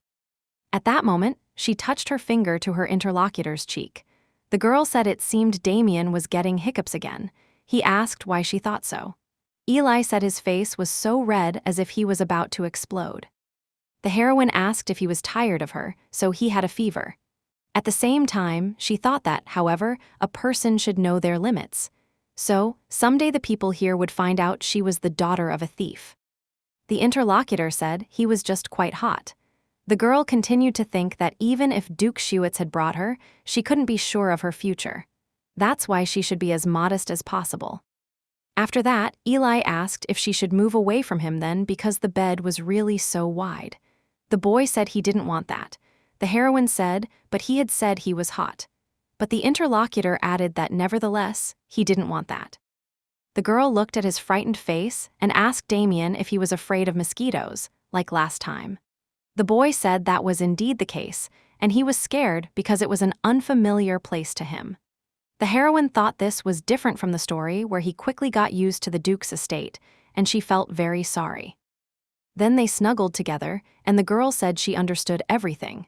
At that moment, she touched her finger to her interlocutor's cheek. The girl said it seemed Damien was getting hiccups again. He asked why she thought so. Eli said his face was so red as if he was about to explode. The heroine asked if he was tired of her, so he had a fever. At the same time, she thought that, however, a person should know their limits. So, someday the people here would find out she was the daughter of a thief. The interlocutor said he was just quite hot. The girl continued to think that even if Duke Schuitz had brought her, she couldn't be sure of her future. That's why she should be as modest as possible. After that, Eli asked if she should move away from him then because the bed was really so wide. The boy said he didn't want that. The heroine said, but he had said he was hot. But the interlocutor added that nevertheless, he didn't want that. The girl looked at his frightened face and asked Damien if he was afraid of mosquitoes, like last time. The boy said that was indeed the case, and he was scared because it was an unfamiliar place to him. The heroine thought this was different from the story where he quickly got used to the Duke's estate, and she felt very sorry. Then they snuggled together, and the girl said she understood everything.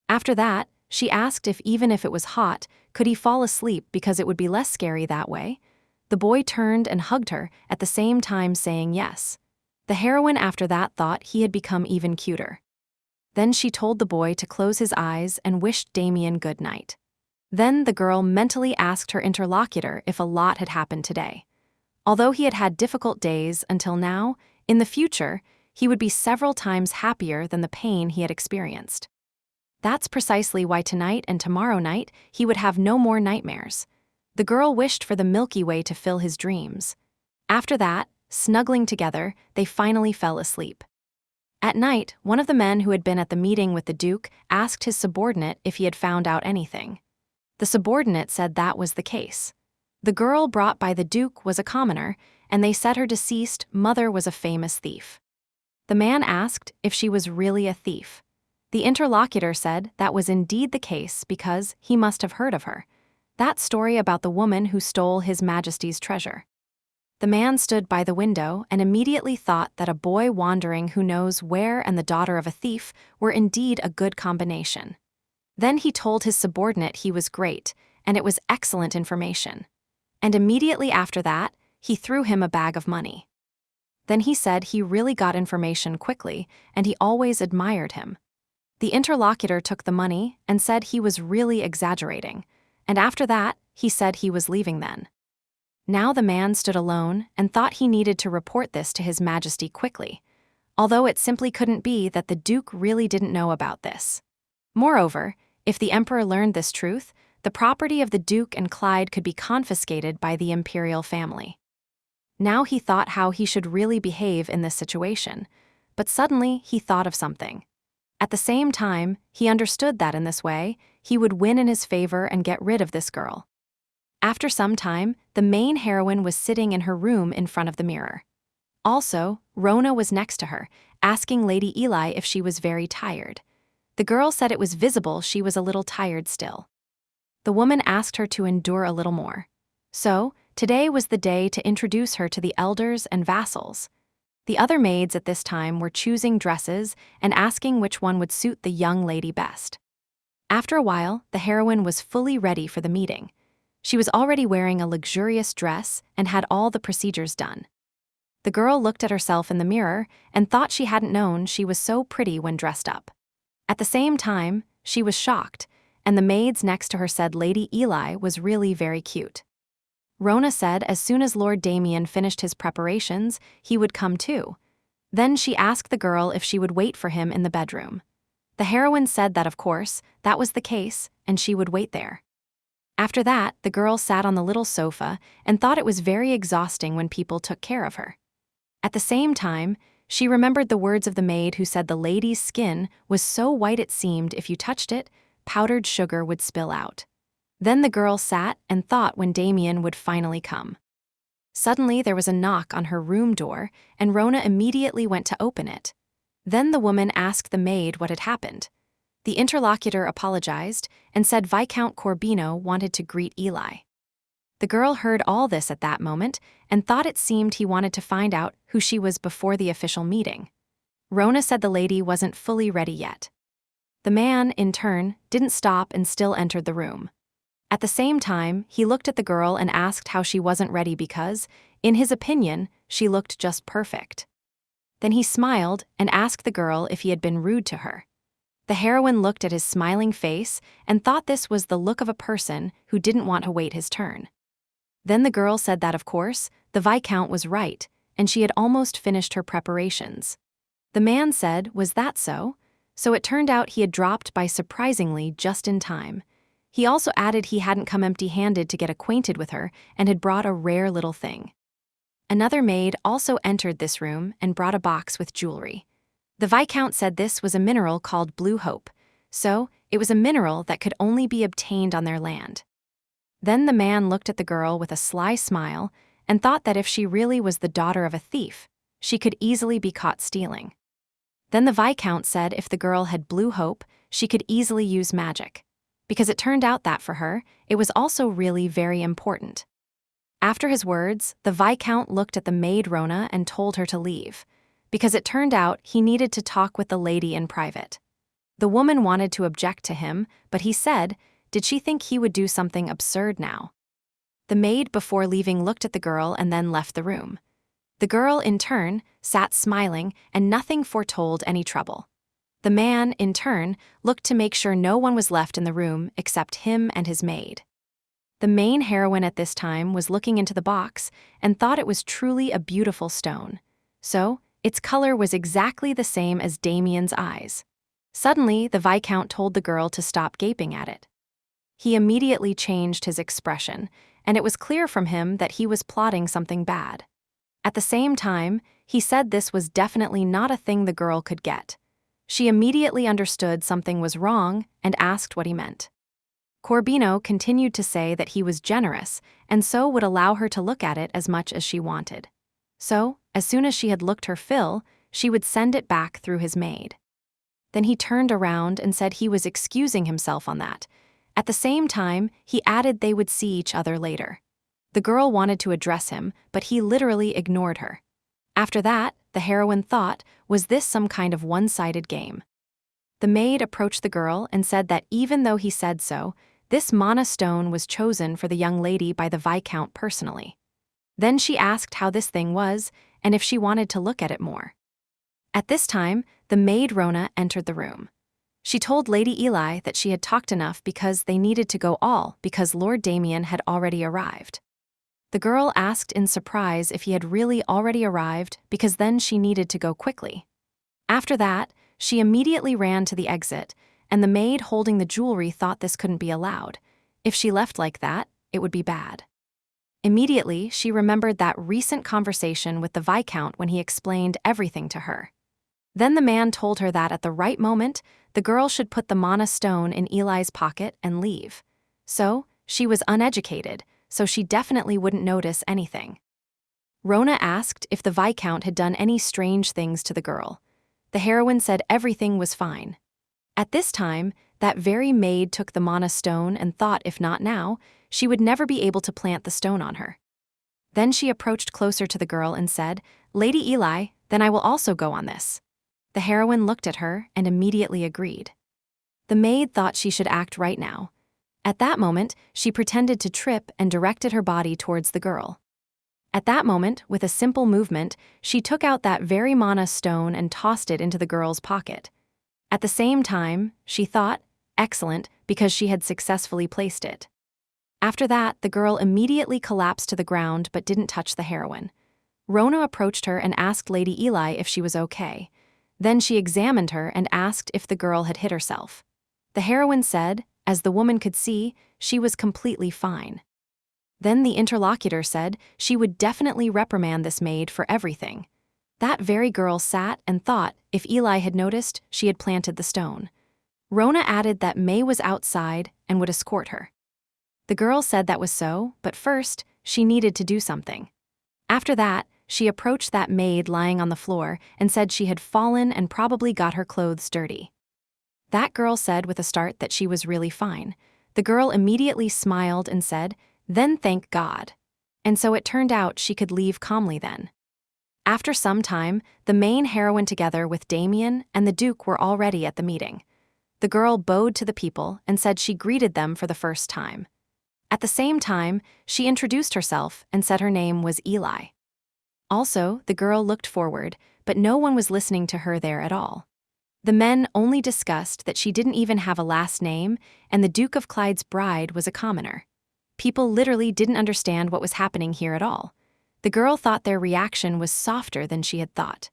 After that, she asked if even if it was hot, could he fall asleep because it would be less scary that way? The boy turned and hugged her, at the same time saying yes. The heroine after that thought he had become even cuter. Then she told the boy to close his eyes and wished Damien good night. Then the girl mentally asked her interlocutor if a lot had happened today. Although he had had difficult days until now, in the future, he would be several times happier than the pain he had experienced. That's precisely why tonight and tomorrow night he would have no more nightmares. The girl wished for the Milky Way to fill his dreams. After that, Snuggling together, they finally fell asleep. At night, one of the men who had been at the meeting with the Duke asked his subordinate if he had found out anything. The subordinate said that was the case. The girl brought by the Duke was a commoner, and they said her deceased mother was a famous thief. The man asked if she was really a thief. The interlocutor said that was indeed the case because he must have heard of her. That story about the woman who stole His Majesty's treasure. The man stood by the window and immediately thought that a boy wandering who knows where and the daughter of a thief were indeed a good combination. Then he told his subordinate he was great, and it was excellent information. And immediately after that, he threw him a bag of money. Then he said he really got information quickly, and he always admired him. The interlocutor took the money and said he was really exaggerating, and after that, he said he was leaving then. Now the man stood alone and thought he needed to report this to His Majesty quickly, although it simply couldn't be that the Duke really didn't know about this. Moreover, if the Emperor learned this truth, the property of the Duke and Clyde could be confiscated by the imperial family. Now he thought how he should really behave in this situation, but suddenly he thought of something. At the same time, he understood that in this way, he would win in his favor and get rid of this girl. After some time, the main heroine was sitting in her room in front of the mirror. Also, Rona was next to her, asking Lady Eli if she was very tired. The girl said it was visible she was a little tired still. The woman asked her to endure a little more. So, today was the day to introduce her to the elders and vassals. The other maids at this time were choosing dresses and asking which one would suit the young lady best. After a while, the heroine was fully ready for the meeting. She was already wearing a luxurious dress and had all the procedures done. The girl looked at herself in the mirror and thought she hadn't known she was so pretty when dressed up. At the same time, she was shocked, and the maids next to her said Lady Eli was really very cute. Rona said as soon as Lord Damien finished his preparations, he would come too. Then she asked the girl if she would wait for him in the bedroom. The heroine said that of course, that was the case, and she would wait there. After that, the girl sat on the little sofa and thought it was very exhausting when people took care of her. At the same time, she remembered the words of the maid who said the lady's skin was so white it seemed if you touched it, powdered sugar would spill out. Then the girl sat and thought when Damien would finally come. Suddenly there was a knock on her room door, and Rona immediately went to open it. Then the woman asked the maid what had happened. The interlocutor apologized and said Viscount Corbino wanted to greet Eli. The girl heard all this at that moment and thought it seemed he wanted to find out who she was before the official meeting. Rona said the lady wasn't fully ready yet. The man, in turn, didn't stop and still entered the room. At the same time, he looked at the girl and asked how she wasn't ready because, in his opinion, she looked just perfect. Then he smiled and asked the girl if he had been rude to her. The heroine looked at his smiling face and thought this was the look of a person who didn't want to wait his turn. Then the girl said that, of course, the Viscount was right, and she had almost finished her preparations. The man said, was that so? So it turned out he had dropped by surprisingly just in time. He also added he hadn't come empty-handed to get acquainted with her and had brought a rare little thing. Another maid also entered this room and brought a box with jewelry. The Viscount said this was a mineral called Blue Hope, so it was a mineral that could only be obtained on their land. Then the man looked at the girl with a sly smile and thought that if she really was the daughter of a thief, she could easily be caught stealing. Then the Viscount said if the girl had Blue Hope, she could easily use magic, because it turned out that for her, it was also really very important. After his words, the Viscount looked at the maid Rona and told her to leave, because it turned out he needed to talk with the lady in private. The woman wanted to object to him, but he said, did she think he would do something absurd now? The maid before leaving looked at the girl and then left the room. The girl, in turn, sat smiling and nothing foretold any trouble. The man, in turn, looked to make sure no one was left in the room except him and his maid. The main heroine at this time was looking into the box and thought it was truly a beautiful stone. So, its color was exactly the same as Damien's eyes. Suddenly, the Viscount told the girl to stop gaping at it. He immediately changed his expression, and it was clear from him that he was plotting something bad. At the same time, he said this was definitely not a thing the girl could get. She immediately understood something was wrong and asked what he meant. Corbino continued to say that he was generous and so would allow her to look at it as much as she wanted. So, as soon as she had looked her fill, she would send it back through his maid. Then he turned around and said he was excusing himself on that. At the same time, he added they would see each other later. The girl wanted to address him, but he literally ignored her. After that, the heroine thought, was this some kind of one-sided game? The maid approached the girl and said that even though he said so, this mana stone was chosen for the young lady by the Viscount personally. Then she asked how this thing was, and if she wanted to look at it more. At this time, the maid Rona entered the room. She told Lady Eli that she had talked enough because they needed to go all because Lord Damien had already arrived. The girl asked in surprise if he had really already arrived because then she needed to go quickly. After that, she immediately ran to the exit, and the maid holding the jewelry thought this couldn't be allowed. If she left like that, it would be bad. Immediately, she remembered that recent conversation with the Viscount when he explained everything to her. Then the man told her that at the right moment, the girl should put the mana stone in Eli's pocket and leave. So, she was uneducated, so she definitely wouldn't notice anything. Rona asked if the Viscount had done any strange things to the girl. The heroine said everything was fine. At this time, that very maid took the mana stone and thought if not now, she would never be able to plant the stone on her. Then she approached closer to the girl and said, "Lady Eli, then I will also go on this." The heroine looked at her and immediately agreed. The maid thought she should act right now. At that moment, she pretended to trip and directed her body towards the girl. At that moment, with a simple movement, she took out that very mana stone and tossed it into the girl's pocket. At the same time, she thought, excellent, because she had successfully placed it. After that, the girl immediately collapsed to the ground but didn't touch the heroine. Rona approached her and asked Lady Eli if she was okay. Then she examined her and asked if the girl had hit herself. The heroine said, as the woman could see, she was completely fine. Then the interlocutor said she would definitely reprimand this maid for everything. That very girl sat and thought if Eli had noticed, she had planted the stone. Rona added that May was outside and would escort her. The girl said that was so, but first, she needed to do something. After that, she approached that maid lying on the floor and said she had fallen and probably got her clothes dirty. That girl said with a start that she was really fine. The girl immediately smiled and said, "Then thank God." And so it turned out she could leave calmly then. After some time, the main heroine together with Damien and the Duke were already at the meeting. The girl bowed to the people and said she greeted them for the first time. At the same time, she introduced herself and said her name was Eli. Also, the girl looked forward, but no one was listening to her there at all. The men only discussed that she didn't even have a last name, and the Duke of Clyde's bride was a commoner. People literally didn't understand what was happening here at all. The girl thought their reaction was softer than she had thought.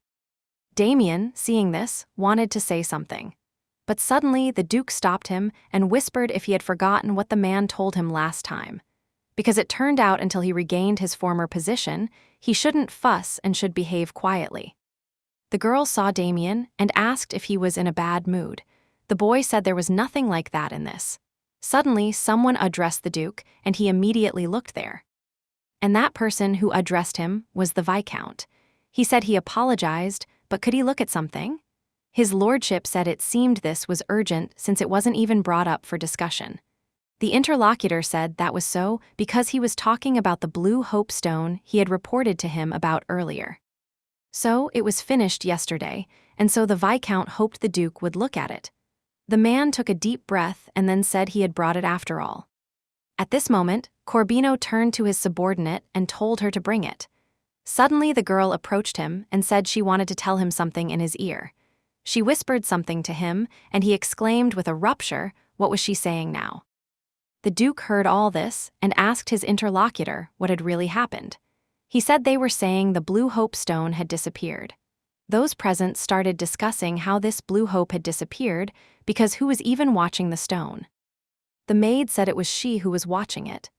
Damien, seeing this, wanted to say something. But suddenly the Duke stopped him and whispered if he had forgotten what the man told him last time. Because it turned out until he regained his former position, he shouldn't fuss and should behave quietly. The girl saw Damien and asked if he was in a bad mood. The boy said there was nothing like that in this. Suddenly, someone addressed the Duke, and he immediately looked there. And that person who addressed him was the Viscount. He said he apologized, but could he look at something? His lordship said it seemed this was urgent since it wasn't even brought up for discussion. The interlocutor said that was so because he was talking about the blue hope stone he had reported to him about earlier. So it was finished yesterday, and so the Viscount hoped the Duke would look at it. The man took a deep breath and then said he had brought it after all. At this moment, Corbino turned to his subordinate and told her to bring it. Suddenly the girl approached him and said she wanted to tell him something in his ear. She whispered something to him, and he exclaimed with a rupture, what was she saying now? The Duke heard all this and asked his interlocutor what had really happened. He said they were saying the blue hope stone had disappeared. Those present started discussing how this blue hope had disappeared because who was even watching the stone? The maid said it was she who was watching it.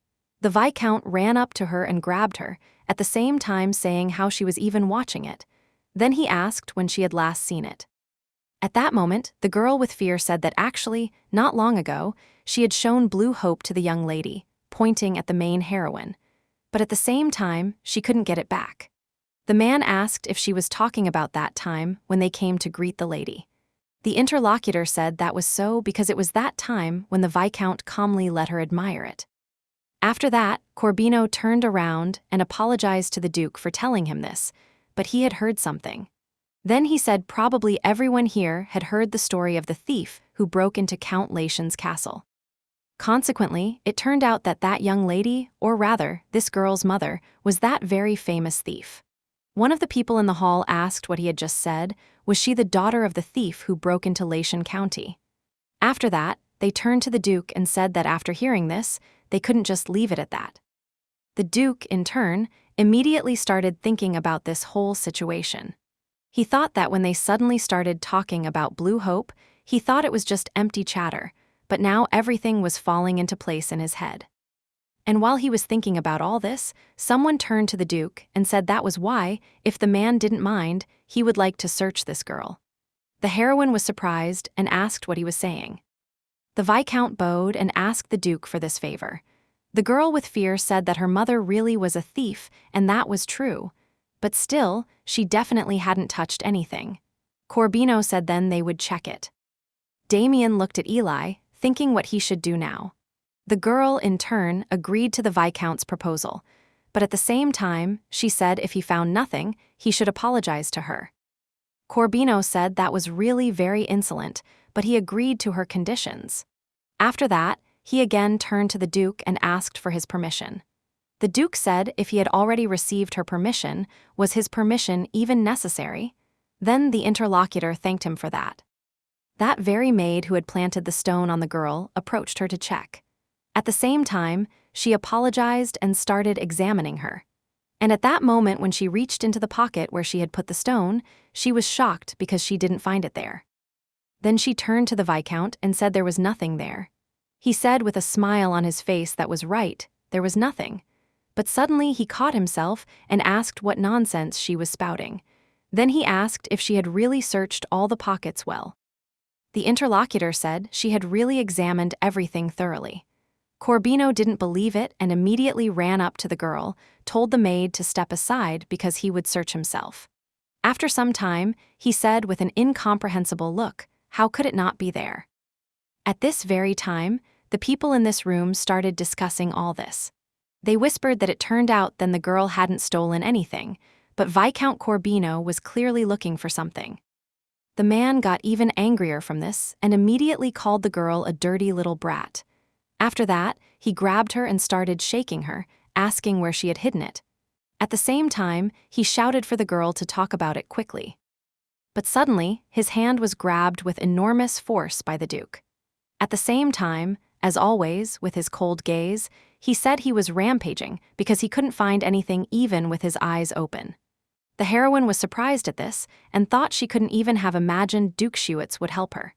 The Viscount ran up to her and grabbed her, at the same time saying how she was even watching it. Then he asked when she had last seen it. At that moment, the girl with fear said that actually, not long ago, she had shown blue hope to the young lady, pointing at the main heroine. But at the same time, she couldn't get it back. The man asked if she was talking about that time when they came to greet the lady. The interlocutor said that was so because it was that time when the Viscount calmly let her admire it. After that, Corbino turned around and apologized to the Duke for telling him this, but he had heard something. Then he said probably everyone here had heard the story of the thief who broke into Count Latian's castle. Consequently, it turned out that that young lady, or rather, this girl's mother, was that very famous thief. One of the people in the hall asked what he had just said. Was she the daughter of the thief who broke into Latian County? After that, they turned to the Duke and said that after hearing this, they couldn't just leave it at that. The Duke, in turn, immediately started thinking about this whole situation. He thought that when they suddenly started talking about Blue Hope, he thought it was just empty chatter, but now everything was falling into place in his head. And while he was thinking about all this, someone turned to the Duke and said that was why, if the man didn't mind, he would like to search this girl. The heroine was surprised and asked what he was saying. The Viscount bowed and asked the Duke for this favor. The girl with fear said that her mother really was a thief, and that was true. But still, she definitely hadn't touched anything. Corbino said then they would check it. Damien looked at Eli, thinking what he should do now. The girl, in turn, agreed to the Viscount's proposal, but at the same time, she said if he found nothing, he should apologize to her. Corbino said that was really very insolent, but he agreed to her conditions. After that, he again turned to the Duke and asked for his permission. The Duke said if he had already received her permission, was his permission even necessary? Then the interlocutor thanked him for that. That very maid who had planted the stone on the girl approached her to check. At the same time, she apologized and started examining her. And at that moment when she reached into the pocket where she had put the stone, she was shocked because she didn't find it there. Then she turned to the Viscount and said there was nothing there. He said with a smile on his face that was right, there was nothing. But suddenly he caught himself and asked what nonsense she was spouting. Then he asked if she had really searched all the pockets well. The interlocutor said she had really examined everything thoroughly. Corbino didn't believe it and immediately ran up to the girl, told the maid to step aside because he would search himself. After some time, he said with an incomprehensible look, how could it not be there? At this very time, the people in this room started discussing all this. They whispered that it turned out then the girl hadn't stolen anything, but Viscount Corbino was clearly looking for something. The man got even angrier from this and immediately called the girl a dirty little brat. After that, he grabbed her and started shaking her, asking where she had hidden it. At the same time, he shouted for the girl to talk about it quickly. But suddenly, his hand was grabbed with enormous force by the Duke. At the same time, as always, with his cold gaze, he said he was rampaging because he couldn't find anything even with his eyes open. The heroine was surprised at this and thought she couldn't even have imagined Duke Schewitz would help her.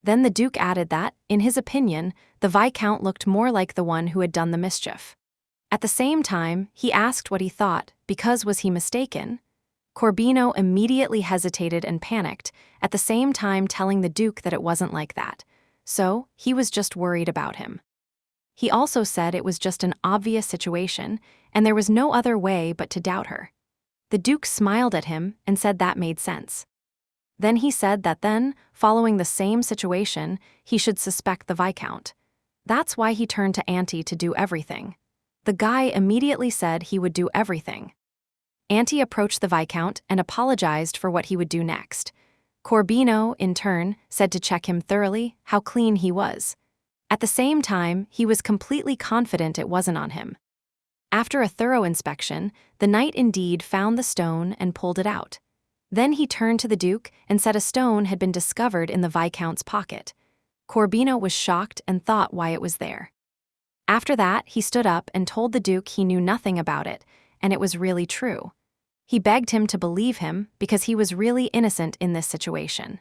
Then the Duke added that, in his opinion, the Viscount looked more like the one who had done the mischief. At the same time, he asked what he thought, because was he mistaken? Corbino immediately hesitated and panicked, at the same time telling the Duke that it wasn't like that. So, he was just worried about him. He also said it was just an obvious situation, and there was no other way but to doubt her. The Duke smiled at him and said that made sense. Then he said that then, following the same situation, he should suspect the Viscount. That's why he turned to Auntie to do everything. The guy immediately said he would do everything. Auntie approached the Viscount and apologized for what he would do next. Corbino, in turn, said to check him thoroughly, how clean he was. At the same time, he was completely confident it wasn't on him. After a thorough inspection, the knight indeed found the stone and pulled it out. Then he turned to the Duke and said a stone had been discovered in the Viscount's pocket. Corbino was shocked and thought why it was there. After that, he stood up and told the Duke he knew nothing about it, and it was really true. He begged him to believe him because he was really innocent in this situation.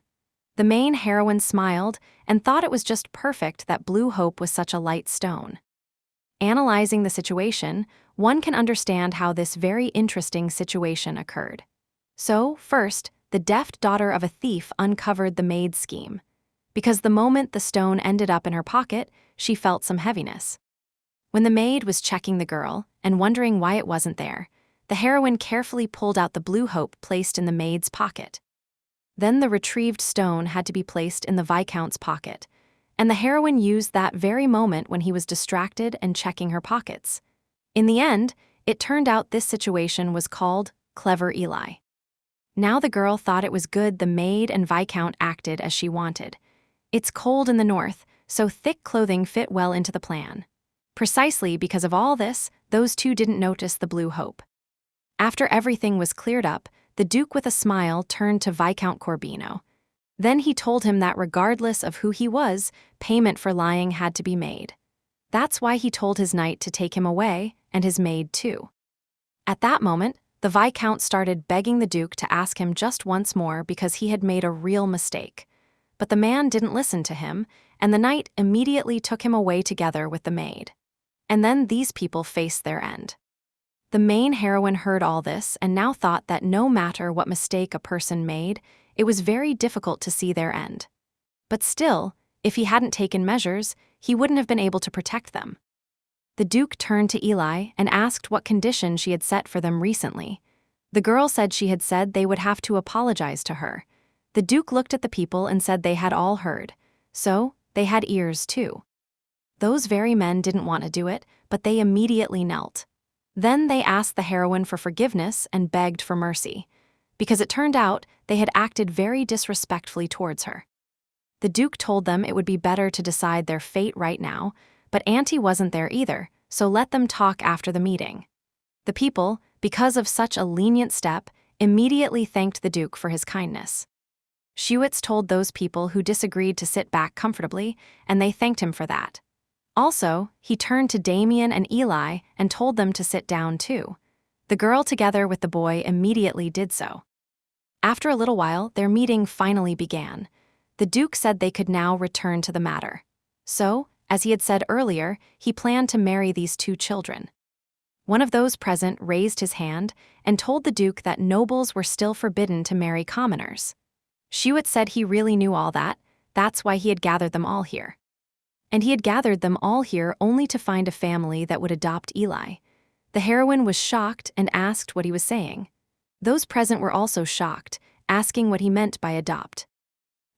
The main heroine smiled and thought it was just perfect that Blue Hope was such a light stone. Analyzing the situation, one can understand how this very interesting situation occurred. So, first, the deft daughter of a thief uncovered the maid's scheme. Because the moment the stone ended up in her pocket, she felt some heaviness. When the maid was checking the girl and wondering why it wasn't there, the heroine carefully pulled out the blue hope placed in the maid's pocket. Then the retrieved stone had to be placed in the Viscount's pocket, and the heroine used that very moment when he was distracted and checking her pockets. In the end, it turned out this situation was called Clever Eli. Now the girl thought it was good the maid and Viscount acted as she wanted. It's cold in the north, so thick clothing fit well into the plan. Precisely because of all this, those two didn't notice the blue hope. After everything was cleared up, the Duke with a smile turned to Viscount Corbino. Then he told him that regardless of who he was, payment for lying had to be made. That's why he told his knight to take him away, and his maid too. At that moment, the Viscount started begging the Duke to ask him just once more because he had made a real mistake. But the man didn't listen to him, and the knight immediately took him away together with the maid. And then these people faced their end. The main heroine heard all this and now thought that no matter what mistake a person made, it was very difficult to see their end. But still, if he hadn't taken measures, he wouldn't have been able to protect them. The Duke turned to Eli and asked what condition she had set for them recently. The girl said she had said they would have to apologize to her. The Duke looked at the people and said they had all heard, so they had ears too. Those very men didn't want to do it, but they immediately knelt. Then they asked the heroine for forgiveness and begged for mercy, because it turned out they had acted very disrespectfully towards her. The Duke told them it would be better to decide their fate right now, but Auntie wasn't there either, so let them talk after the meeting. The people, because of such a lenient step, immediately thanked the Duke for his kindness. Schewitz told those people who disagreed to sit back comfortably, and they thanked him for that. Also, he turned to Damien and Eli and told them to sit down too. The girl together with the boy immediately did so. After a little while, their meeting finally began. The Duke said they could now return to the matter. So, as he had said earlier, he planned to marry these two children. One of those present raised his hand and told the Duke that nobles were still forbidden to marry commoners. Schewitz said he really knew all that, that's why he had gathered them all here. And he had gathered them all here only to find a family that would adopt Eli. The heroine was shocked and asked what he was saying. Those present were also shocked, asking what he meant by adopt.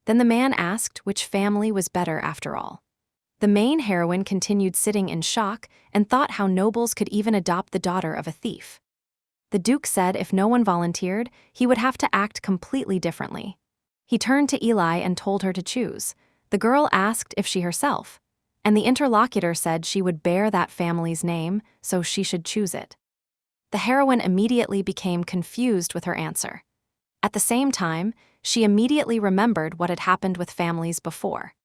Then the man asked which family was better after all. The main heroine continued sitting in shock and thought how nobles could even adopt the daughter of a thief. The Duke said if no one volunteered, he would have to act completely differently. He turned to Eli and told her to choose. The girl asked if she herself, and the interlocutor said she would bear that family's name, so she should choose it. The heroine immediately became confused with her answer. At the same time, she immediately remembered what had happened with families before.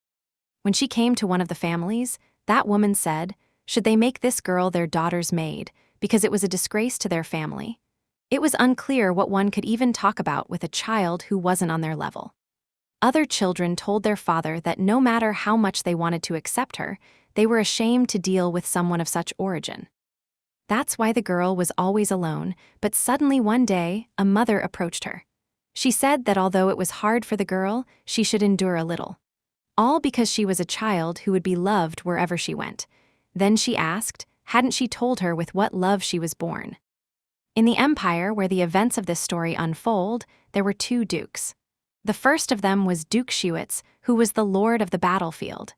When she came to one of the families, that woman said, should they make this girl their daughter's maid, because it was a disgrace to their family? It was unclear what one could even talk about with a child who wasn't on their level. Other children told their father that no matter how much they wanted to accept her, they were ashamed to deal with someone of such origin. That's why the girl was always alone, but suddenly one day, a mother approached her. She said that although it was hard for the girl, she should endure a little. All because she was a child who would be loved wherever she went. Then she asked, hadn't she told her with what love she was born? In the empire where the events of this story unfold, there were two dukes. The first of them was Duke Schewitz, who was the lord of the battlefield.